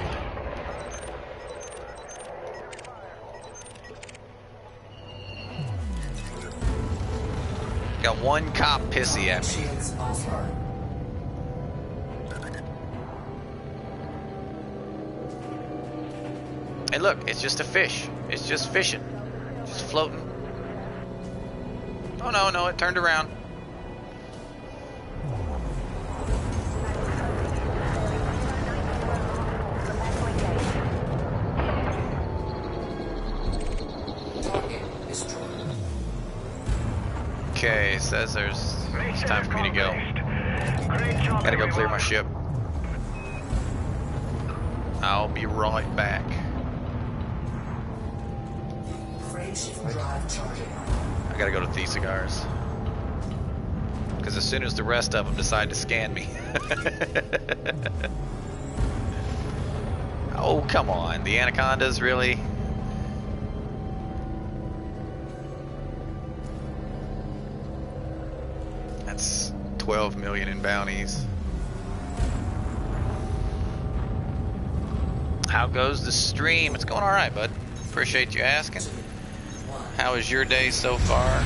Got 1 cop pissy at me. Shields offline. Hey look, it's just a fish. It's just fishing. Just floating. Oh no, it turned around. Target destroyed. Okay, it says it's time for me to go. Gotta go clear my ship. I'll be right back. Frameshift drive charging. I gotta go to Thesagars. Because as soon as the rest of them decide to scan me. Oh, come on. The Anacondas, really? That's 12 million in bounties. How goes the stream? It's going alright, bud. Appreciate you asking. How is your day so far?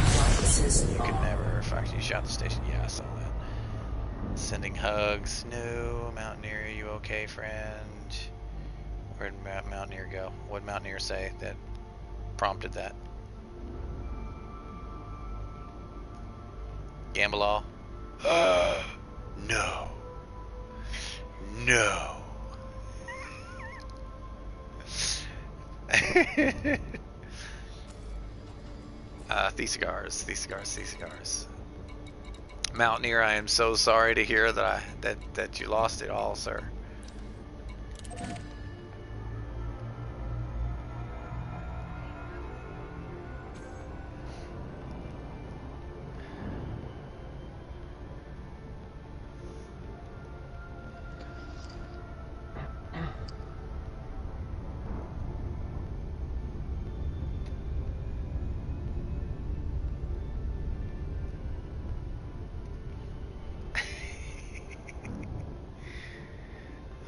You could never. Fuck, you shot the station. Yeah, I saw that. Sending hugs. No. Mountaineer, you okay, friend? Where'd Mountaineer go? What'd Mountaineer say that prompted that? Gambalaw? No. No. Thesagars. Mountaineer, I am so sorry to hear that that you lost it all, sir.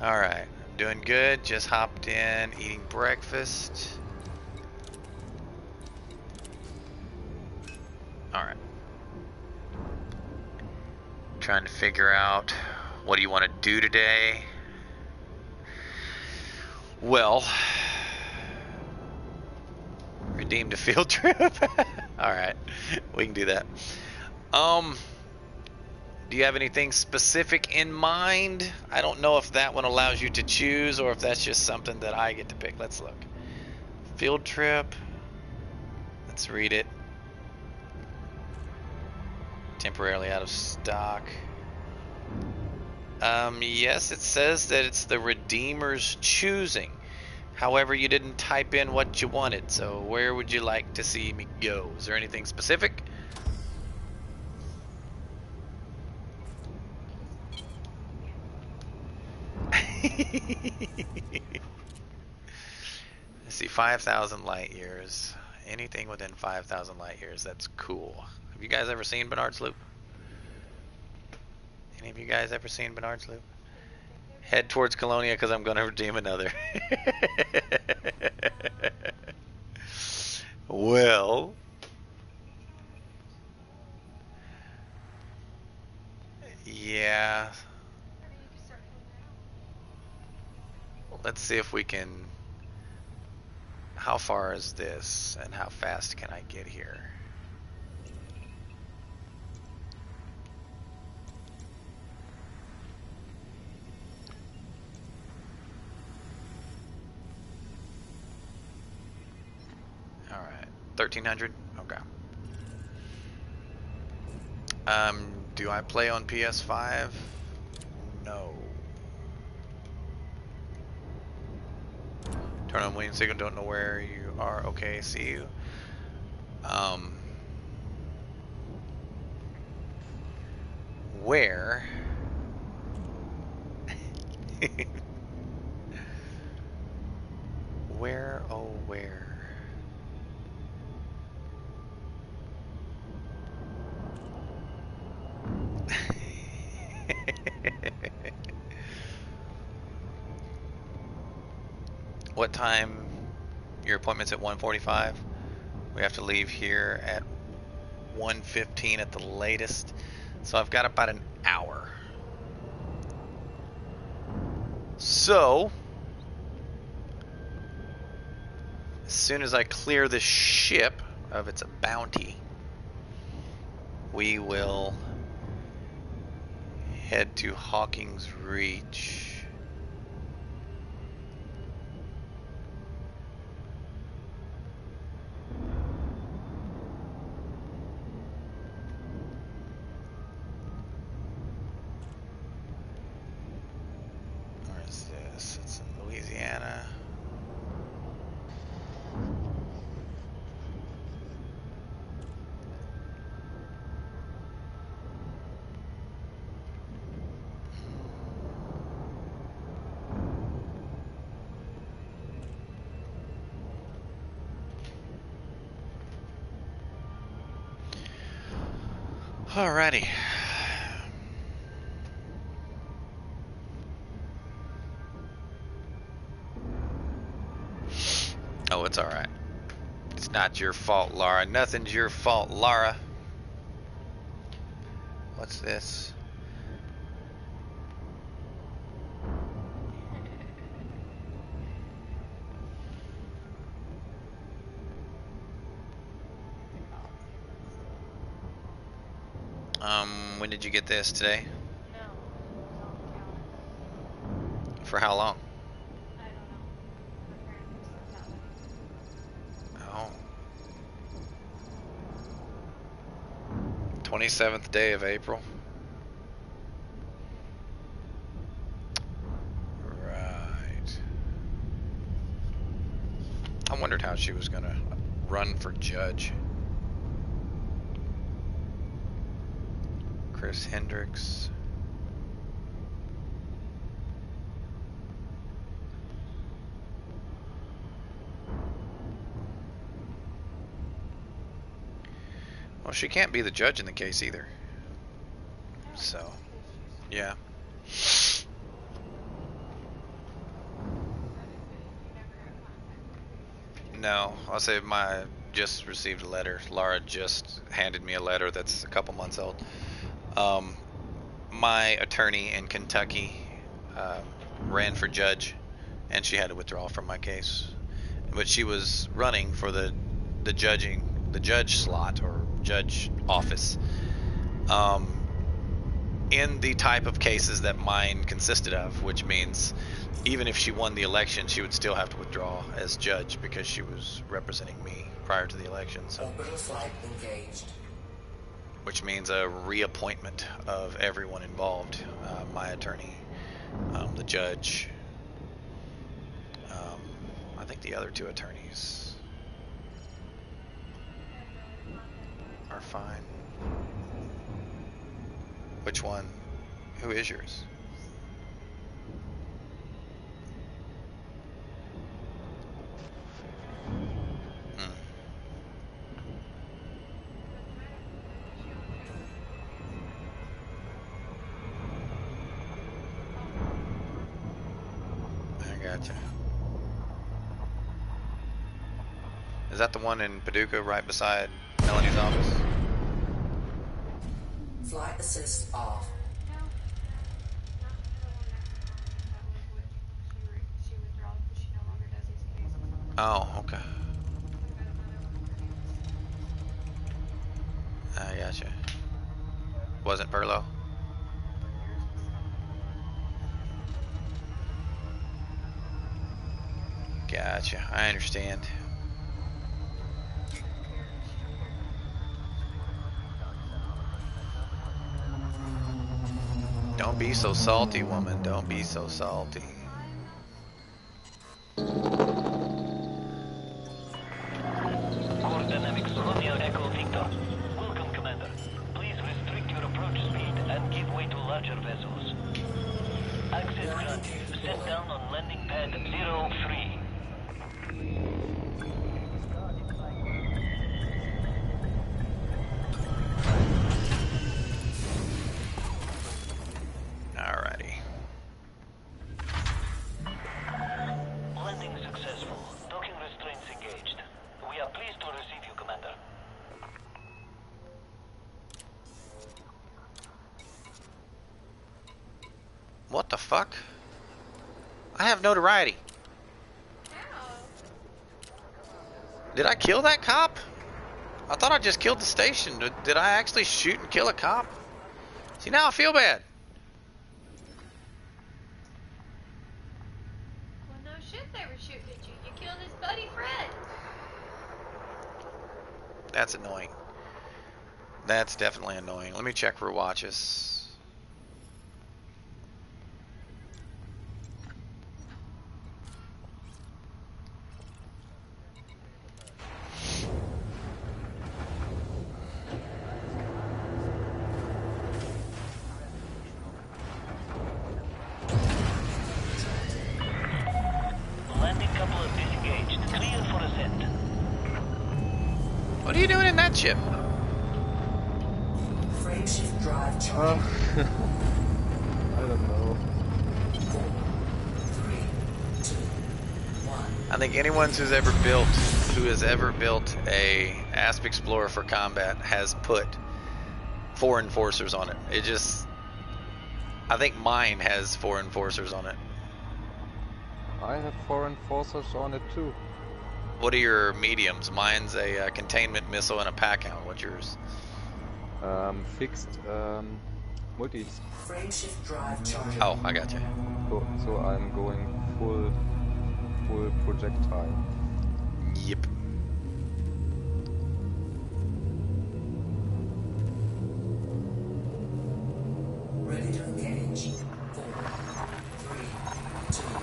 Alright, I'm doing good. Just hopped in, eating breakfast. Alright. Trying to figure out what do you want to do today. Well, redeemed a field trip. Alright, we can do that. Do you have anything specific in mind? I don't know if that one allows you to choose or if that's just something that I get to pick. Let's look. Field trip. Let's read it. Temporarily out of stock. Yes, it says that it's the Redeemer's choosing. However, you didn't type in what you wanted, so where would you like to see me go? Is there anything specific? Let's see, 5,000 light years. Anything within 5,000 light years, that's cool. Have you guys ever seen Bernard's Loop? Any of you guys ever seen Bernard's Loop? Head towards Colonia because I'm going to redeem another. Well, yeah. Let's see if we can. How far is this, and how fast can I get here? All right, 1300. Okay. Do I play on PS5? No. Turn on waiting signal. Don't know where you are. Okay, see you. Where? Where, oh where? What time? Your appointment's at 1:45. We have to leave here at 1:15 at the latest. So I've got about an hour. So, as soon as I clear the ship of its bounty, we will head to Hawkins Reach. Where is this? It's in Louisiana. Alrighty. Oh, it's alright. It's not your fault, Lara. Nothing's your fault, Lara. What's this? When did you get this? Today? No, it was on the calendar. For how long? I don't know. My parents sent that. Oh. 27th day of April. Right. I wondered how she was gonna run for judge. Chris Hendricks. Well, she can't be the judge in the case either. So, yeah. No, I'll say just received a letter. Laura just handed me a letter that's a couple months old. My attorney in Kentucky ran for judge, and she had to withdraw from my case. But she was running for the judge slot or judge office. In the type of cases that mine consisted of, which means even if she won the election, she would still have to withdraw as judge because she was representing me prior to the election. So, Orbital flight engaged. which means a reappointment of everyone involved. My attorney, the judge, I think the other two attorneys are fine. Which one? Who is yours? Hmm. gotcha. Is that the one in Paducah right beside Melanie's office? Flight assist off. No, not the one that was with she withdrawals, but she no longer does these cases. Oh, okay. Talking about another one for I gotcha. Wasn't Perlo? Gotcha. I understand. Don't be so salty, woman. Don't be so salty. Core dynamics, Romeo Echo Victor. Welcome, Commander. Please restrict your approach speed and give way to larger vessels. Access granted. Set down on landing pad 03. Alrighty. Landing successful. Docking restraints engaged. We are pleased to receive you, Commander. What the fuck? I have notoriety. Did I kill that cop? I thought I just killed the station. Did I actually shoot and kill a cop? See, now I feel bad. Well, no shit, they were shooting at you. You killed his buddy Fred. That's annoying. That's definitely annoying. Let me check for watches. Landing couple disengaged. Clear for ascent. What are you doing in that ship? Frameshift drive charging. I don't know. 4, 3, 2, 1. I think anyone who has ever built a Asp Explorer for combat has put 4 enforcers on it. I think mine has 4 enforcers on it. I have 4 enforcers on it too. What are your mediums? Mine's a containment missile and a pack hound. What's yours? Fixed multis. Frameshift drive charging. Oh, I got you. So I'm going full projectile. Yep. Ready to engage. 4, 3, 2, 1.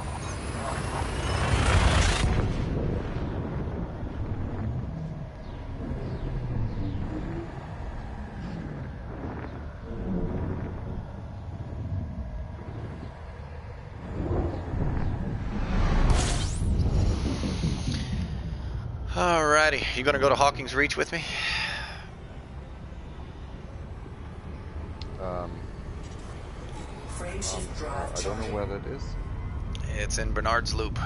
Alrighty, you gonna go to Hawking's Reach with me? Frameshift drive I don't charging. know where that is. It's in Bernard's Loop.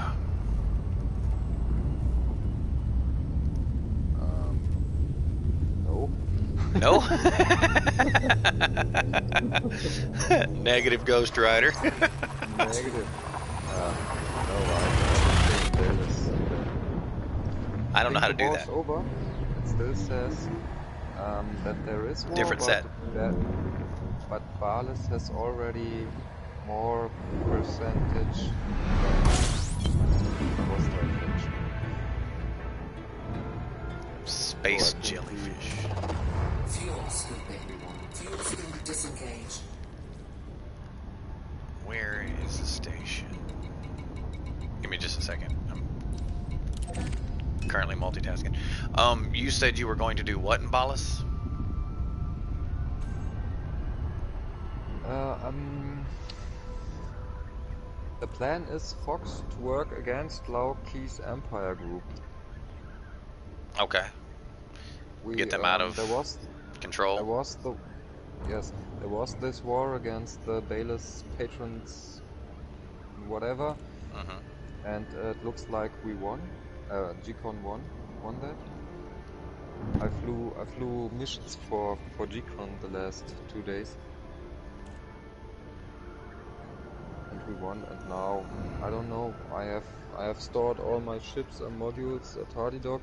No. No? Negative, Ghost Rider. Negative. No, I think there is. I don't know how to do war's that. Over. It still says that there is war, Different set. But Balis has already more percentage than Ghost Rider. Space Oh, I think jellyfish. Fuel scooping. Fuel scoop disengaged. Where is the station? Give me just a second. I'm currently multitasking. You said you were going to do what in Balas? The plan is Fox to work against Lau Key's Empire Group. Okay. Get them out of There was control. there was this war against the Bayless patrons, whatever, Mhm. and it looks like we won. G-Con won that. I flew missions for G-Con the last 2 days, and we won. And now I don't know. I have stored all my ships and modules at Hardy Dock.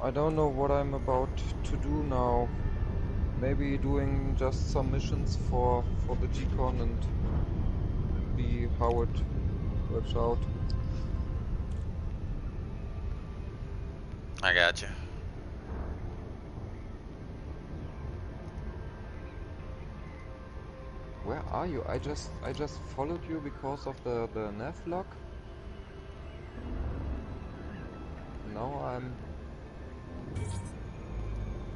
I don't know what I'm about to do now. Maybe doing just some missions for the G-Con and see how it works out. I got you. Where are you? I just followed you because of the nav log. Now I'm in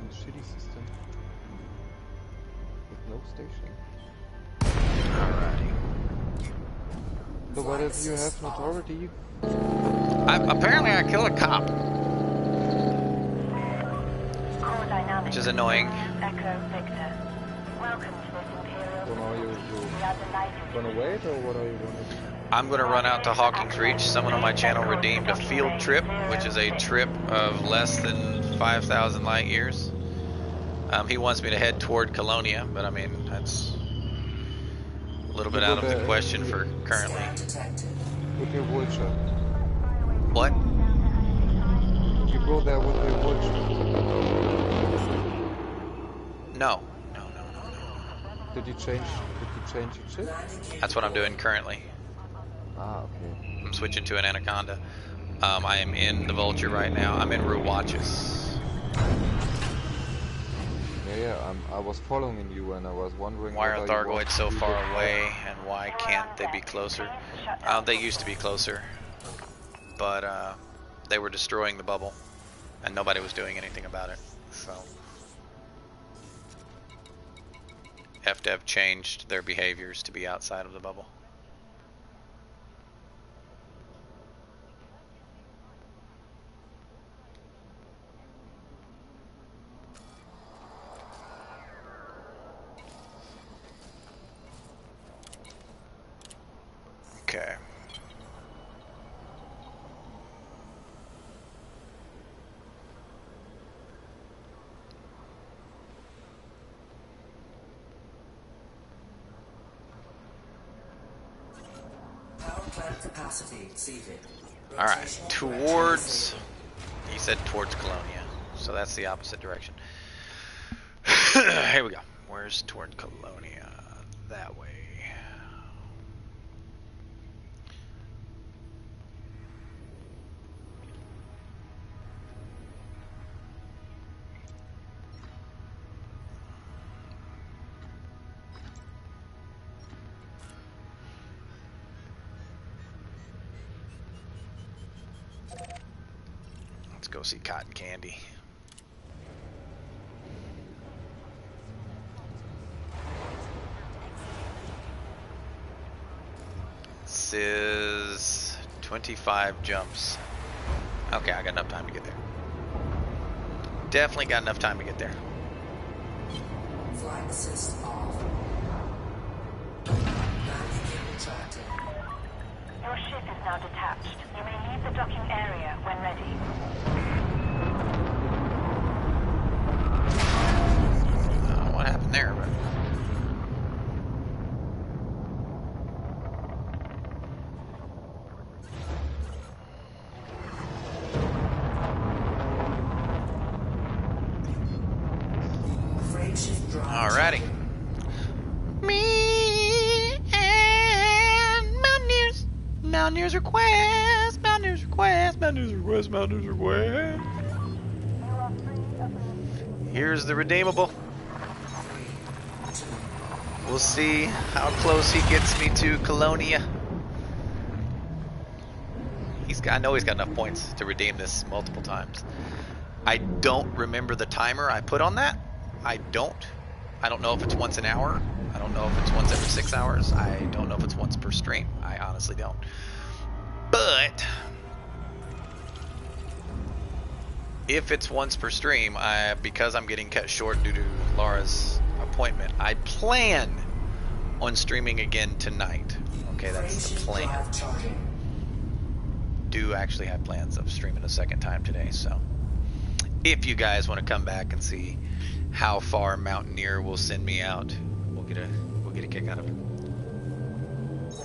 the shitty system with no station. Alrighty. So what if you have not already? Apparently I killed a cop, Core dynamics. which is annoying. Echo Victor. Welcome to this Imperial. So now you We are delighted. gonna wait, or what are you gonna do? I'm going to run out to Hawkins Reach. Someone on my channel redeemed a field trip, which is a trip of less than 5,000 light years. He wants me to head toward Colonia, but I mean, that's a little bit out of the question for currently. Scan detected. With your vulture. What? You go there with your vulture. No. Did you change your chip? That's what I'm doing currently. Ah, okay. I'm switching to an Anaconda. I am in the Vulture right now. I'm in Ruwachis. Yeah. I was following you, and I was wondering Why are whether you want Thargoids so to do far that. away, and why can't they be closer? They used to be closer, but they were destroying the bubble, and nobody was doing anything about it. So FDev changed their behaviors to be outside of the bubble. Okay. Power plant capacity exceeded. All right. Rotational Towards. He said towards Colonia, so that's the opposite direction. Here we go. Where's toward Colonia? That way. Let's go see Cotton Candy. This is 25 jumps. Okay, I got enough time to get there. Definitely got enough time to get there. Flight assist off. Landing gear retracted. Your ship is now detached. You may leave the docking area when ready. What happened there? But Frameshift drive. alrighty. Me and Mountaineers. Mountaineers request. Mountaineers request. Mountaineers request. Mountaineers request. Here's the redeemable. We'll see how close he gets me to Colonia. I know he's got enough points to redeem this multiple times. I don't remember the timer I put on that. I don't know if it's once an hour. I don't know if it's once every 6 hours. I don't know if it's once per stream. I honestly don't. But if it's once per stream, because I'm getting cut short due to Laura's appointment, I plan on streaming again tonight. Okay, that's the Frameshift plan. drive charging. do actually have plans of streaming a second time today, so if you guys want to come back and see how far Mountaineer will send me out, we'll get a kick out of it. 3,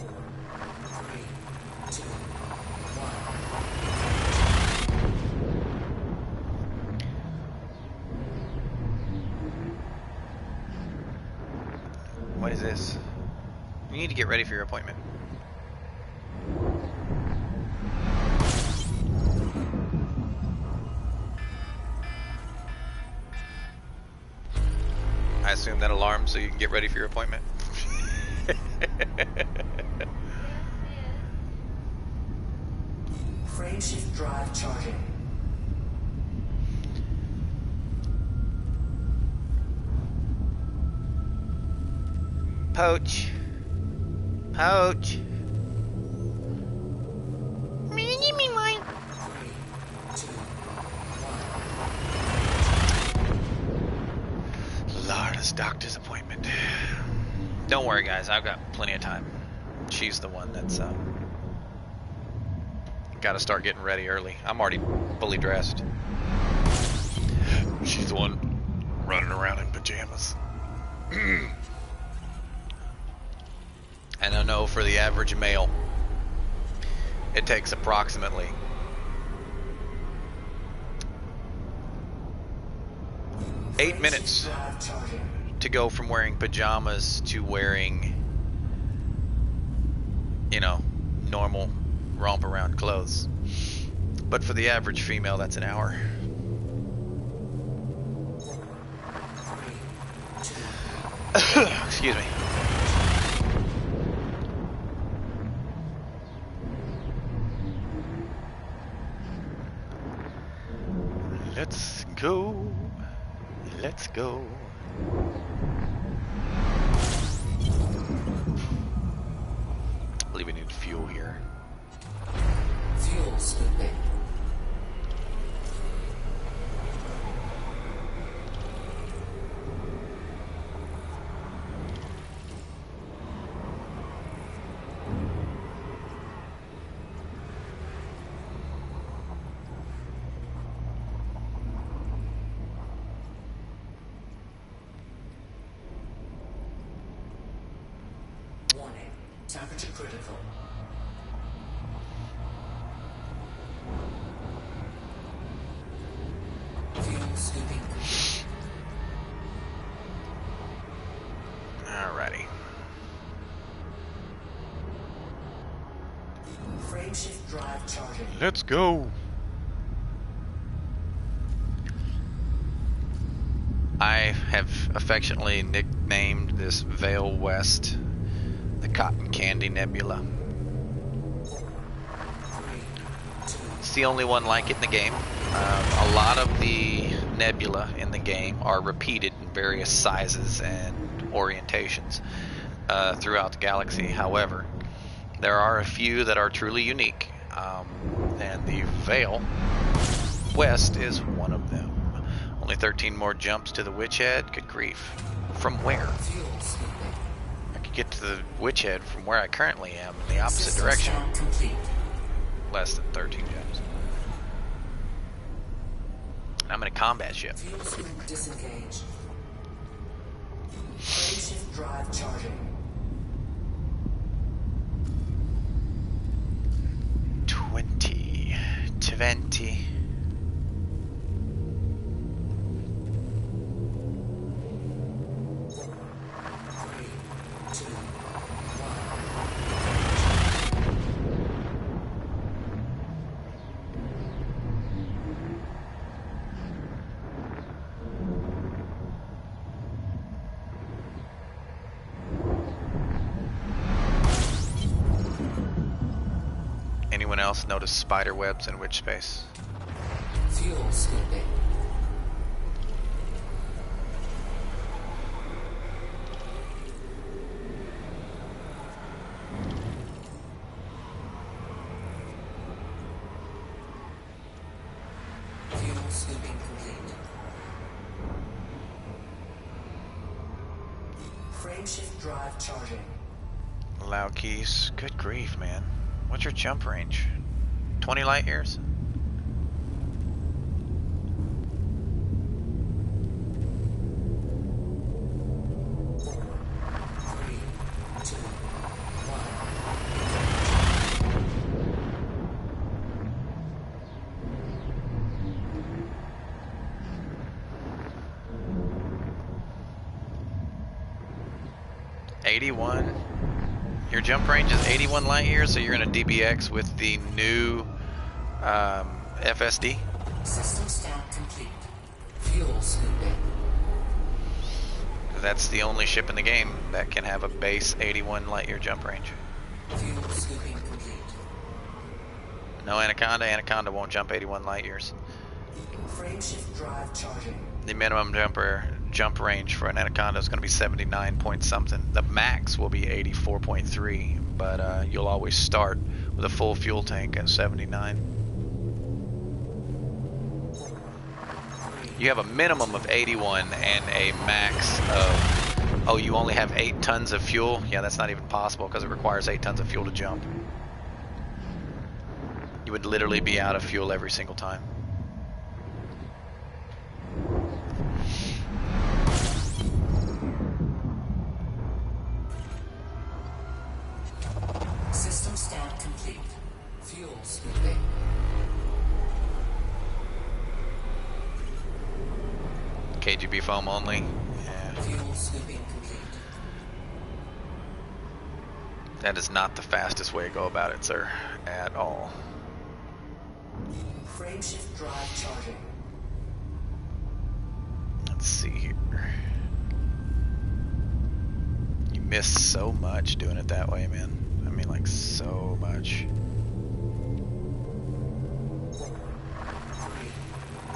2, 1. What is this? You need to get ready for your appointment. I assume that alarm so you can get ready for your appointment. Frameshift drive charging. Poach. Poach. Me, give me mine. 3, 2, 1. Lara's doctor's appointment. Don't worry, guys. I've got plenty of time. She's the one that's got to start getting ready early. I'm already fully dressed. She's the one running around in pajamas. And I know for the average male, it takes approximately 8 minutes Drive charging. to go from wearing pajamas to wearing, you know, normal romp around clothes. But for the average female, that's an hour. 3, 2, Excuse me. Let's go. Let's go. I believe we need fuel here. fuel scooping. Warning, temperature critical. Fuel scooping complete. Alrighty. Frameshift drive charging. Let's go. I have affectionately nicknamed this Vale West the Cotton Candy Nebula. 3, 2, It's the only one like it in the game. A lot of the nebula in the game are repeated in various sizes and orientations throughout the galaxy. However, there are a few that are truly unique, and the Vale West is one of them. Only 13 more jumps to the Witch Head. Good grief. From where? fuel scooping. I could get to the Witch Head from where I currently am in the opposite System direction. scan complete. Less than 13 jumps. I'm in a combat ship. Fuel scoop disengaged. Frameshift drive charging. 20. 3, 2, 1. Anyone else notice spider webs in Witch Space? Fuel scooping. Fuel scooping complete. Frameshift drive charging. Allow keys. Good grief, man. What's your jump range? 20 light years? Your jump range is 81 light years, so you're in a DBX with the new FSD. System scan complete. Fuel scooping. That's the only ship in the game that can have a base 81 light year jump range. Fuel scooping complete. No Anaconda. Anaconda won't jump 81 light years. Frameshift drive charging. The minimum jump range for an Anaconda is going to be 79 point something. The max will be 84.3, but you'll always start with a full fuel tank at 79. You have a minimum of 81 and a max of, oh, you only have 8 tons of fuel? Yeah, that's not even possible because it requires 8 tons of fuel to jump. You would literally be out of fuel every single time. System scan complete. Fuel scooping. KGB foam only. Yeah. Fuel scooping complete. That is not the fastest way to go about it, sir, at all. Frameshift drive charging. Let's see here. You miss so much doing it that way, man. I mean, like, so much. 3,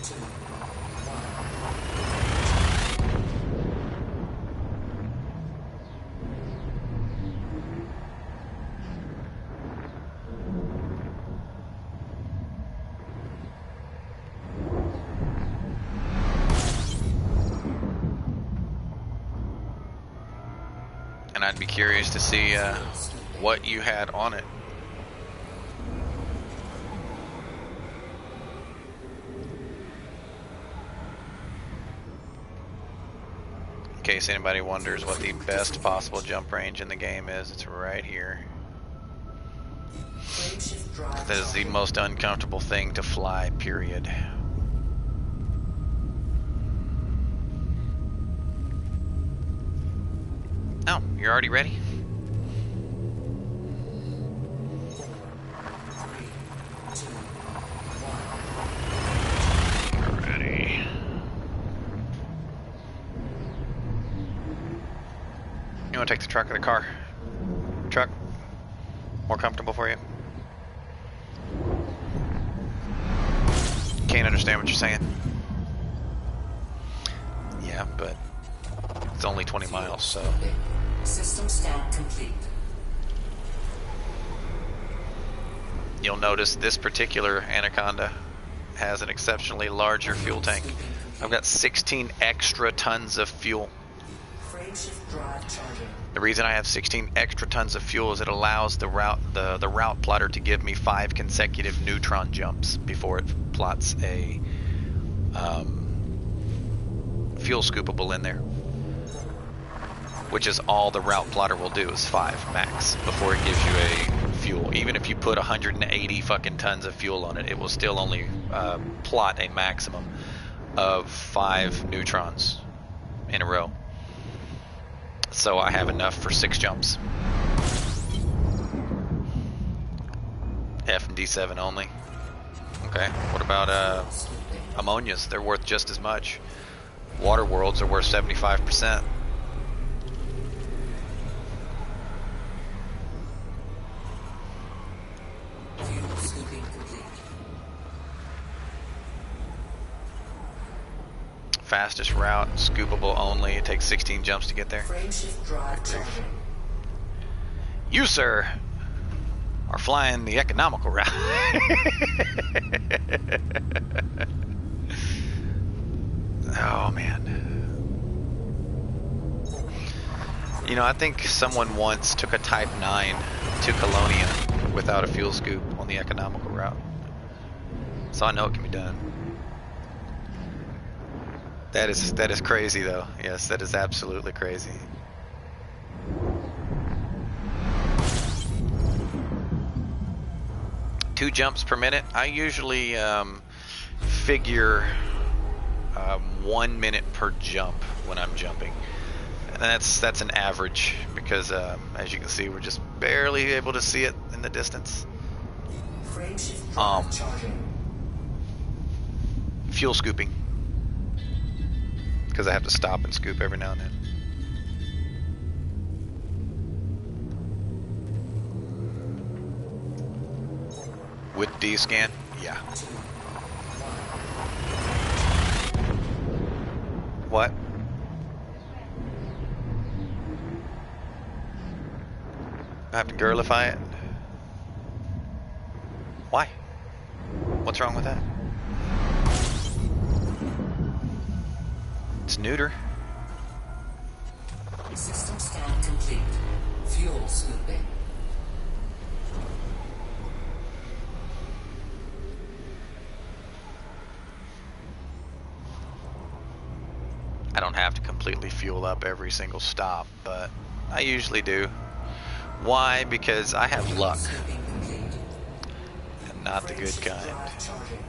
2, 1. And I'd be curious to see what you had on it. In case anybody wonders what the best possible jump range in the game is, it's right here. Frameshift drive That is the most uncomfortable thing to fly, period. Oh, you're already ready? 3, 2, 1. Ready. You want to take the truck or the car? Truck? More comfortable for you? Can't understand what you're saying. Yeah, but it's only 20 miles, so. System scan complete. You'll notice this particular Anaconda has an exceptionally larger fuel tank. I've got 16 extra tons of fuel. Frameshift drive charging. The reason I have 16 extra tons of fuel is it allows the route plotter to give me 5 consecutive neutron jumps before it plots a fuel scoopable in there, which is all the route plotter will do is 5 max before it gives you a fuel. Even if you put 180 fucking tons of fuel on it, it will still only plot a maximum of 5 neutrons in a row. So I have enough for 6 jumps. F and D7 only. Okay, what about ammonias? They're worth just as much. Water worlds are worth 75%. Fuel scooping complete. Fastest route, scoopable only. It takes 16 jumps to get there. Frameshift drive charging. You, sir, are flying the economical route. Oh, man. You know, I think someone once took a Type 9 to Colonia without a fuel scoop on the economical route. So I know it can be done. That is crazy though. Yes, that is absolutely crazy. Two jumps per minute. I usually figure 1 minute per jump when I'm jumping. And that's an average because as you can see, we're just barely able to see it in the distance. Frame shift drive charging. Fuel scooping. Because I have to stop and scoop every now and then. With D-scan? Yeah. What? I have to girlify it? Why? What's wrong with that? It's neuter. System scan complete. Fuel scooping. I don't have to completely fuel up every single stop, but I usually do. Why? Because I have luck. Scooping complete. And not the Frame good shift kind. drive charging.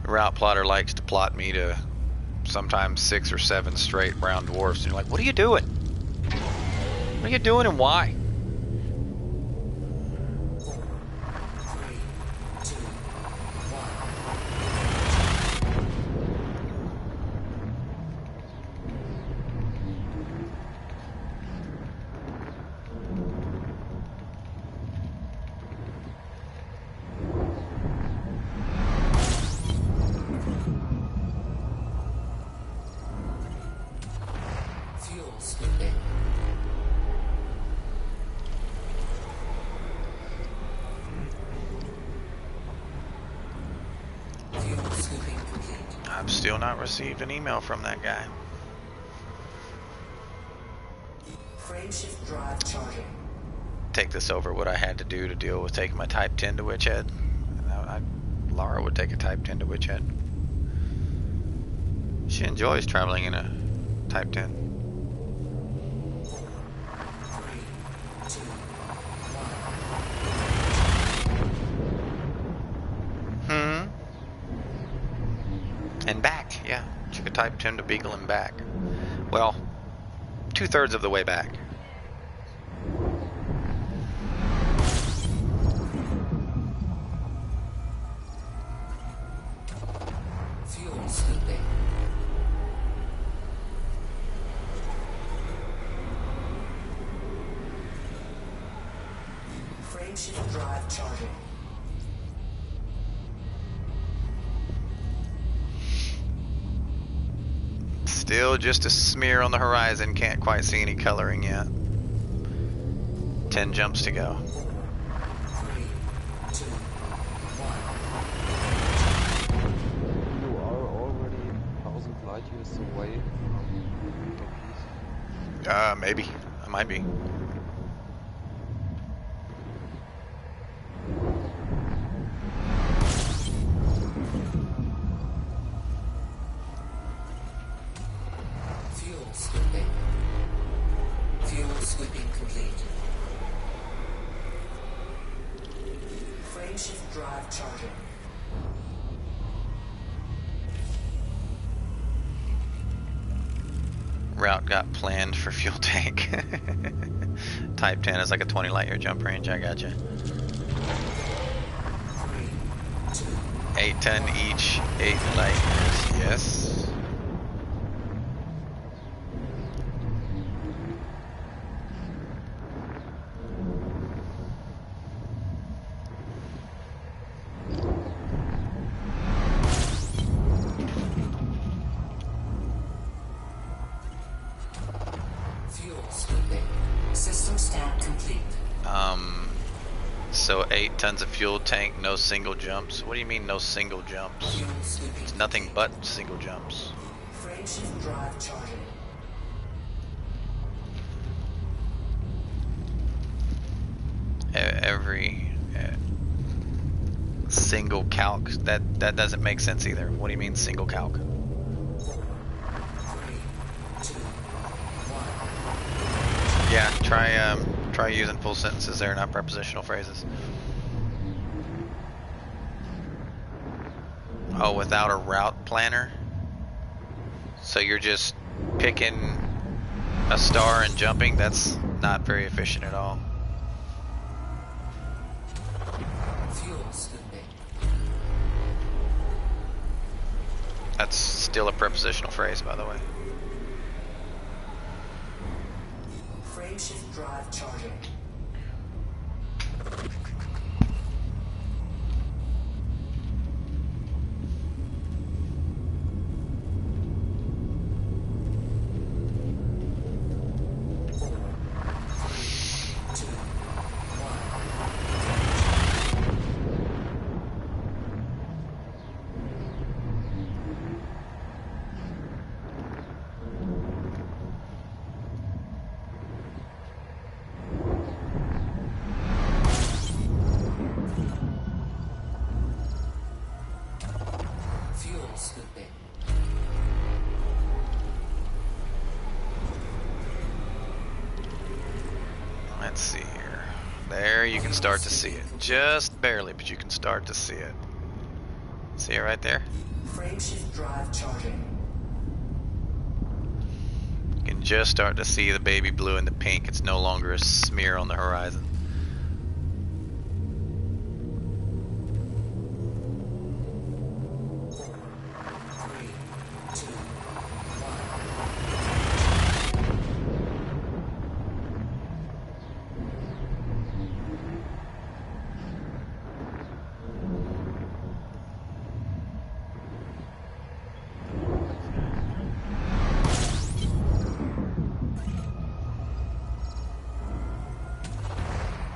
Route plotter likes to plot me to sometimes 6 or 7 straight brown dwarfs. And you're like, what are you doing? What are you doing and why? 3, 2, 1. Fuel scooping. Fuel scooping complete. I've still not received an email from that guy. Frame shift drive charging. Take this over what I had to do to deal with taking my Type 10 to Witchhead. Laura would take a Type 10 to Witchhead. She enjoys traveling in a Type 10. 3, 2, 1. And back, yeah. Took a Type 10 to Beagle and back. Well, 2/3 of the way back. Fuel scooping. Frame shift drive charging. Still just a smear on the horizon. Can't quite see any coloring yet. 10 jumps to go. 3, 2, 1. You are already 1,000 light years away from the Maybe. I might be. Fuel scooping. Fuel scooping complete. Frame shift drive charging. Route got planned for fuel tank. Type 10 is like a 20 light year jump range. I gotcha. 3, 2, 8 ton each, 8 light years. Yes. fuel scooping. System scan complete. So 8 tons of fuel tank, no single jumps. What do you mean no single jumps? Fuel scooping. It's nothing but single jumps. Frame shift drive charging. single calc. That doesn't make sense either. What do you mean single calc? 3, 2, 1. Yeah, try using full sentences there, not prepositional phrases. Oh, without a route planner? So you're just picking a star and jumping? That's not very efficient at all. Fuel scooping. That's still a prepositional phrase, by the way. Frameshift drive charging. Fuel scooping. Let's see here. There, you can start to see it. Just barely, but you can start to see it. See it right there? Frameshift drive charging. You can just start to see the baby blue and the pink. It's no longer a smear on the horizon. Three, two, one.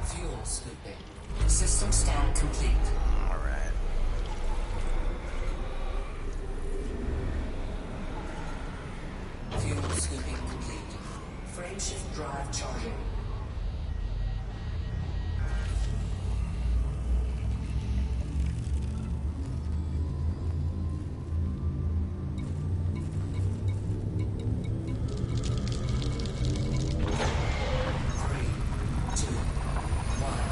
Fuel scooping. System scan complete. All right. Fuel scooping complete. Frameshift drive charging. Three, two, one.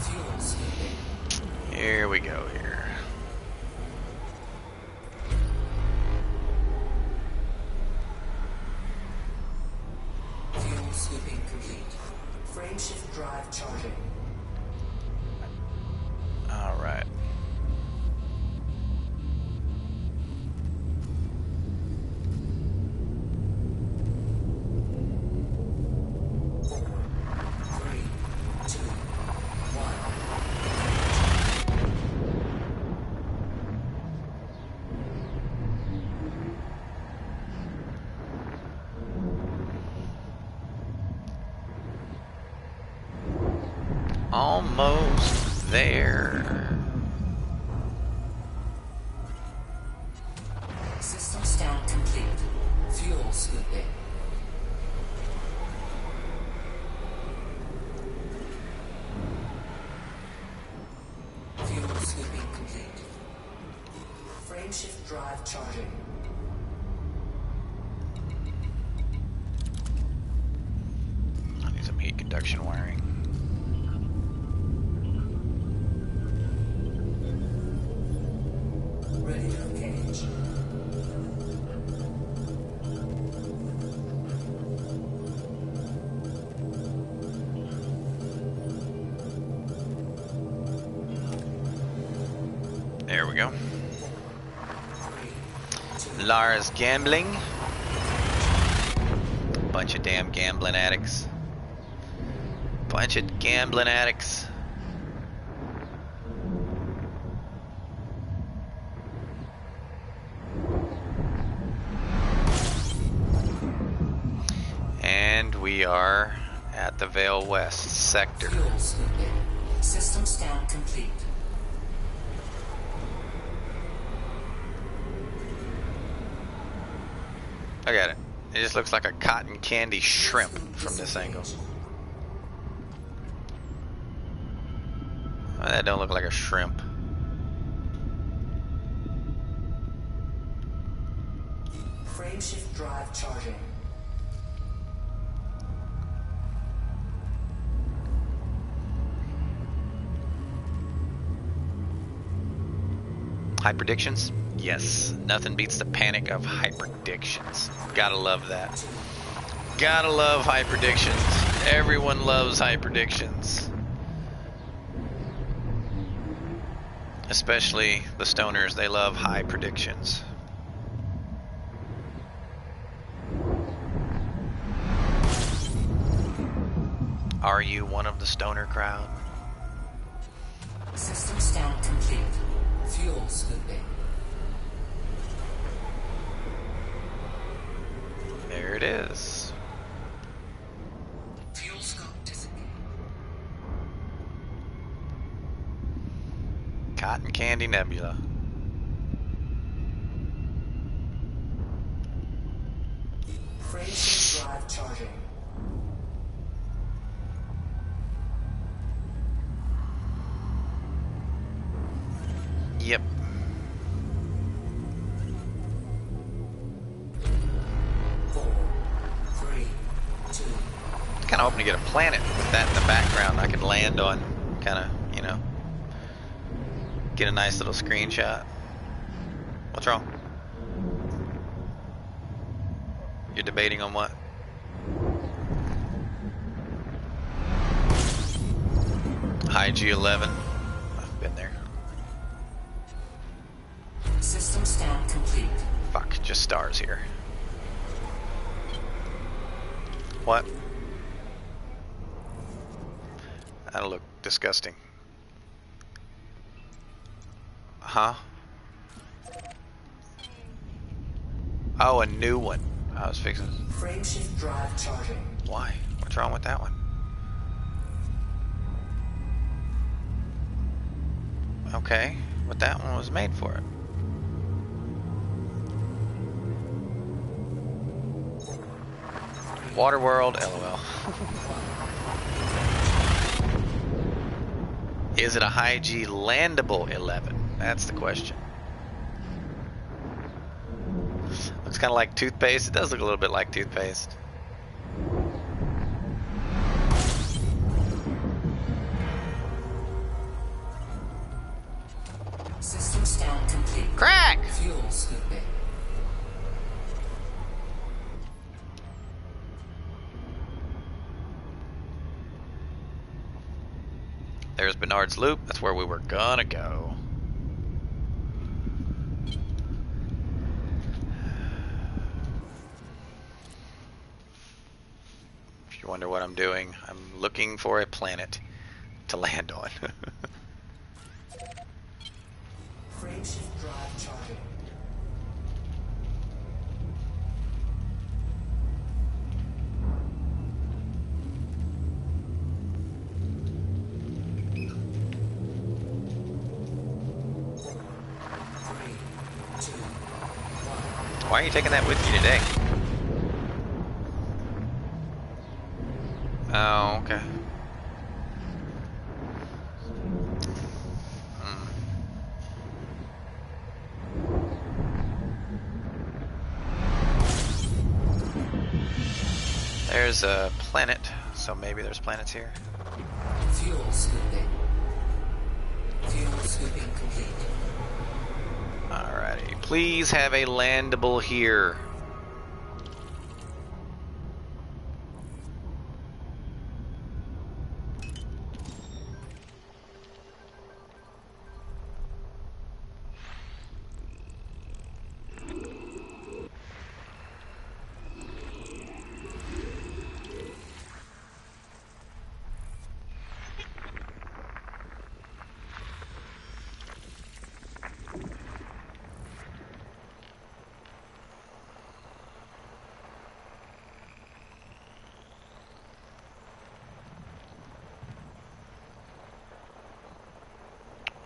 Fuel scooping. Here we go here. Fuel scooping complete. Frameshift drive charging. All right. Three, two, one. Almost there. System scan complete. Fuel scooping. Fuel scooping complete. Frameshift drive charging. I need some heat conduction wiring. Ready to engage. There we go. Three, two, Lara's gambling. Bunch of damn gambling addicts. Bunch of gambling addicts. And we are at the Vale West sector. Fuel scooping. System scan complete. Look at it. It just looks like a cotton candy shrimp from this angle. Well, that don't look like a shrimp. Frameshift drive charging. Hyperdictions? Yes. Nothing beats the panic of hyperdictions. Gotta love that. Gotta love hyperdictions. Everyone loves hyperdictions. Especially the stoners, they love high predictions. Are you one of the stoner crowd? System scan complete. Fuel scooping. There it is. Fuel scoop disengaged. Cotton Candy Nebula. Frameshift drive charging. Yep. Kind of hoping to get a planet with that in the background I could land on, kind of, you know, get a nice little screenshot. What's wrong? You're debating on what? High G11. I've been there. System scan complete. Fuck, just stars here. What? That'll look disgusting. Huh? Oh, a new one. I was fixing. Frameshift drive charging. Why? What's wrong with that one? Okay, but that one was made for it. Waterworld, LOL. Is it a high G landable 11? That's the question. Looks kind of like toothpaste. It does look a little bit like toothpaste. System scan complete. Crack! Fuel scooping. There's Bernard's Loop. That's where we were gonna go. If you wonder what I'm doing, I'm looking for a planet to land on. Frameshift drive charging. Why are you taking that with you today? Oh, okay. There's a planet, so maybe there's planets here. Fuel scooping. Fuel scooping complete. Alrighty, please have a landable here.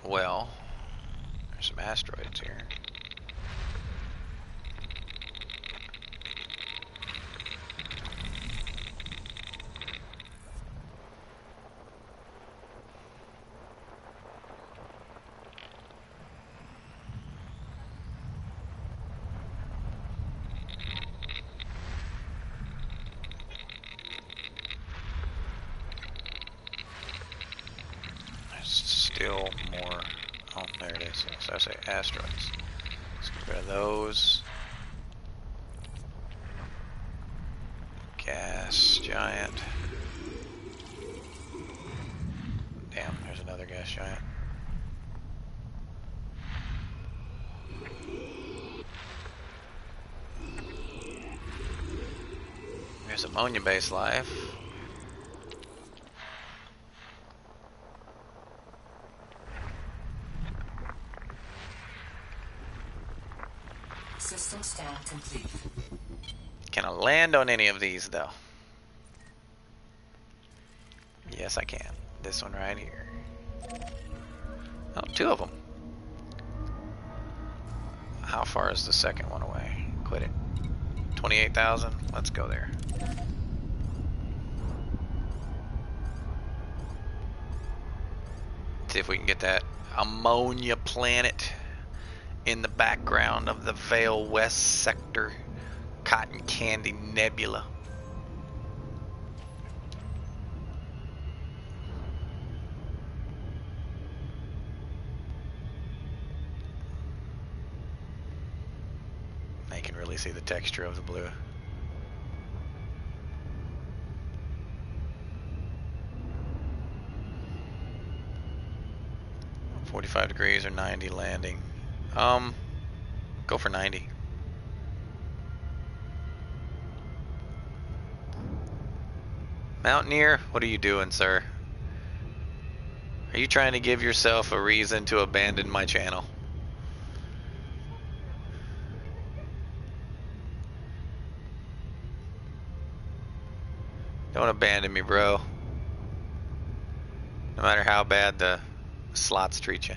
Well, there's some asteroids here. Still more. Oh, there it is. So I say asteroids. Let's get rid of those. Gas giant. Damn, there's another gas giant. There's ammonia-based life. System scan complete. Can I land on any of these, though? Yes, I can. This one right here. Oh, 2 of them. How far is the second one away? Quit it. 28,000. Let's go there. See if we can get that ammonia planet in the background of the Vale West sector Cotton Candy Nebula. Now you can really see the texture of the blue. .45 degrees or 90 landing. Go for 90. Mountaineer, what are you doing, sir? Are you trying to give yourself a reason to abandon my channel? Don't abandon me, bro. No matter how bad the slots treat you.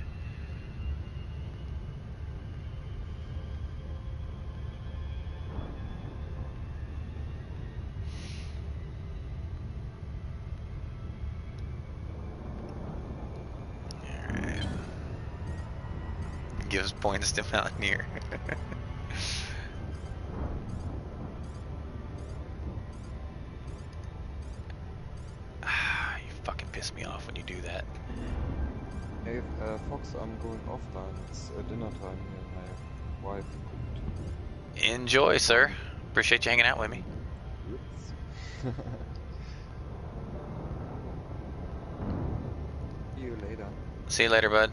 Gives points to Mountaineer. You fucking piss me off when you do that. Hey, Fox, I'm going offline. It's dinner time here. My wife cooked. Enjoy, sir. Appreciate you hanging out with me. Oops. See you later. See you later, bud.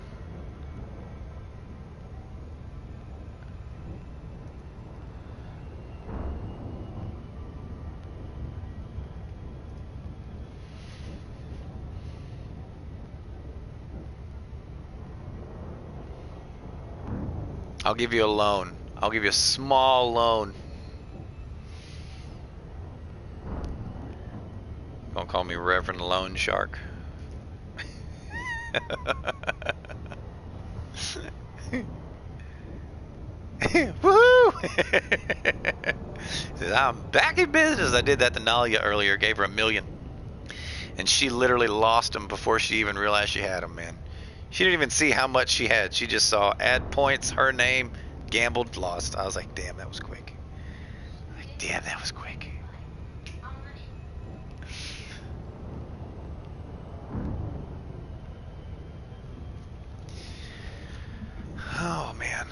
I'll give you a loan. I'll give you a small loan. Don't call me Reverend Loan Shark. Woohoo! Says, I'm back in business. I did that to Nalia earlier. Gave her $1 million. And she literally lost them before she even realized she had them, man. She didn't even see how much she had. She just saw add points, her name, gambled, lost. I was like, damn, that was quick. Like, damn, that was quick. Oh, man.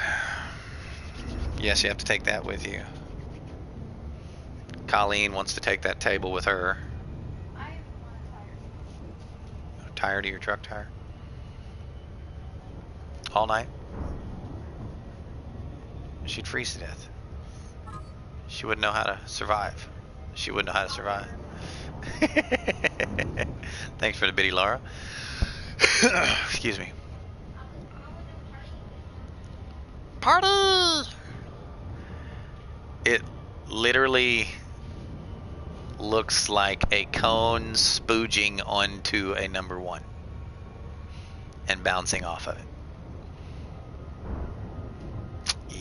Yes, you have to take that with you. Colleen wants to take that table with her. I want a tire. Tired of your truck tire? All night? She'd freeze to death. She wouldn't know how to survive. She wouldn't know how to survive. Thanks for the bitty, Laura. Excuse me. Party! It literally looks like a cone spooging onto a number 1 and bouncing off of it.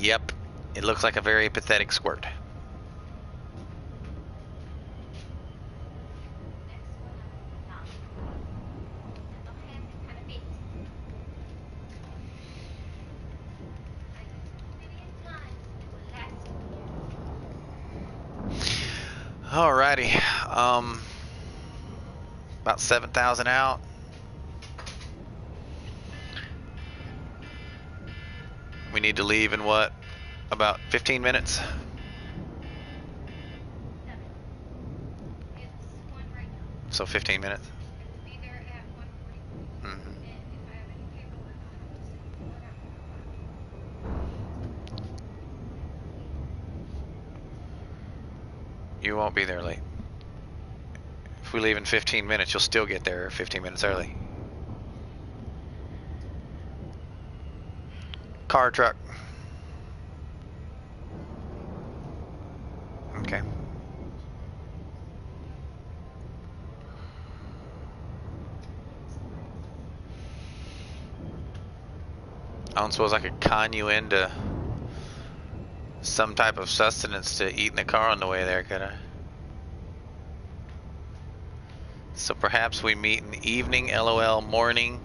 Yep. It looks like a very pathetic squirt. Alrighty. About 7,000 out. We need to leave in what? About 15 minutes? So 15 minutes? Mhm. You won't be there late. If we leave in 15 minutes, you'll still get there 15 minutes early. Car, truck. Okay. I don't suppose I could con you into some type of sustenance to eat in the car on the way there, could I? So perhaps we meet in the evening, LOL, morning,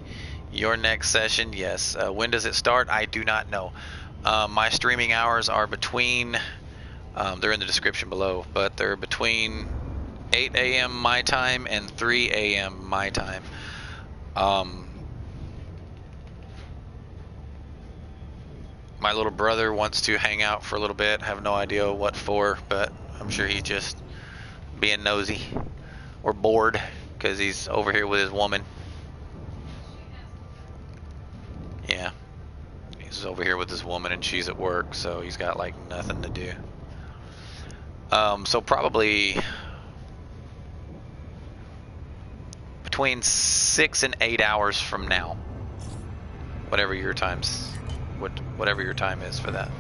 your next session, yes. When does it start? I do not know. My streaming hours are between, they're in the description below, but they're between 8 a.m. my time and 3 a.m. my time. My little brother wants to hang out for a little bit. Have no idea what for, but I'm sure he's just being nosy or bored because he's over here with his woman. Yeah, he's over here with his woman and she's at work, so he's got like nothing to do. So probably between 6 and 8 hours from now, whatever your time's, whatever your time is for that.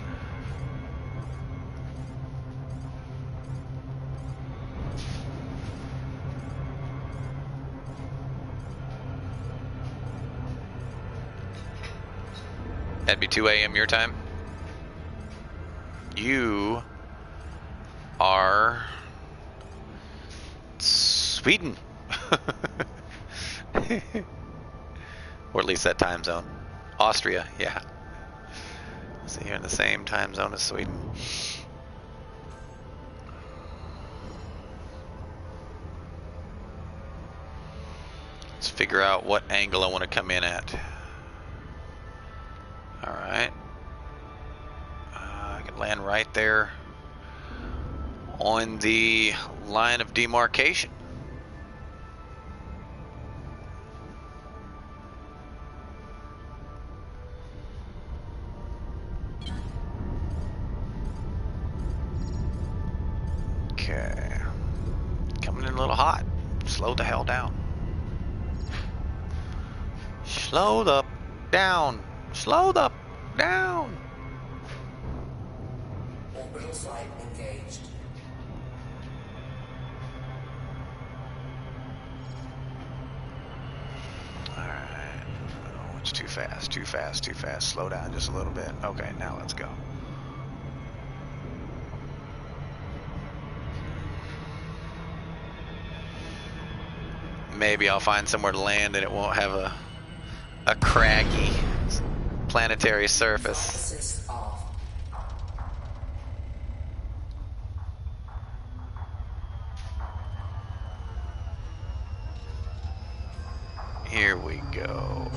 That'd be 2 a.m. your time. You are Sweden. Or at least that time zone. Austria, yeah. So you're in the same time zone as Sweden. Let's figure out what angle I want to come in at. Alright. I can land right there on the line of demarcation. Okay. Coming in a little hot. Slow the hell down. Slow the down. Slow the down. Orbital flight engaged. Alright. Oh, it's too fast, too fast, too fast. Slow down just a little bit. Okay, now let's go. Maybe I'll find somewhere to land and it won't have a craggy planetary surface. Assist off. Here we go.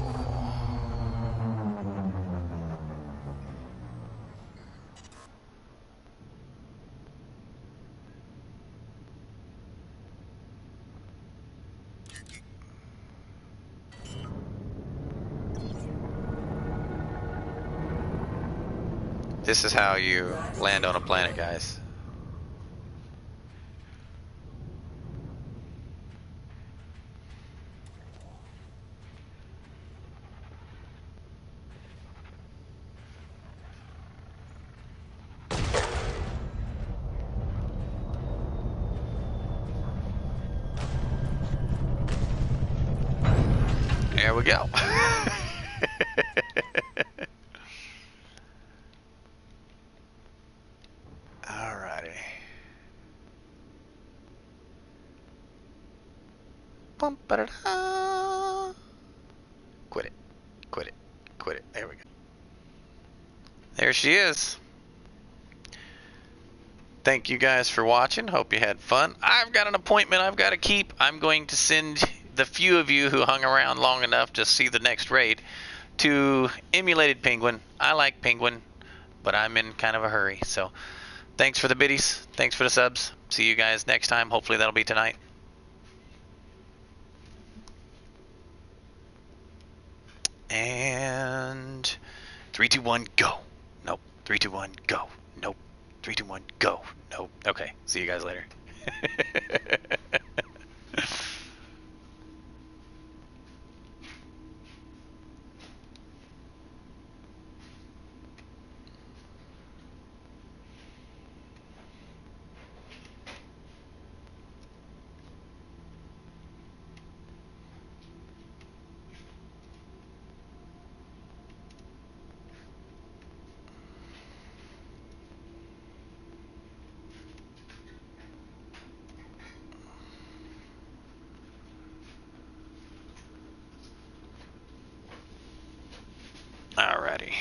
This is how you land on a planet, guys. There we go. Bum, ba-da-da. Quit it. Quit it. Quit it. There we go. There she is. Thank you guys for watching. Hope you had fun. I've got an appointment I've got to keep. I'm going to send the few of you who hung around long enough to see the next raid to Emulated Penguin. I like Penguin, but I'm in kind of a hurry. So thanks for the biddies. Thanks for the subs. See you guys next time. Hopefully that'll be tonight. And 3, 2, 1, go. Nope. 3, 2, 1, go. Nope. 3, 2, 1, go. Nope. Okay. See you guys later. Alrighty.